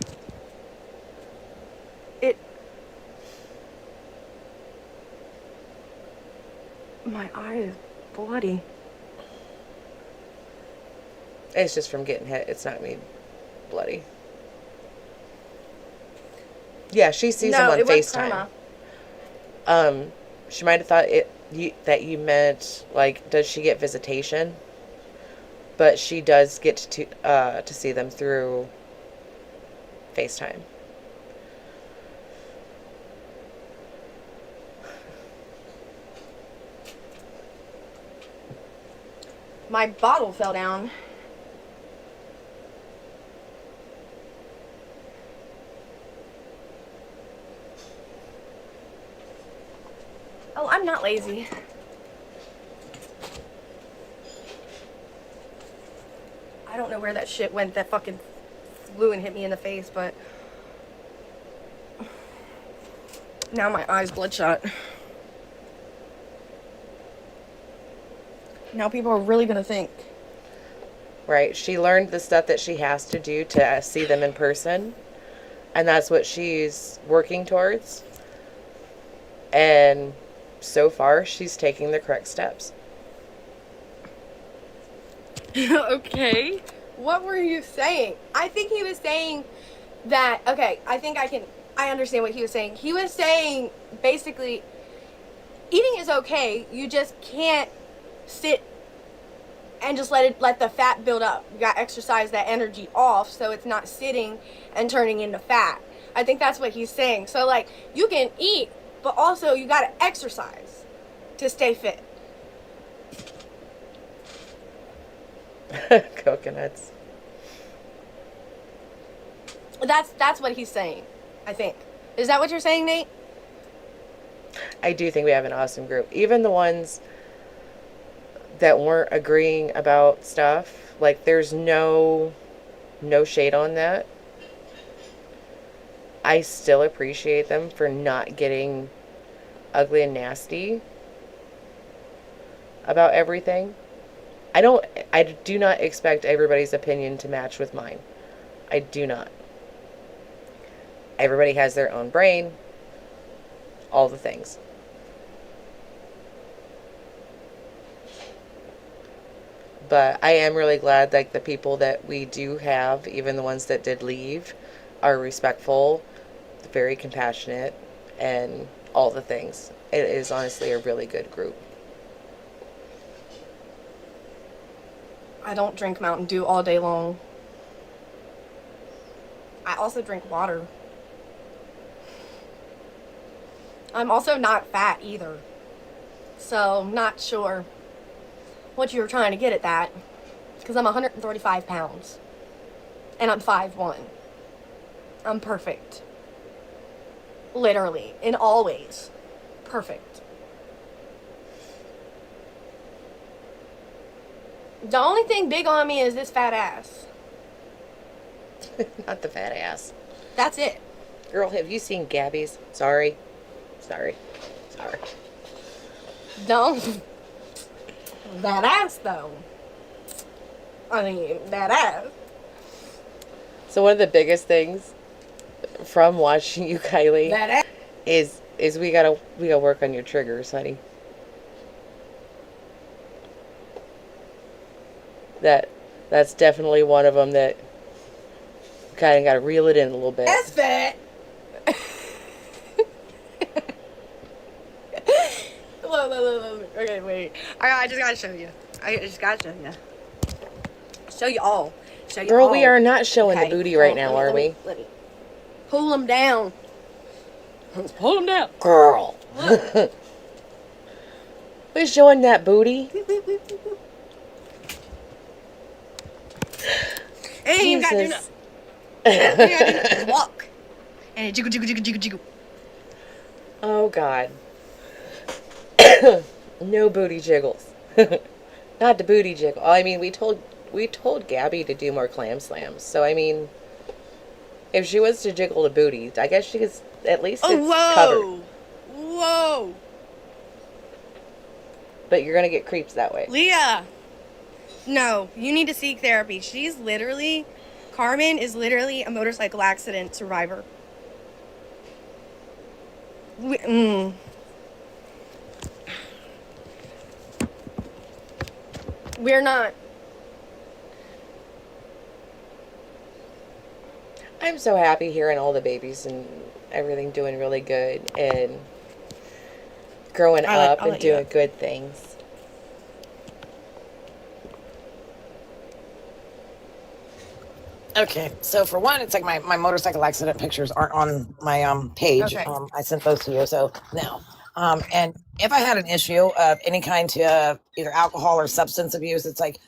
My eye is bloody. It's just from getting hit. It's not me bloody. Yeah, she sees him on it was FaceTime. karma. She might have thought that you meant, like, does she get visitation? But she does get to see them through FaceTime. My bottle fell down. Oh, I'm not lazy. I don't know where that shit went that fucking flew and hit me in the face, but now my eye's bloodshot. Now people are really gonna think. Right. She learned the stuff that she has to do to see them in person. And that's what she's working towards. And so far, she's taking the correct steps. Okay. What were you saying? I think he was saying that, okay, I understand what he was saying. He was saying, basically, eating is okay. You just can't sit and just let the fat build up. You got to exercise that energy off so it's not sitting and turning into fat. I think that's what he's saying. So, like, you can eat, but also you got to exercise to stay fit. Coconuts. That's what he's saying, I think. Is that what you're saying, Nate? I do think we have an awesome group. Even the ones that weren't agreeing about stuff, like, there's no shade on that. I still appreciate them for not getting ugly and nasty about everything. I do not expect everybody's opinion to match with mine. I do not. Everybody has their own brain. All the things. But I am really glad, like, the people that we do have, even the ones that did leave, are respectful, very compassionate, and all the things. It is honestly a really good group. I don't drink Mountain Dew all day long. I also drink water. I'm also not fat either. So, not sure what you were trying to get at that. Because I'm 135 pounds. And I'm 5'1". I'm perfect. Literally. In all ways. Perfect. The only thing big on me is this fat ass. Not the fat ass. That's it. Girl, have you seen Gabby's? Sorry. Don't. That ass, though. I mean, that ass. So one of the biggest things from watching you, Kylie, That ass. is we gotta work on your triggers, honey. That's definitely one of them that kind of got to reel it in a little bit. That's fat. Look. Okay, wait. I just gotta show you. Show you all. Girl, we are not showing the booty right now, are we? Let me pull them down. Let's pull them down. Girl. We're showing that booty. Ain't even gotta do Jesus. nothing. Just walk. And jiggle. Oh, God. No booty jiggles. Not the booty jiggle. I mean, we told Gabby to do more clam slams. So I mean, if she was to jiggle the booty, I guess she could at least it's covered. Whoa! But you're gonna get creeps that way. Leah! No, you need to seek therapy. Carmen is literally a motorcycle accident survivor. We're not. I'm so happy hearing all the babies and everything doing really good and growing up and doing good things. Okay, so for one, it's like my motorcycle accident pictures aren't on my page. Okay. I sent those to you, so no. And if I had an issue of any kind to either alcohol or substance abuse, it's like,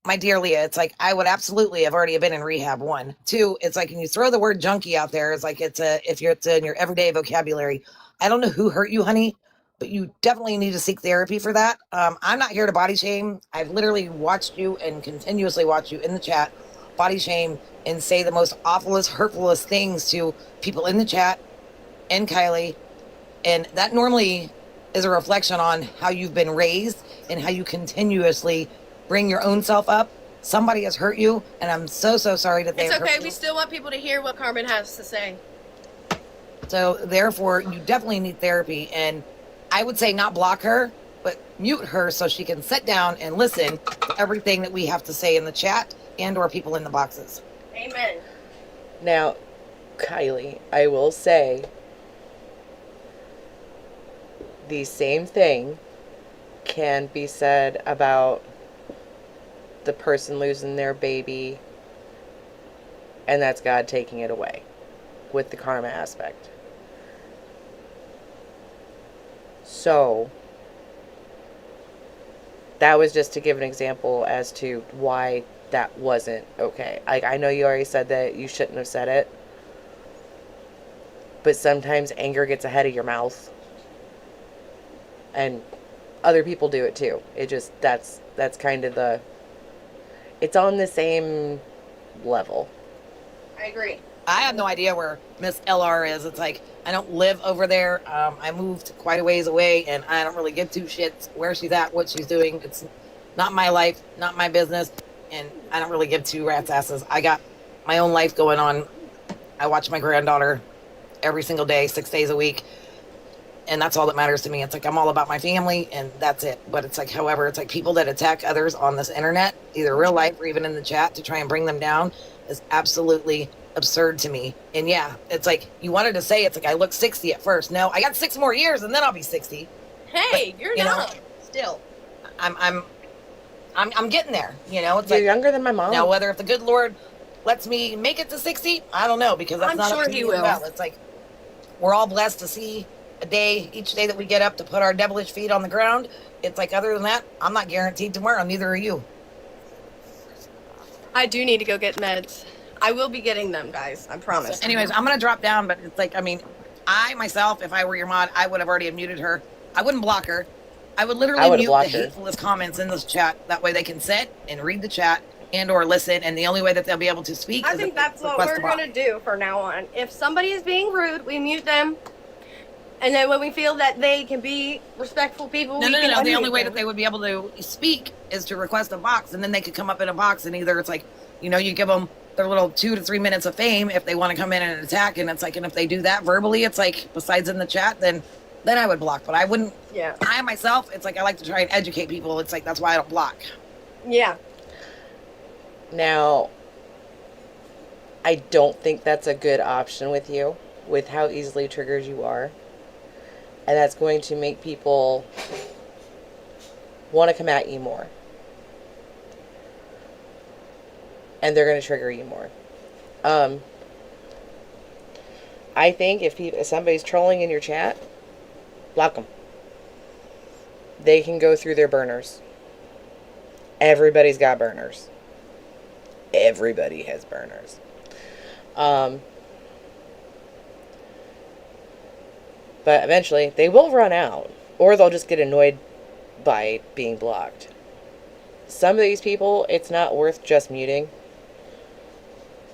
my dear Leah, it's like I would absolutely have already been in rehab. 1, 2, it's like when you throw the word junkie out there, it's like it's in your everyday vocabulary. I don't know who hurt you, honey, but you definitely need to seek therapy for that. I'm not here to body shame. I've literally watched you and continuously watch you in the chat body shame and say the most awfulest, hurtfulest things to people in the chat and Kylie. And that normally is a reflection on how you've been raised and how you continuously bring your own self up. Somebody has hurt you, and I'm so sorry that they It's hurt okay. you. We still want people to hear what Carmen has to say. So therefore, you definitely need therapy. And I would say not block her, but mute her so she can sit down and listen to everything that we have to say in the chat and or people in the boxes. Amen. Now, Kylie, I will say the same thing can be said about the person losing their baby, and that's God taking it away with the karma aspect. So, that was just to give an example as to why that wasn't okay. I know you already said that you shouldn't have said it, but sometimes anger gets ahead of your mouth, and other people do it too. It just that's kind of it's on the same level. I agree. I have no idea where Miss LR is. It's like I don't live over there. I moved quite a ways away, and I don't really give two shits where she's at, what she's doing. It's not my life, not my business, and I don't really give two rat's asses. I got my own life going on. I watch my granddaughter every single day, 6 days a week, and that's all that matters to me. It's like I'm all about my family, and that's it. But it's like, however, it's like people that attack others on this internet, either real life or even in the chat, to try and bring them down is absolutely absurd to me. And yeah, it's like you wanted to say it's like I look 60 at first. No, I got 6 more years and then I'll be 60. Hey, But, you're you know, young. Still. I'm getting there. You know, it's You're like younger than my mom. now whether if the good Lord lets me make it to 60, I don't know, because that's I'm not sure up to he me will. as well. It's like we're all blessed to see a day each day that we get up to put our devilish feet on the ground. It's like other than that, I'm not guaranteed tomorrow. Neither are you. I do need to go get meds. I will be getting them, guys. I promise. So anyways, I'm gonna drop down, but it's like, I mean, I myself, if I were your mod, I would have already muted her. I wouldn't block her. I would literally mute the hatefulest comments in this chat. That way they can sit and read the chat and or listen, and the only way that they'll be able to speak I is think if they that's what request we're to block. going to do from now on. If somebody is being rude, we mute them. And then when we feel that they can be respectful people, No. we can The unmute only way them. that they would be able to speak is to request a box, and then they could come up in a box, and either it's like, you know, you give them their little 2 to 3 minutes of fame if they want to come in and attack, and it's like, and if they do that verbally, it's like, besides in the chat, then I would block. But I wouldn't. Yeah. I myself, it's like I like to try and educate people. It's like that's why I don't block. Yeah. Now, I don't think that's a good option with you, with how easily triggered you are. And that's going to make people want to come at you more. And they're going to trigger you more. I think if somebody's trolling in your chat, block them. They can go through their burners. Everybody's got burners. Everybody has burners. But eventually they will run out, or they'll just get annoyed by being blocked. some of these people, it's not worth just muting.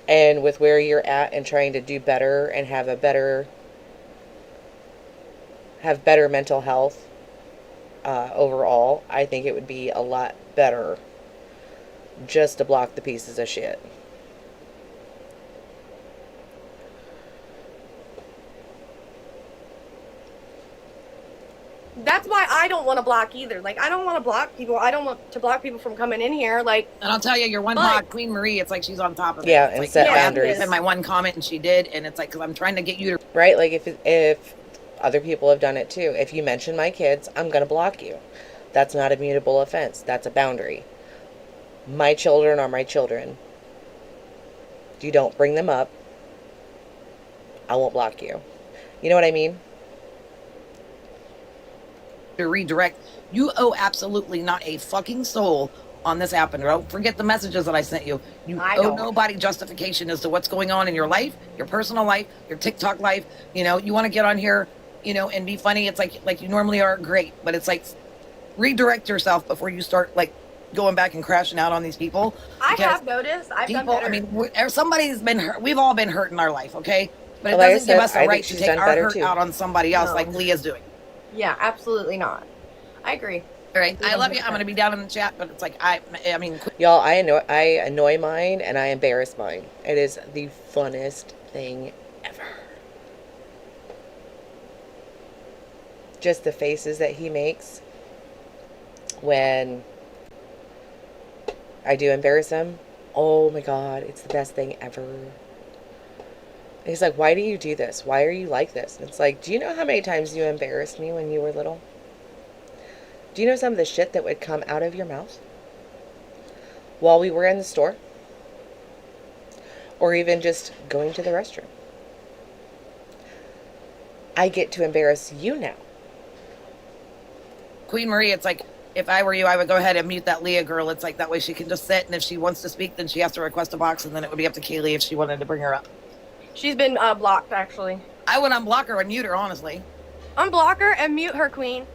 And with where you're at and trying to do better and have better mental health overall, I think it would be a lot better just to block the pieces of shit. That's why I don't want to block either. Like, I don't want to block people. I don't want to block people from coming in here. Like, And I'll tell you, your one block, Queen Marie, it's like she's on top of it. Yeah, It's and like, set you asked me to boundaries. send my one comment, and she did, and it's like, because I'm trying to get you to... Right? Like, if other people have done it too. If you mention my kids, I'm going to block you. That's not a mutable offense. That's a boundary. My children are my children. If you don't bring them up, I won't block you. You know what I mean? to redirect. You owe absolutely not a fucking soul on this app, and don't forget the messages that I sent you. You owe nobody justification as to what's going on in your life, your personal life, your TikTok life. You know, you want to get on here, you know, and be funny. It's like you normally are, great, but it's like redirect yourself before you start like going back and crashing out on these people. I have noticed. I've done better. I mean, somebody's been hurt. We've all been hurt in our life, okay? But it Like I doesn't said, give us the I right think to she's take done our better, hurt too. out on somebody else No. like Leah's doing. Yeah, absolutely not. I agree. All right, I love you. I'm going to be down in the chat, but it's like, I mean, Y'all, I annoy mine and I embarrass mine. It is the funnest thing ever. Just the faces that he makes when I do embarrass him. Oh my God, it's the best thing ever. And he's like, why do you do this? Why are you like this? And it's like, do you know how many times you embarrassed me when you were little? Do you know some of the shit that would come out of your mouth while we were in the store? Or even just going to the restroom? I get to embarrass you now. Queen Marie, it's like, if I were you, I would go ahead and mute that Leah girl. It's like, that way she can just sit, and if she wants to speak, then she has to request a box, and then it would be up to Kaylee if she wanted to bring her up. She's been blocked, actually. I would unblock her and mute her, honestly. Unblock her and mute her, Queen.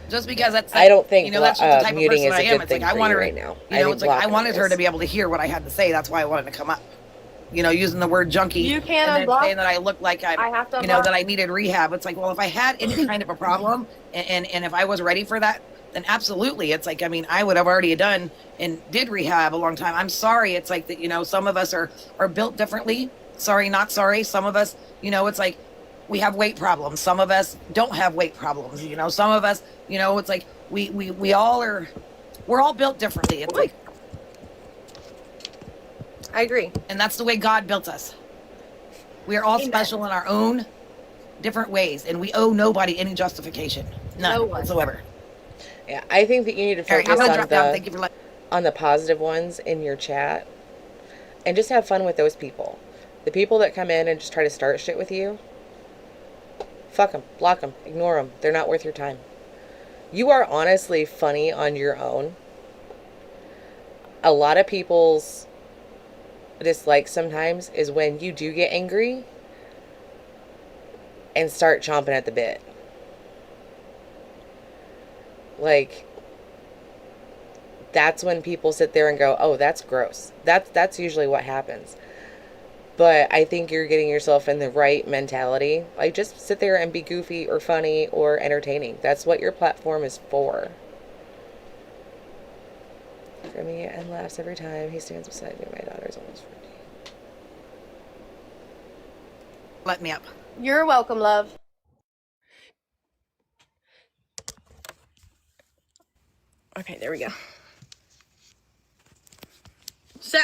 Just because that's, I don't think you know, that's just the type of muting person is I a am. good It's thing like, I for want you her, right now. you know, it's like, I blocking wanted her is. to be able to hear what I had to say. That's why I wanted to come up. You know, using the word junkie. You can't and then unblock- saying that I looked like I have to you know, unblock- that I needed rehab. It's like, well, if I had any kind of a problem and if I was ready for that, then absolutely. It's like, I mean, I would have already done and did rehab a long time. I'm sorry. It's like that, you know, some of us are built differently. Sorry, not sorry. Some of us, you know, it's like we have weight problems. Some of us don't have weight problems. You know, some of us, you know, it's like we all are, we're all built differently. It's like, I agree. and that's the way God built us. We are all Amen. special in our own different ways, and we owe nobody any justification. None No one. whatsoever. Yeah, I think that you need to All right, I'm focus gonna on drop down. the Thank you for letting. on the positive ones in your chat and just have fun with those people. The people that come in and just try to start shit with you, fuck them, block them, ignore them. They're not worth your time. You are honestly funny on your own. A lot of people's dislike sometimes is when you do get angry and start chomping at the bit. Like, that's when people sit there and go, oh, that's gross. That's usually what happens. But I think you're getting yourself in the right mentality. Like, just sit there and be goofy or funny or entertaining. That's what your platform is for. For me, and laughs every time he stands beside me. My daughter's almost 14. Let me up. You're welcome, love. Okay, there we go. So,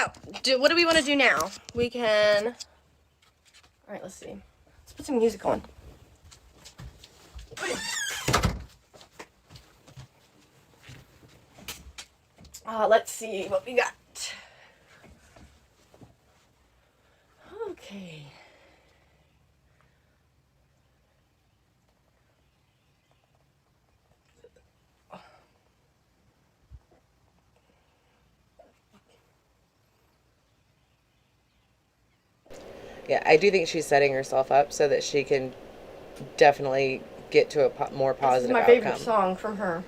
what do we want to do now? We can... Alright, let's see. Let's put some music on. Let's see what we got. Okay. Yeah, I do think she's setting herself up so that she can definitely get to a more This is positive my outcome. favorite song from her.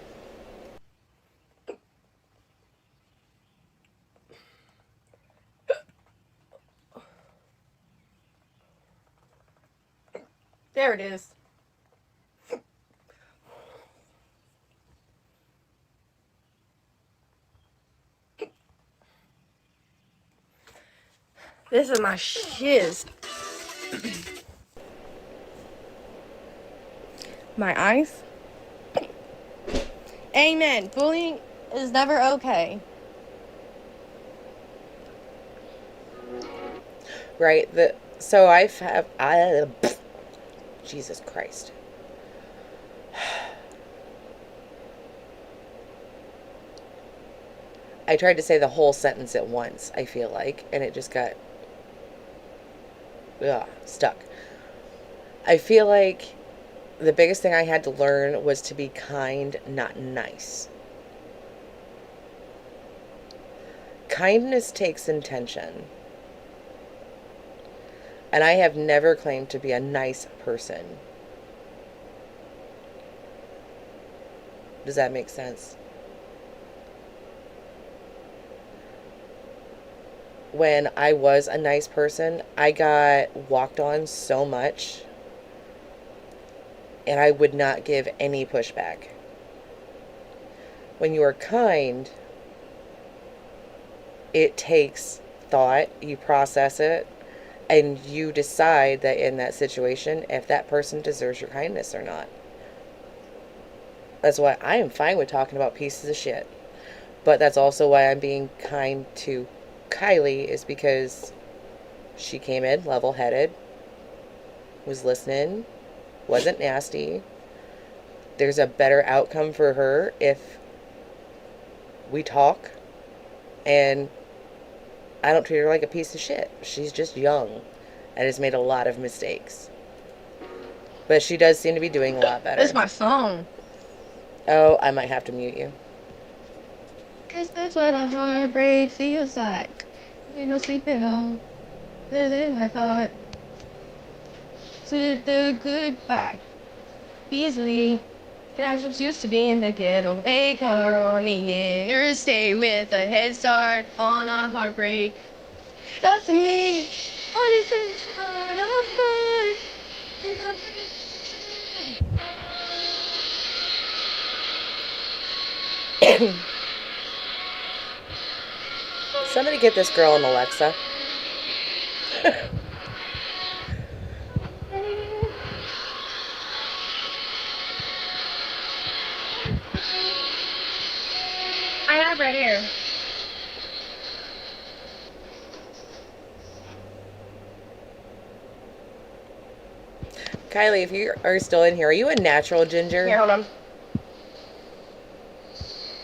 There it is. This is my shiz. My eyes. Amen. Bullying is never okay. Right. So Jesus Christ. I tried to say the whole sentence at once, I feel like, and it just got stuck. I feel like the biggest thing I had to learn was to be kind, not nice. Kindness takes intention. And I have never claimed to be a nice person. Does that make sense? When I was a nice person, I got walked on so much, and I would not give any pushback. When you are kind, it takes thought, you process it, and you decide that in that situation, if that person deserves your kindness or not. That's why I am fine with talking about pieces of shit. But that's also why I'm being kind to Kylie, is because she came in level-headed, was listening, wasn't nasty. There's a better outcome for her if we talk, and I don't treat her like a piece of shit. She's just young and has made a lot of mistakes. But she does seem to be doing a lot better. This is my song. Oh, I might have to mute you. Cause that's what a heartbreak feels like. You don't sleep at home. Then I thought. Said the goodbye. Easily. I was used to being the getaway car on the interstate with a head start on a heartbreak. That's me. What is this heart of mine? Somebody get this girl an Alexa. I have right here. Kylie, if you are still in here, are you a natural ginger? Here, hold on.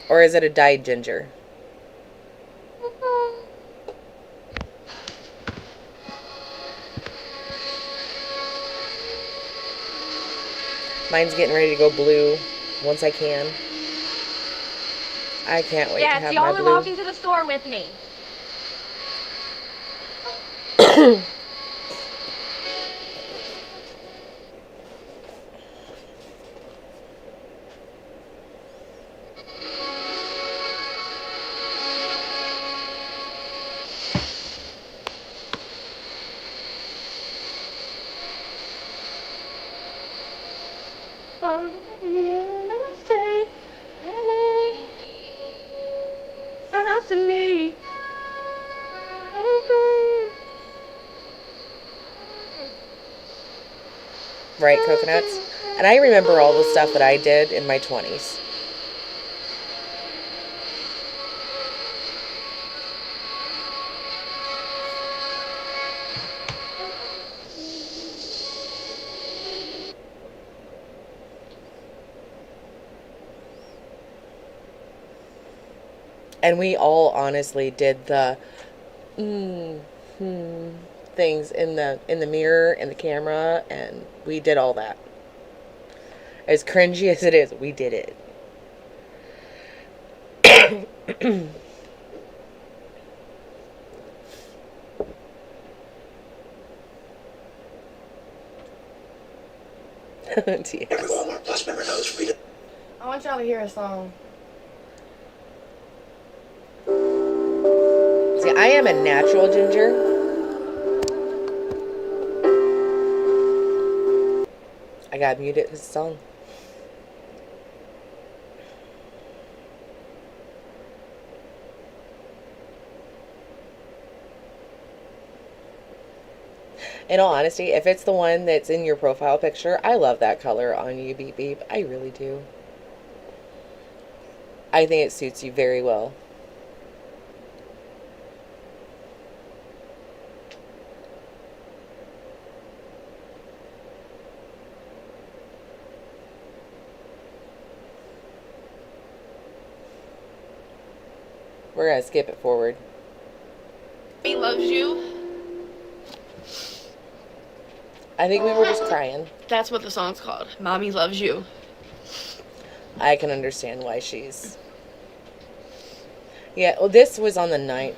Or is it a dyed ginger? Mine's getting ready to go blue once I can. I can't wait to have y'all my are blue. walking to the store with me. Right, coconuts? And I remember all the stuff that I did in my 20s. And we all honestly did the things in the mirror and the camera, and we did all that. As cringy as it is, we did it. I want y'all to hear a song. See, I am a natural ginger. gotta mute it because it's on. In all honesty, if it's the one that's in your profile picture, I love that color on you, Beep Beep. I really do. I think it suits you very well. We're gonna skip it forward. He loves you. I think we were just crying. That's what the song's called. Mommy loves you. I can understand why she's... Yeah, well, this was on the 9th.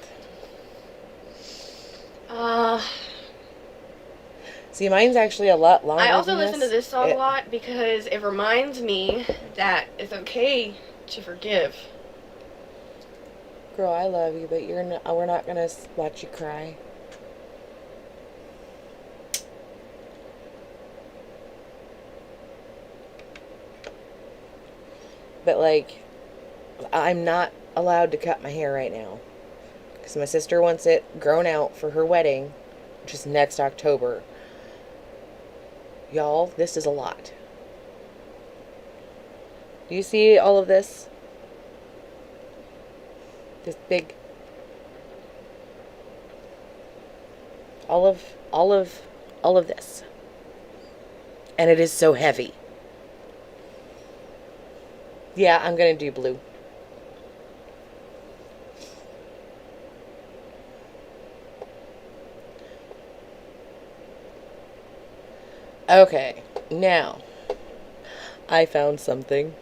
See, mine's actually a lot longer. I also than listen to this song It- a lot because it reminds me that it's okay to forgive. Girl, I love you, but you're not, we're not gonna watch you cry. But, like, I'm not allowed to cut my hair right now. Because my sister wants it grown out for her wedding, which is next October. Y'all, this is a lot. Do you see all of this? This big... All of this. And it is so heavy. Yeah, I'm gonna do blue. Okay, now I found something.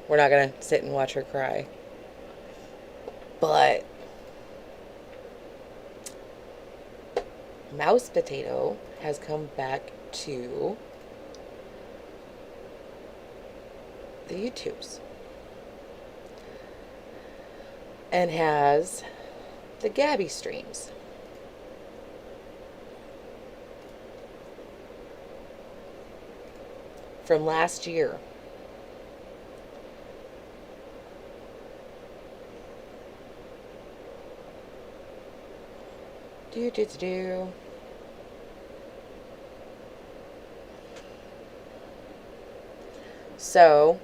We're not gonna sit and watch her cry. But Mouse Potato has come back to the YouTubes and has the Gabby streams. From last year. Do. So,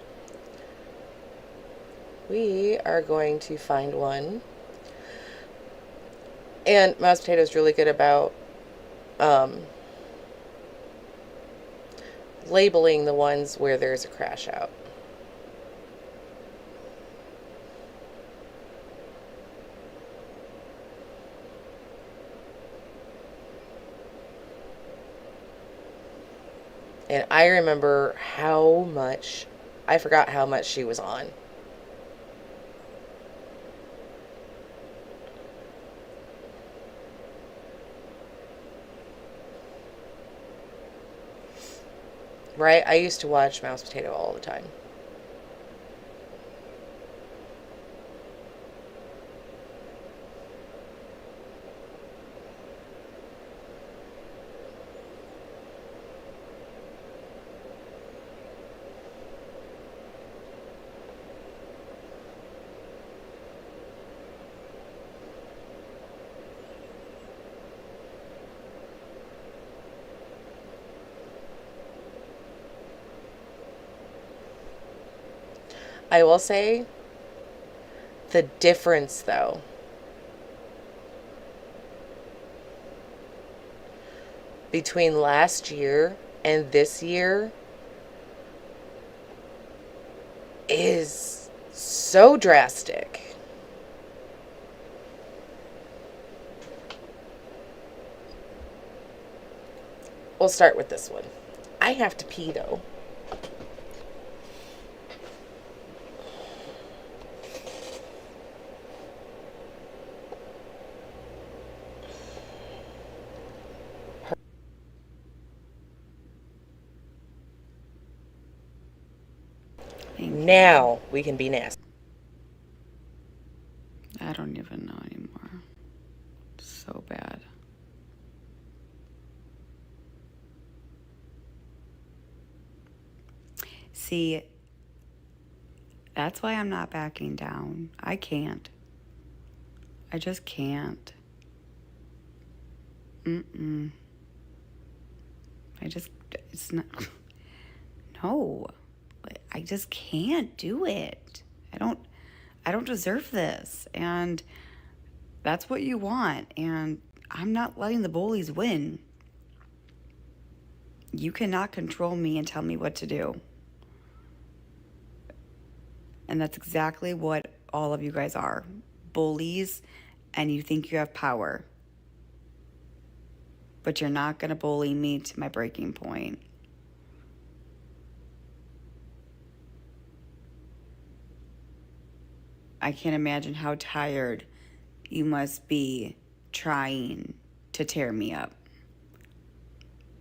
we are going to find one. And Mouse Potato is really good about labeling the ones where there's a crash out. And I remember I forgot how much she was on. Right? I used to watch Mouse Potato all the time. I will say the difference, though, between last year and this year is so drastic. We'll start with this one. I have to pee, though. Now we can be nasty. I don't even know anymore. So bad. See, that's why I'm not backing down. I can't. I just can't. It's not, no. I just can't do it. I don't deserve this. And that's what you want. And I'm not letting the bullies win. You cannot control me and tell me what to do. And that's exactly what all of you guys are. Bullies, and you think you have power. But you're not going to bully me to my breaking point. I can't imagine how tired you must be trying to tear me up.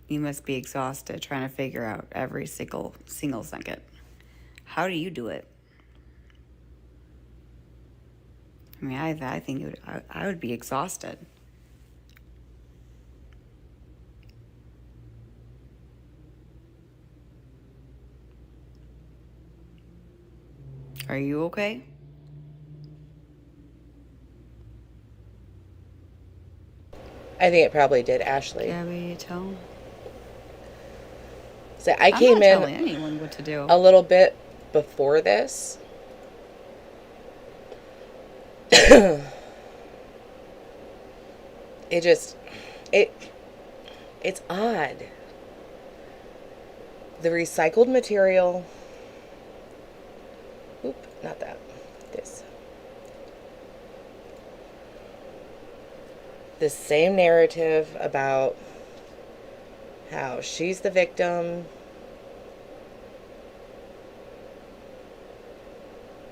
You must be exhausted trying to figure out every single second. How do you do it? I mean, I think I would be exhausted. Are you okay? I think it probably did, Ashley. Gabby, tell. So I I'm came not in telling anyone what to do. a little bit before this. It's odd. The recycled material. Oop, not that. This. The same narrative about how she's the victim.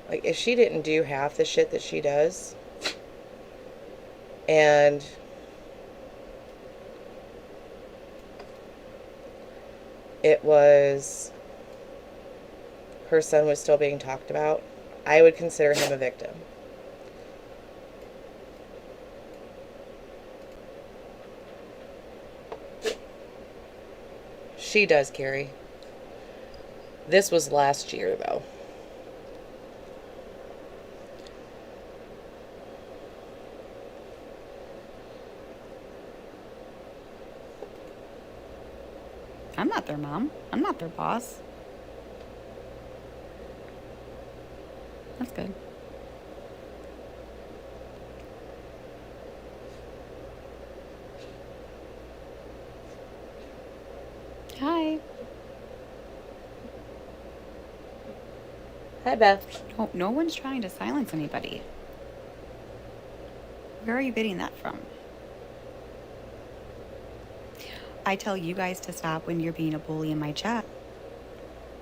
Like, if she didn't do half the shit that she does, and it was, her son was still being talked about, I would consider him a victim. She does, Carrie. This was last year, though. I'm not their mom. I'm not their boss. That's good. Hi. Hi, Beth. No one's trying to silence anybody. Where are you getting that from? I tell you guys to stop when you're being a bully in my chat.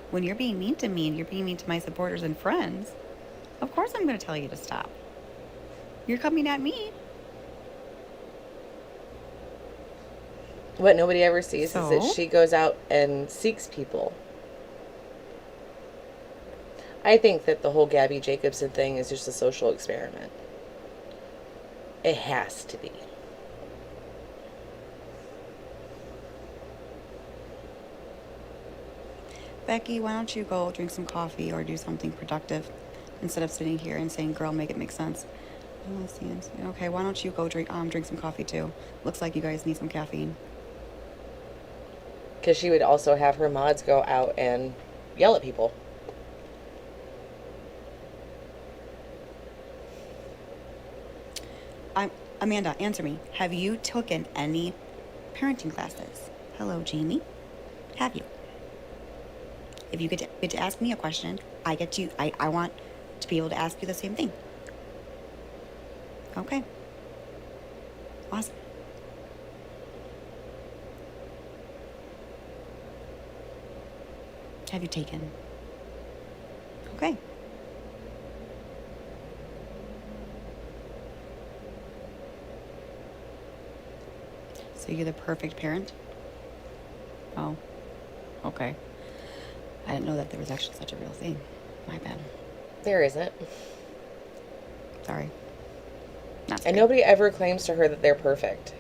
When you're being mean to me and you're being mean to my supporters and friends, of course I'm going to tell you to stop. You're coming at me. What nobody ever sees is So? that she goes out and seeks people. I think that the whole Gabby Jacobson thing is just a social experiment. It has to be. Becky, why don't you go drink some coffee or do something productive instead of sitting here and saying, girl, make it make sense. Okay, why don't you go drink some coffee too? Looks like you guys need some caffeine. Because she would also have her mods go out and yell at people. Amanda, answer me. Have you taken any parenting classes? Hello, Jamie. Have you? If you get to ask me a question, I want to be able to ask you the same thing. Okay. Awesome. Have you taken? Okay. So you're the perfect parent? Oh, okay. I didn't know that there was actually such a real thing. My bad. There isn't. Sorry. Not And sorry. nobody ever claims to her that they're perfect.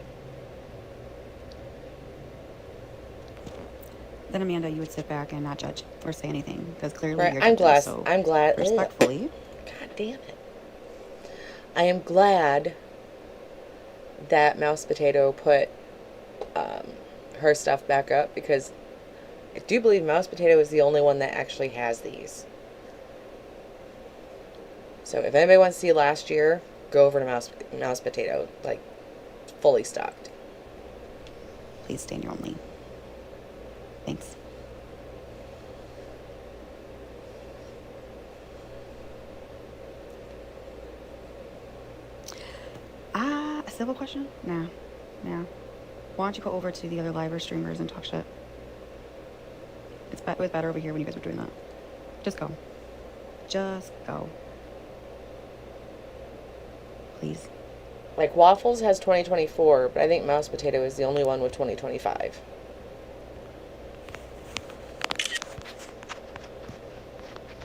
then Amanda, you would sit back and not judge or say anything because clearly Right. you're I'm judging, glad. so I'm glad. respectfully. God damn it. I am glad that Mouse Potato put her stuff back up because I do believe Mouse Potato is the only one that actually has these. So if anybody wants to see last year, go over to Mouse Potato, like fully stocked. Please stay in your own lane. Thanks. A civil question? Nah. Why don't you go over to the other live streamers and talk shit? It was better over here when you guys were doing that. Just go. Just go. Please. Like Waffles has 2024, but I think Mouse Potato is the only one with 2025.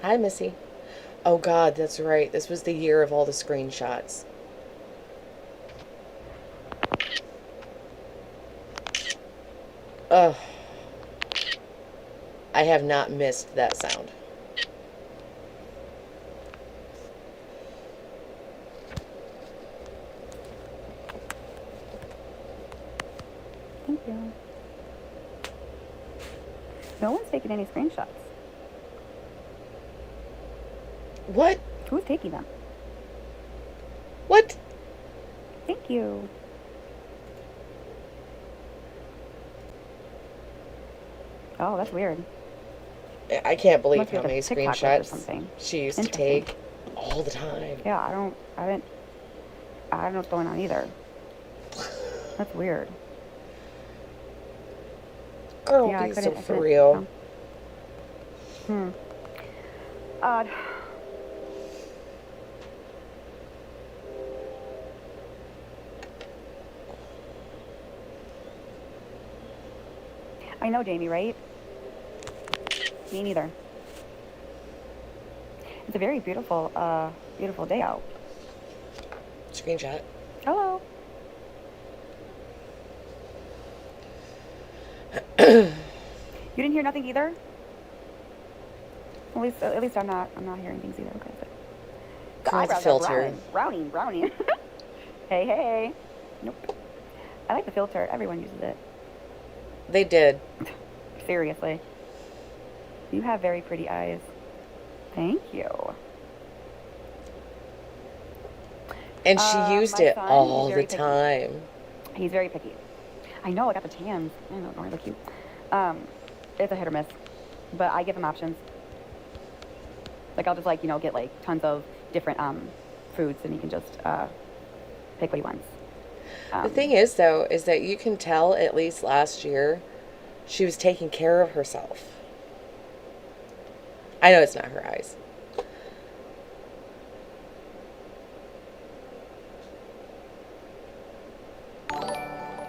Hi, Missy. Oh God, that's right. This was the year of all the screenshots. Ugh. I have not missed that sound. Thank you. No one's taking any screenshots. What? Who's taking them? What? Thank you. Oh, that's weird. I can't believe Must be how like a many TikTok glitch or screenshots something. she used to Interesting. take all the time. Yeah, I don't know what's going on either. That's weird. Girl, Yeah, be so I for couldn't real. Odd. I know, Jamie, right? Me neither. It's a very beautiful day out. Screenshot. Hello. You didn't hear nothing either? At least I'm not hearing things either. Okay. The Girl, the eyebrows filter. are browning. Hey. Nope. I like the filter. Everyone uses it. They did. Seriously. You have very pretty eyes. Thank you. And she used my it son, all he's the very picky. time. He's very picky. I know, I got the tans. I know, don't I look cute? It's a hit or miss. But I give him options. Like, I'll just, like, get, like, tons of different foods, and he can just pick what he wants. The thing is, though, is that you can tell, at least last year, she was taking care of herself. I know it's not her eyes.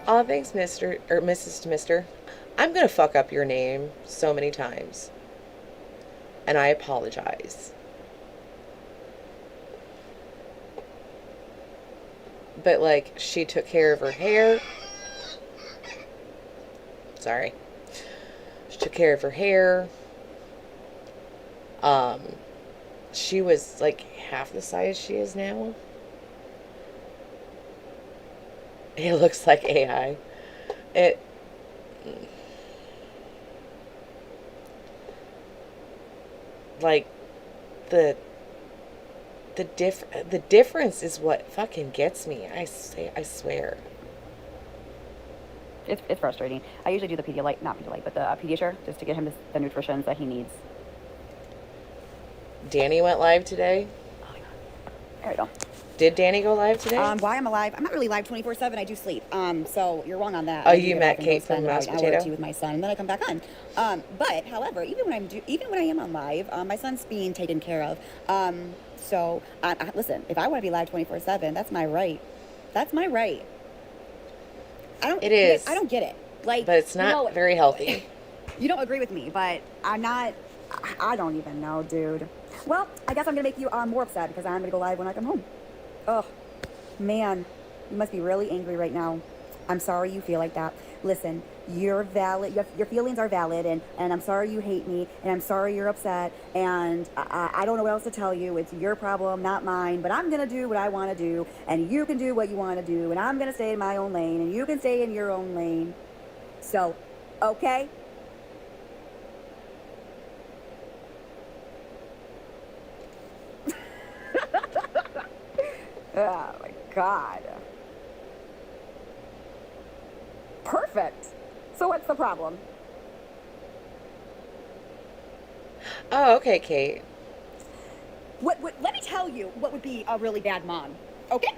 Aw, thanks, Mr. or Mrs. Mister. I'm gonna fuck up your name so many times. And I apologize. But, like, she took care of her hair. Sorry. She took care of her hair. She was, like, half the size she is now. It looks like AI. Like, the difference is what fucking gets me. I swear. It's frustrating. I usually do the not Pedialyte, but the Pediasure, just to get him the nutrition that he needs. Danny went live today. Oh my god. There we go. Did Danny go live today? Why I'm alive? I'm not really live 24/7. I do sleep. So you're wrong on that. Oh, I you met Kate from Mouse Hour or Potato? two with my son, and then I come back on. But however, even when I am on live, my son's being taken care of. So listen, if I want to be live 24/7, that's my right. That's my right. It is. I don't get it. Like, but it's not very healthy. You don't agree with me, but I'm not. I don't even know, dude. Well, I guess I'm gonna make you more upset because I'm gonna go live when I come home. Ugh, man, you must be really angry right now. I'm sorry you feel like that. listen, you're valid, your feelings are valid, and I'm sorry you hate me, and I'm sorry you're upset, and I don't know what else to tell you. It's your problem, not mine, but I'm going to do what I want to do, and you can do what you want to do, and I'm going to stay in my own lane, and you can stay in your own lane. So, okay? Oh my God. Perfect. So what's the problem? Oh, okay, Kate. Let me tell you what would be a really bad mom. Okay?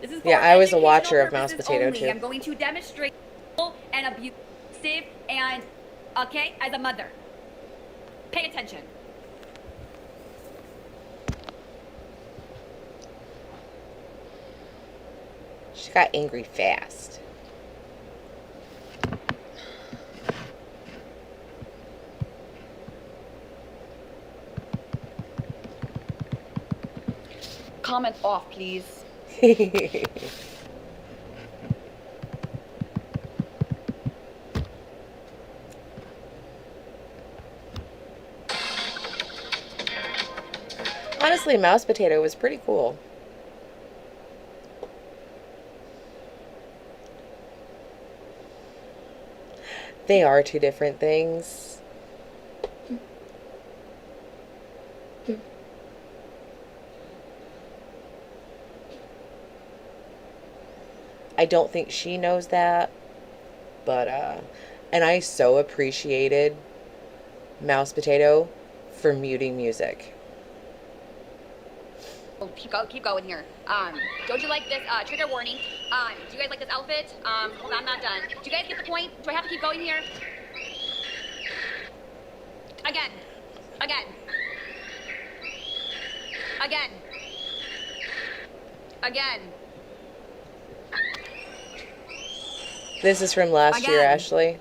This is for Yeah, I was a educational watcher of Mouse purposes Potato, only. too. I'm going to demonstrate and abusive and, okay, as a mother. Pay attention. She got angry fast. Comment off, please. Honestly, Mouse Potato was pretty cool. They are two different things. I don't think she knows that, but and I so appreciated Mouse Potato for muting music. Keep going here. Don't you like this trigger warning? Do you guys like this outfit? Hold on, I'm not done. Do you guys get the point? Do I have to keep going here? Again. Again. Again. Again. This is from last year, Again. Ashley.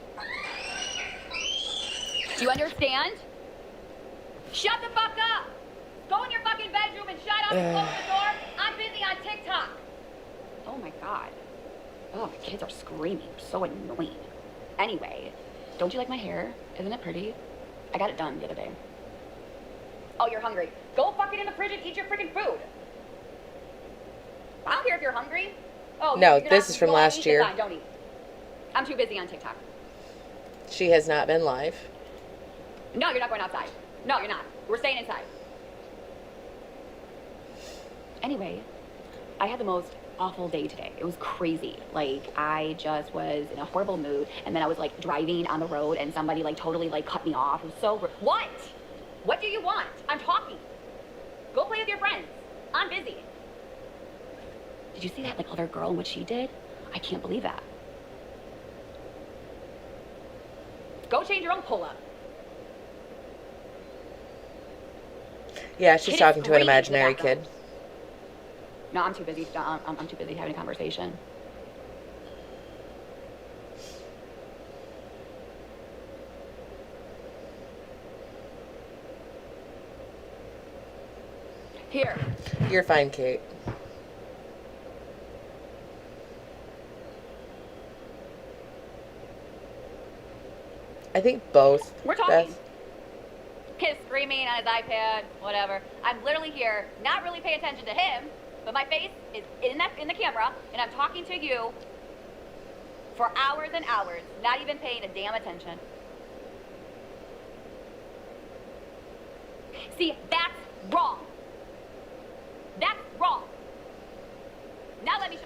Do you understand? Shut the fuck up! Go in your fucking bedroom and shut up and close the door. I'm busy on TikTok. Oh my God. Oh, my kids are screaming. So annoying. Anyway, don't you like my hair? Isn't it pretty? I got it done the other day. Oh, you're hungry. Go fucking in the fridge and eat your freaking food. I don't care if you're hungry. Oh, No, you're this not- is from go on, last eat, year. fine, don't eat. I'm too busy on TikTok. She has not been live. No, you're not going outside. No, you're not. We're staying inside. Anyway, I had the most awful day today. It was crazy. Like, I just was in a horrible mood, and then I was like driving on the road and somebody like totally like cut me off. It was so what? What do you want? I'm talking. Go play with your friends. I'm busy. Did you see that like other girl and what she did? I can't believe that. Go change your own pull-up. Yeah, she's Kid is talking to an screaming in the imaginary background. kid. No, I'm too busy. I'm too busy having a conversation. Here. You're fine, Kate. I think both. We're talking. Beth. Kid screaming on his iPad, whatever. I'm literally here, not really paying attention to him, but my face is in the camera, and I'm talking to you for hours and hours, not even paying a damn attention. See, that's wrong. That's wrong. Now let me show.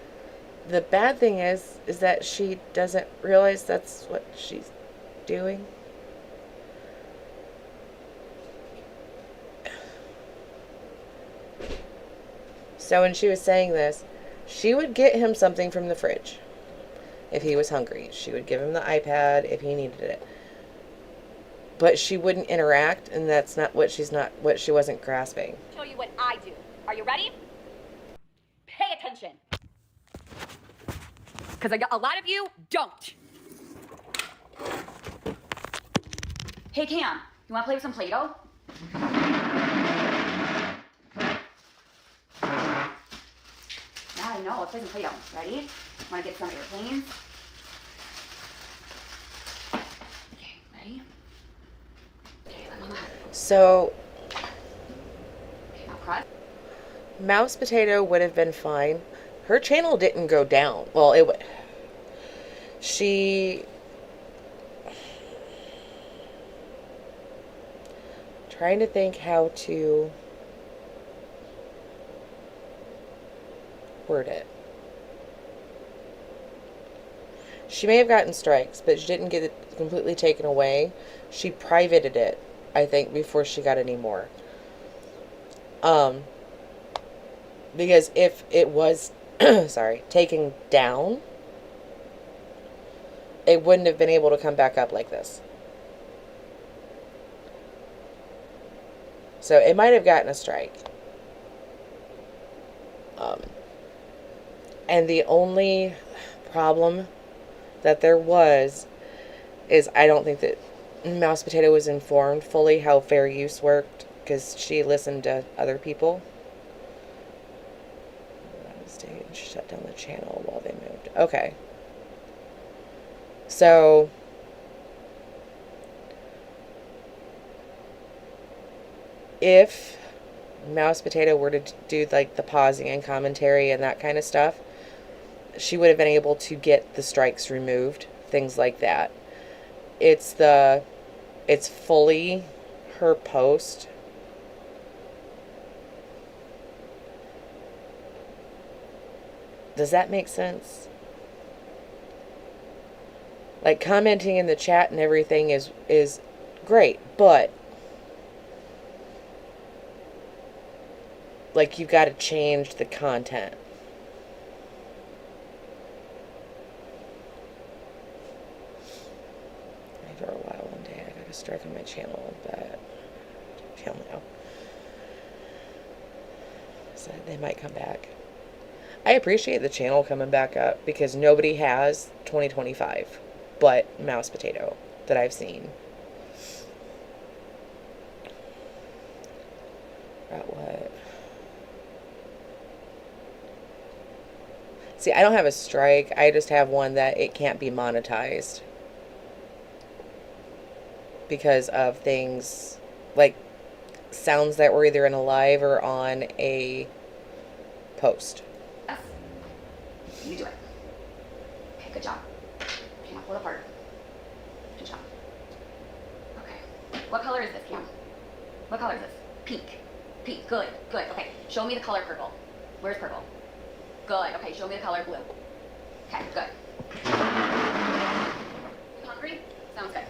The bad thing is that she doesn't realize that's what she's doing. So when she was saying this, she would get him something from the fridge if he was hungry. She would give him the iPad if he needed it. But she wouldn't interact, and that's not what she wasn't grasping. Show you what I do. Are you ready? Pay attention. Because a lot of you don't. Hey, Cam, you want to play with some Play-Doh? I know, let's play some Play-Doh. Ready? Want to get some airplanes? So, Okay, now press. Mouse Potato would have been fine. Her channel didn't go down. Well, she... Trying to think how to word it. She may have gotten strikes, but she didn't get it completely taken away. She privated it, I think, before she got any more. Because if it was, sorry, taken down, it wouldn't have been able to come back up like this. So it might have gotten a strike. And the only problem that there was is I don't think that Mouse Potato was informed fully how fair use worked, because she listened to other people. Shut down the channel while they moved. Okay. So if Mouse Potato were to do like the pausing and commentary and that kind of stuff, she would have been able to get the strikes removed, things like that. It's fully her post. Does that make sense? Like, commenting in the chat and everything is great, but like, you've got to change the content. For a while one day I got a strike on my channel, but hell no. So they might come back. I appreciate the channel coming back up because nobody has 2025 but Mouse Potato that I've seen. About what? See, I don't have a strike. I just have one that it can't be monetized because of things like sounds that were either in a live or on a post. You do it. Okay, good job. Okay, now pull it apart. Good job. Okay. What color is this, Cam? What color is this? Pink. Pink. Good. Good. Okay. Show me the color purple. Where's purple? Good. Okay. Show me the color blue. Okay. Good. You hungry? Sounds good.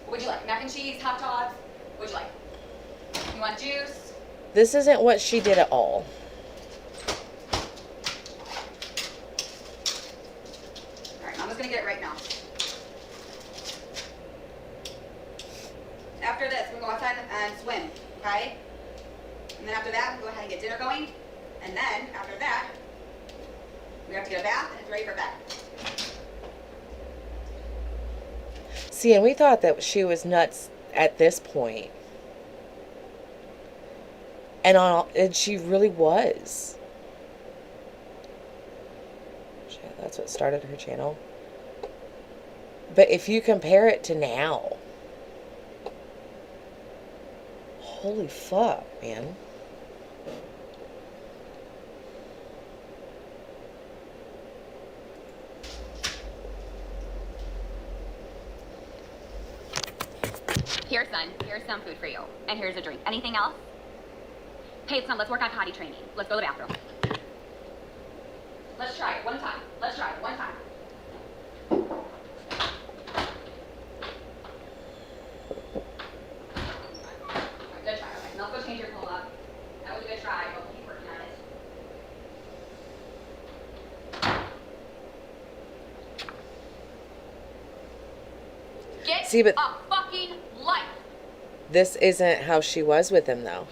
What would you like? Mac and cheese, hot dogs? What would you like? You want juice? This isn't what she did at all. I'm gonna get it right now. After this, we're gonna go outside and swim, okay? And then after that, we'll go ahead and get dinner going. And then, after that, we have to get a bath and it's ready for bed. See, and we thought that she was nuts at this point. And she really was. Shit, that's what started her channel. But if you compare it to now, holy fuck, man. Here, son. Here's some food for you. And here's a drink. Anything else? Hey, son, let's work on potty training. Let's go to the bathroom. Let's try it one time. Let's try it one time. Good try. Okay, now let's go change your pull-up. That was a good try. We'll keep working on it. Get See, but a fucking life. this isn't how she was with him, though.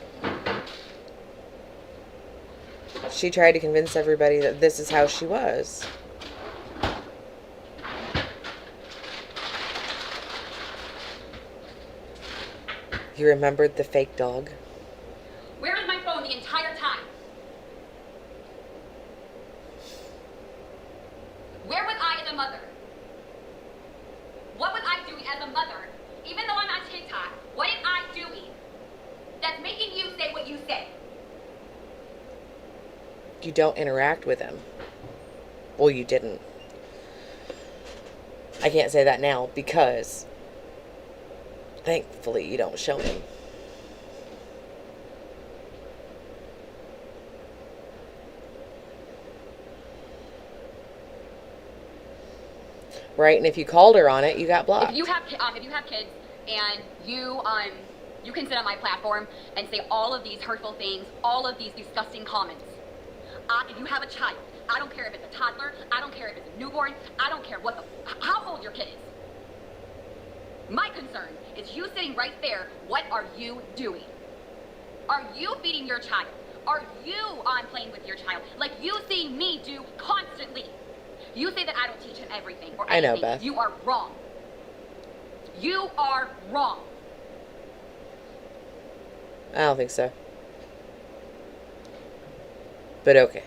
She tried to convince everybody that this is how she was. You remembered the fake dog? Where is my phone the entire time? Where was I as a mother? What was I doing as a mother? Even though I'm You don't interact with him. Well, you didn't. I can't say that now because thankfully you don't show him. Right, and if you called her on it, you got blocked. If you have kids and you can sit on my platform and say all of these hurtful things, all of these disgusting comments. If you have a child, I don't care if it's a toddler, I don't care if it's a newborn, I don't care how old your kid is. My concern is you sitting right there. What are you doing? Are you feeding your child? Are you playing with your child like you see me do constantly? You say that I don't teach him everything or anything. I know, Beth. You are wrong. You are wrong. I don't think so. But okay.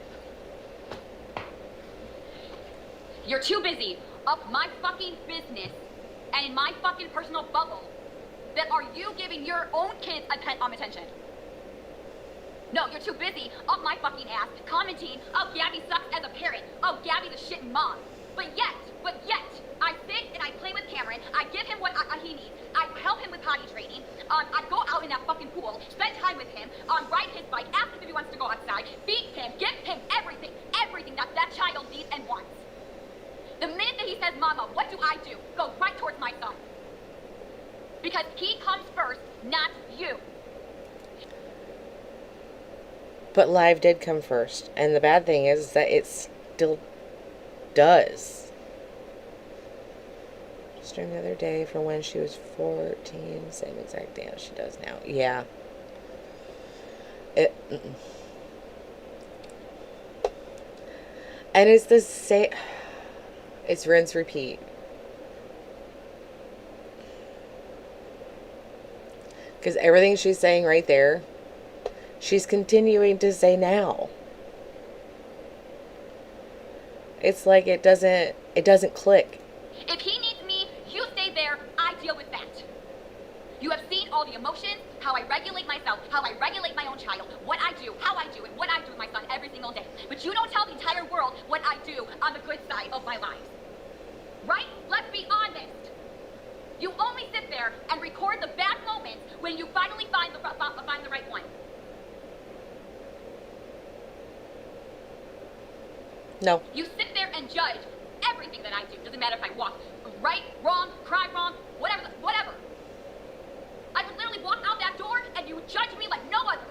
You're too busy up my fucking business and in my fucking personal bubble that are you giving your own kids attention? No, you're too busy up my fucking ass commenting, oh, Gabby sucks as a parent. Oh, Gabby's a shit mom. But yet, I sit and I play with Cameron. I give him what he needs. I help him with potty training. I go out in that fucking pool, spend time with him, ride his bike, ask him if he wants to go outside, feed him, give him everything that child needs and wants. The minute that he says, Mama, what do I do? Go right towards my son. Because he comes first, not you. But live did come first. And the bad thing is that it still does. Just during the other day from when she was 14, same exact dance she does now. Yeah. And it's the same. It's rinse, repeat. Because everything she's saying right there, she's continuing to say now. It's like it doesn't click. If he needs me, you stay there, I deal with that. You have seen all the emotions, how I regulate myself, how I regulate my own child, what I do, how I do it, what I do with my son every single day. But you don't tell the entire world what I do on the good side of my life. Right? Let's be honest. You only sit there and record the bad moments when you finally find the right one. No. You sit there and judge everything that I do. Doesn't matter if I walk right, wrong, cry wrong, whatever. I would literally walk out that door and you would judge me like no other.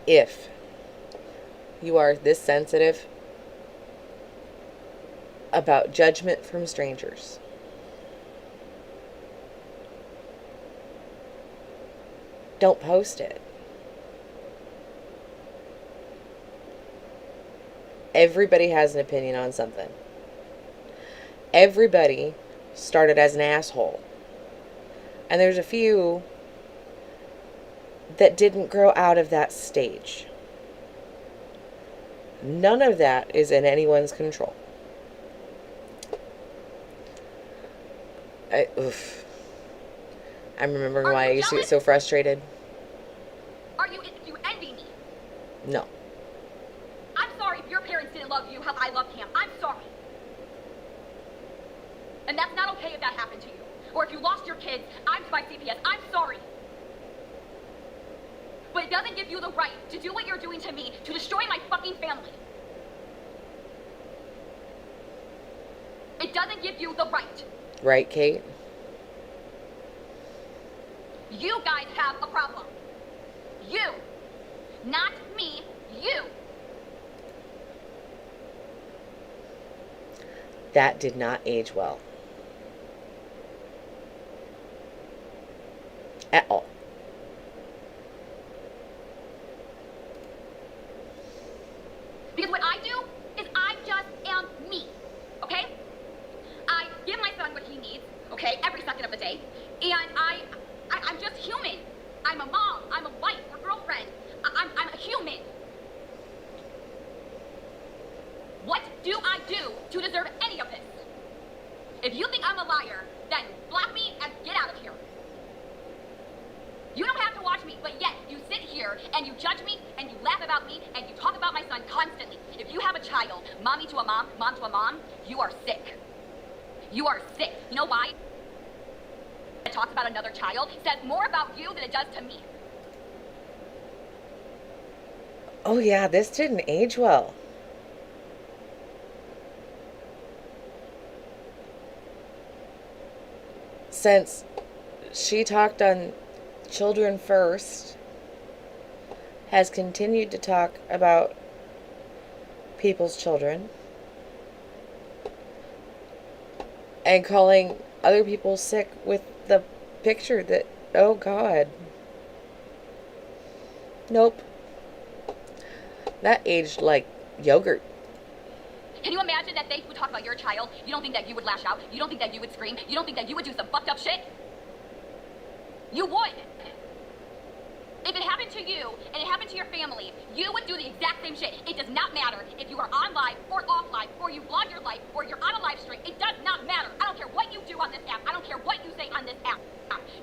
If you are this sensitive about judgment from strangers, don't post it. Everybody has an opinion on something. Everybody started as an asshole. And there's a few that didn't grow out of that stage. None of that is in anyone's control. I'm remembering why I used to get so frustrated. You envy me? No. I'm sorry if your parents didn't love you how I loved him. I'm sorry. And that's not okay if that happened to you. Or if you lost your kids, by CPS, I'm sorry. But it doesn't give you the right to do what you're doing to me, to destroy my fucking family. It doesn't give you the right. Right, Kate? You guys have a problem. You. Not me, you. That did not age well. At all. Because what I do is I just am me, okay? I give my son what he needs, okay, every second of the day. And I'm just human. I'm a mom, I'm a wife, or girlfriend. I'm a human. What do I do to deserve any of this? If you think I'm a liar, then block me and get out of here. here and you judge me and you laugh about me and you talk about my son constantly. If you have a child, mommy to a mom to a mom, you are sick. You are sick. You know why? It talks about another child, says more about you than it does to me. Oh yeah, this didn't age well. Since she talked on Children First, has continued to talk about people's children and calling other people sick with the picture that, oh God. Nope. That aged like yogurt. Can you imagine that they would talk about your child? You don't think that you would lash out? You don't think that you would scream? You don't think that you would do some fucked up shit? You would. If it happened to you and it happened to your family, you would do the exact same shit. It does not matter if you are on live or off live or you vlog your life or you're on a live stream. It does not matter. I don't care what you do on this app. I don't care what you say on this app.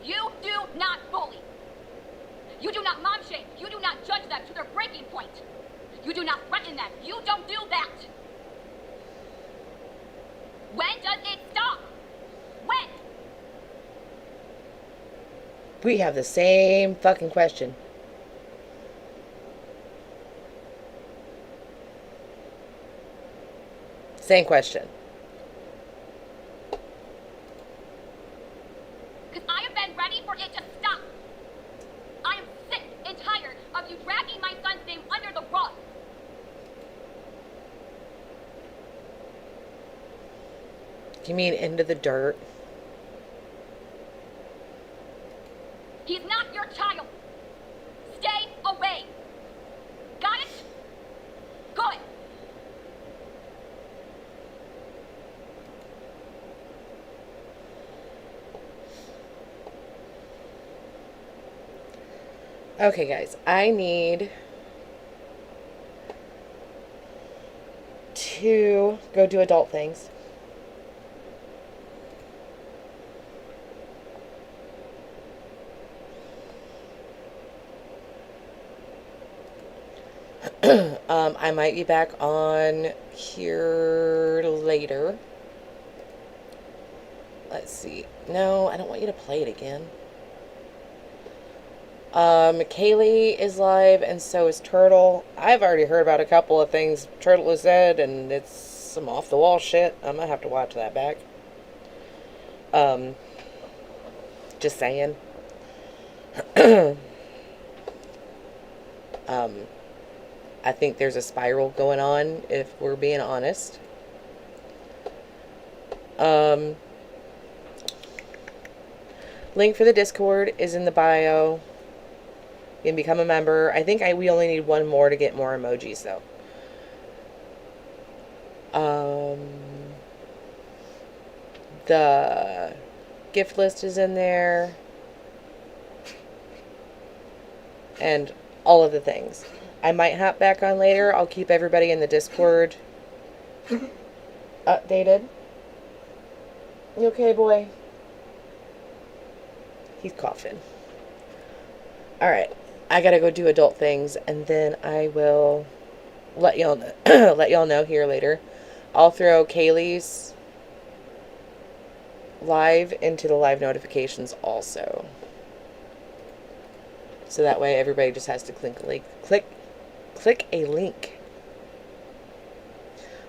You do not bully. You do not mom shame. You do not judge them to their breaking point. You do not threaten them. You don't do that. When does it stop? When? We have the same fucking question. Same question. Because I have been ready for it to stop. I am sick and tired of you dragging my son's name under the rug. You mean into the dirt? He's not your child. Stay away. Got it? Good. Okay, guys, I need to go do adult things. I might be back on here later. Let's see. No, I don't want you to play it again. Kaylee is live, and so is Turtle. I've already heard about a couple of things Turtle has said, and it's some off-the-wall shit. I'm gonna have to watch that back. Just saying. I think there's a spiral going on, if we're being honest. Link for the Discord is in the bio. You can become a member. I think we only need one more to get more emojis, though. The gift list is in there. And all of the things. I might hop back on later. I'll keep everybody in the Discord updated. You okay, boy? He's coughing. Alright. I gotta go do adult things, and then I will let y'all know, let y'all know here later. I'll throw Kaylee's live into the live notifications also. So that way everybody just has to click a link.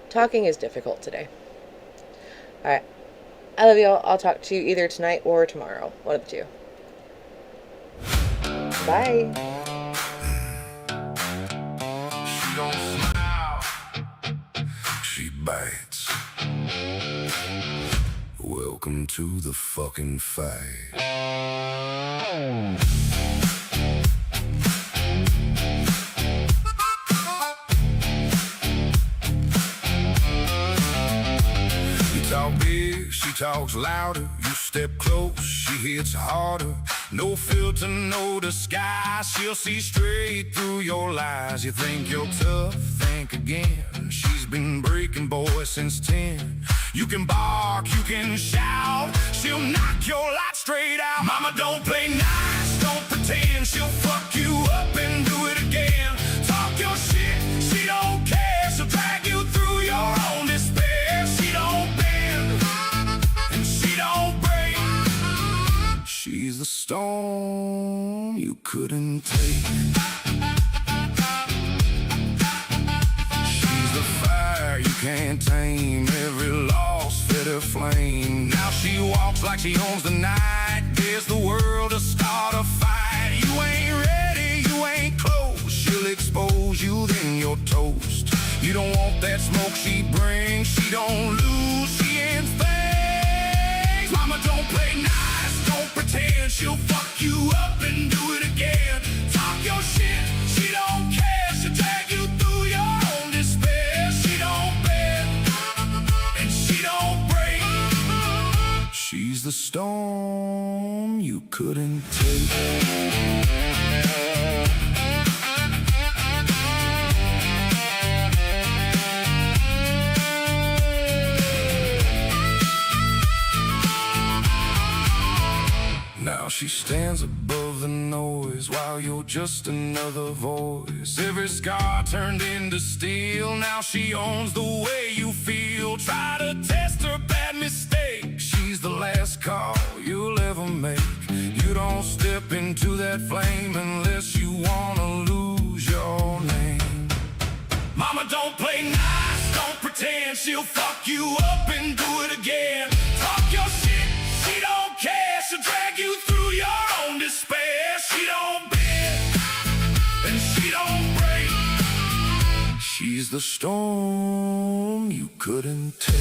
Talking is difficult today. Alright. I love y'all. I'll talk to you either tonight or tomorrow. One of the two. Bye. She don't smile, she bites. Welcome to the fucking fight. Talk big, she talks louder. You step close, she hits harder. No filter, no disguise. She'll see straight through your lies. You think you're tough, think again. She's been breaking boys since 10. You can bark, you can shout. She'll knock your light straight out. Mama, don't play nice, don't pretend. She'll fuck you up and do She's the storm you couldn't take. She's the fire you can't tame. Every lost bitter flame. Now she walks like she owns the night. Dares the world to start a fight. You ain't ready, you ain't close. She'll expose you, then you're toast. You don't want that smoke she brings. She don't lose, she ends things. Mama, don't play nice, don't pretend. She'll fuck you up and do it again. Talk your shit, she don't care. She'll drag you through your own despair. She don't bend, and she don't break. She's the storm you couldn't take. Now she stands above the noise while you're just another voice. Every scar turned into steel. Now she owns the way you feel. Try to test her bad mistake. She's the last call you'll ever make. You don't step into that flame unless you wanna lose your name. Mama, don't play nice, don't pretend. She'll fuck you up and do it again. Talk your shit, she don't care. She'll drag you through your own despair. She don't bend, and she don't break. She's the storm you couldn't take.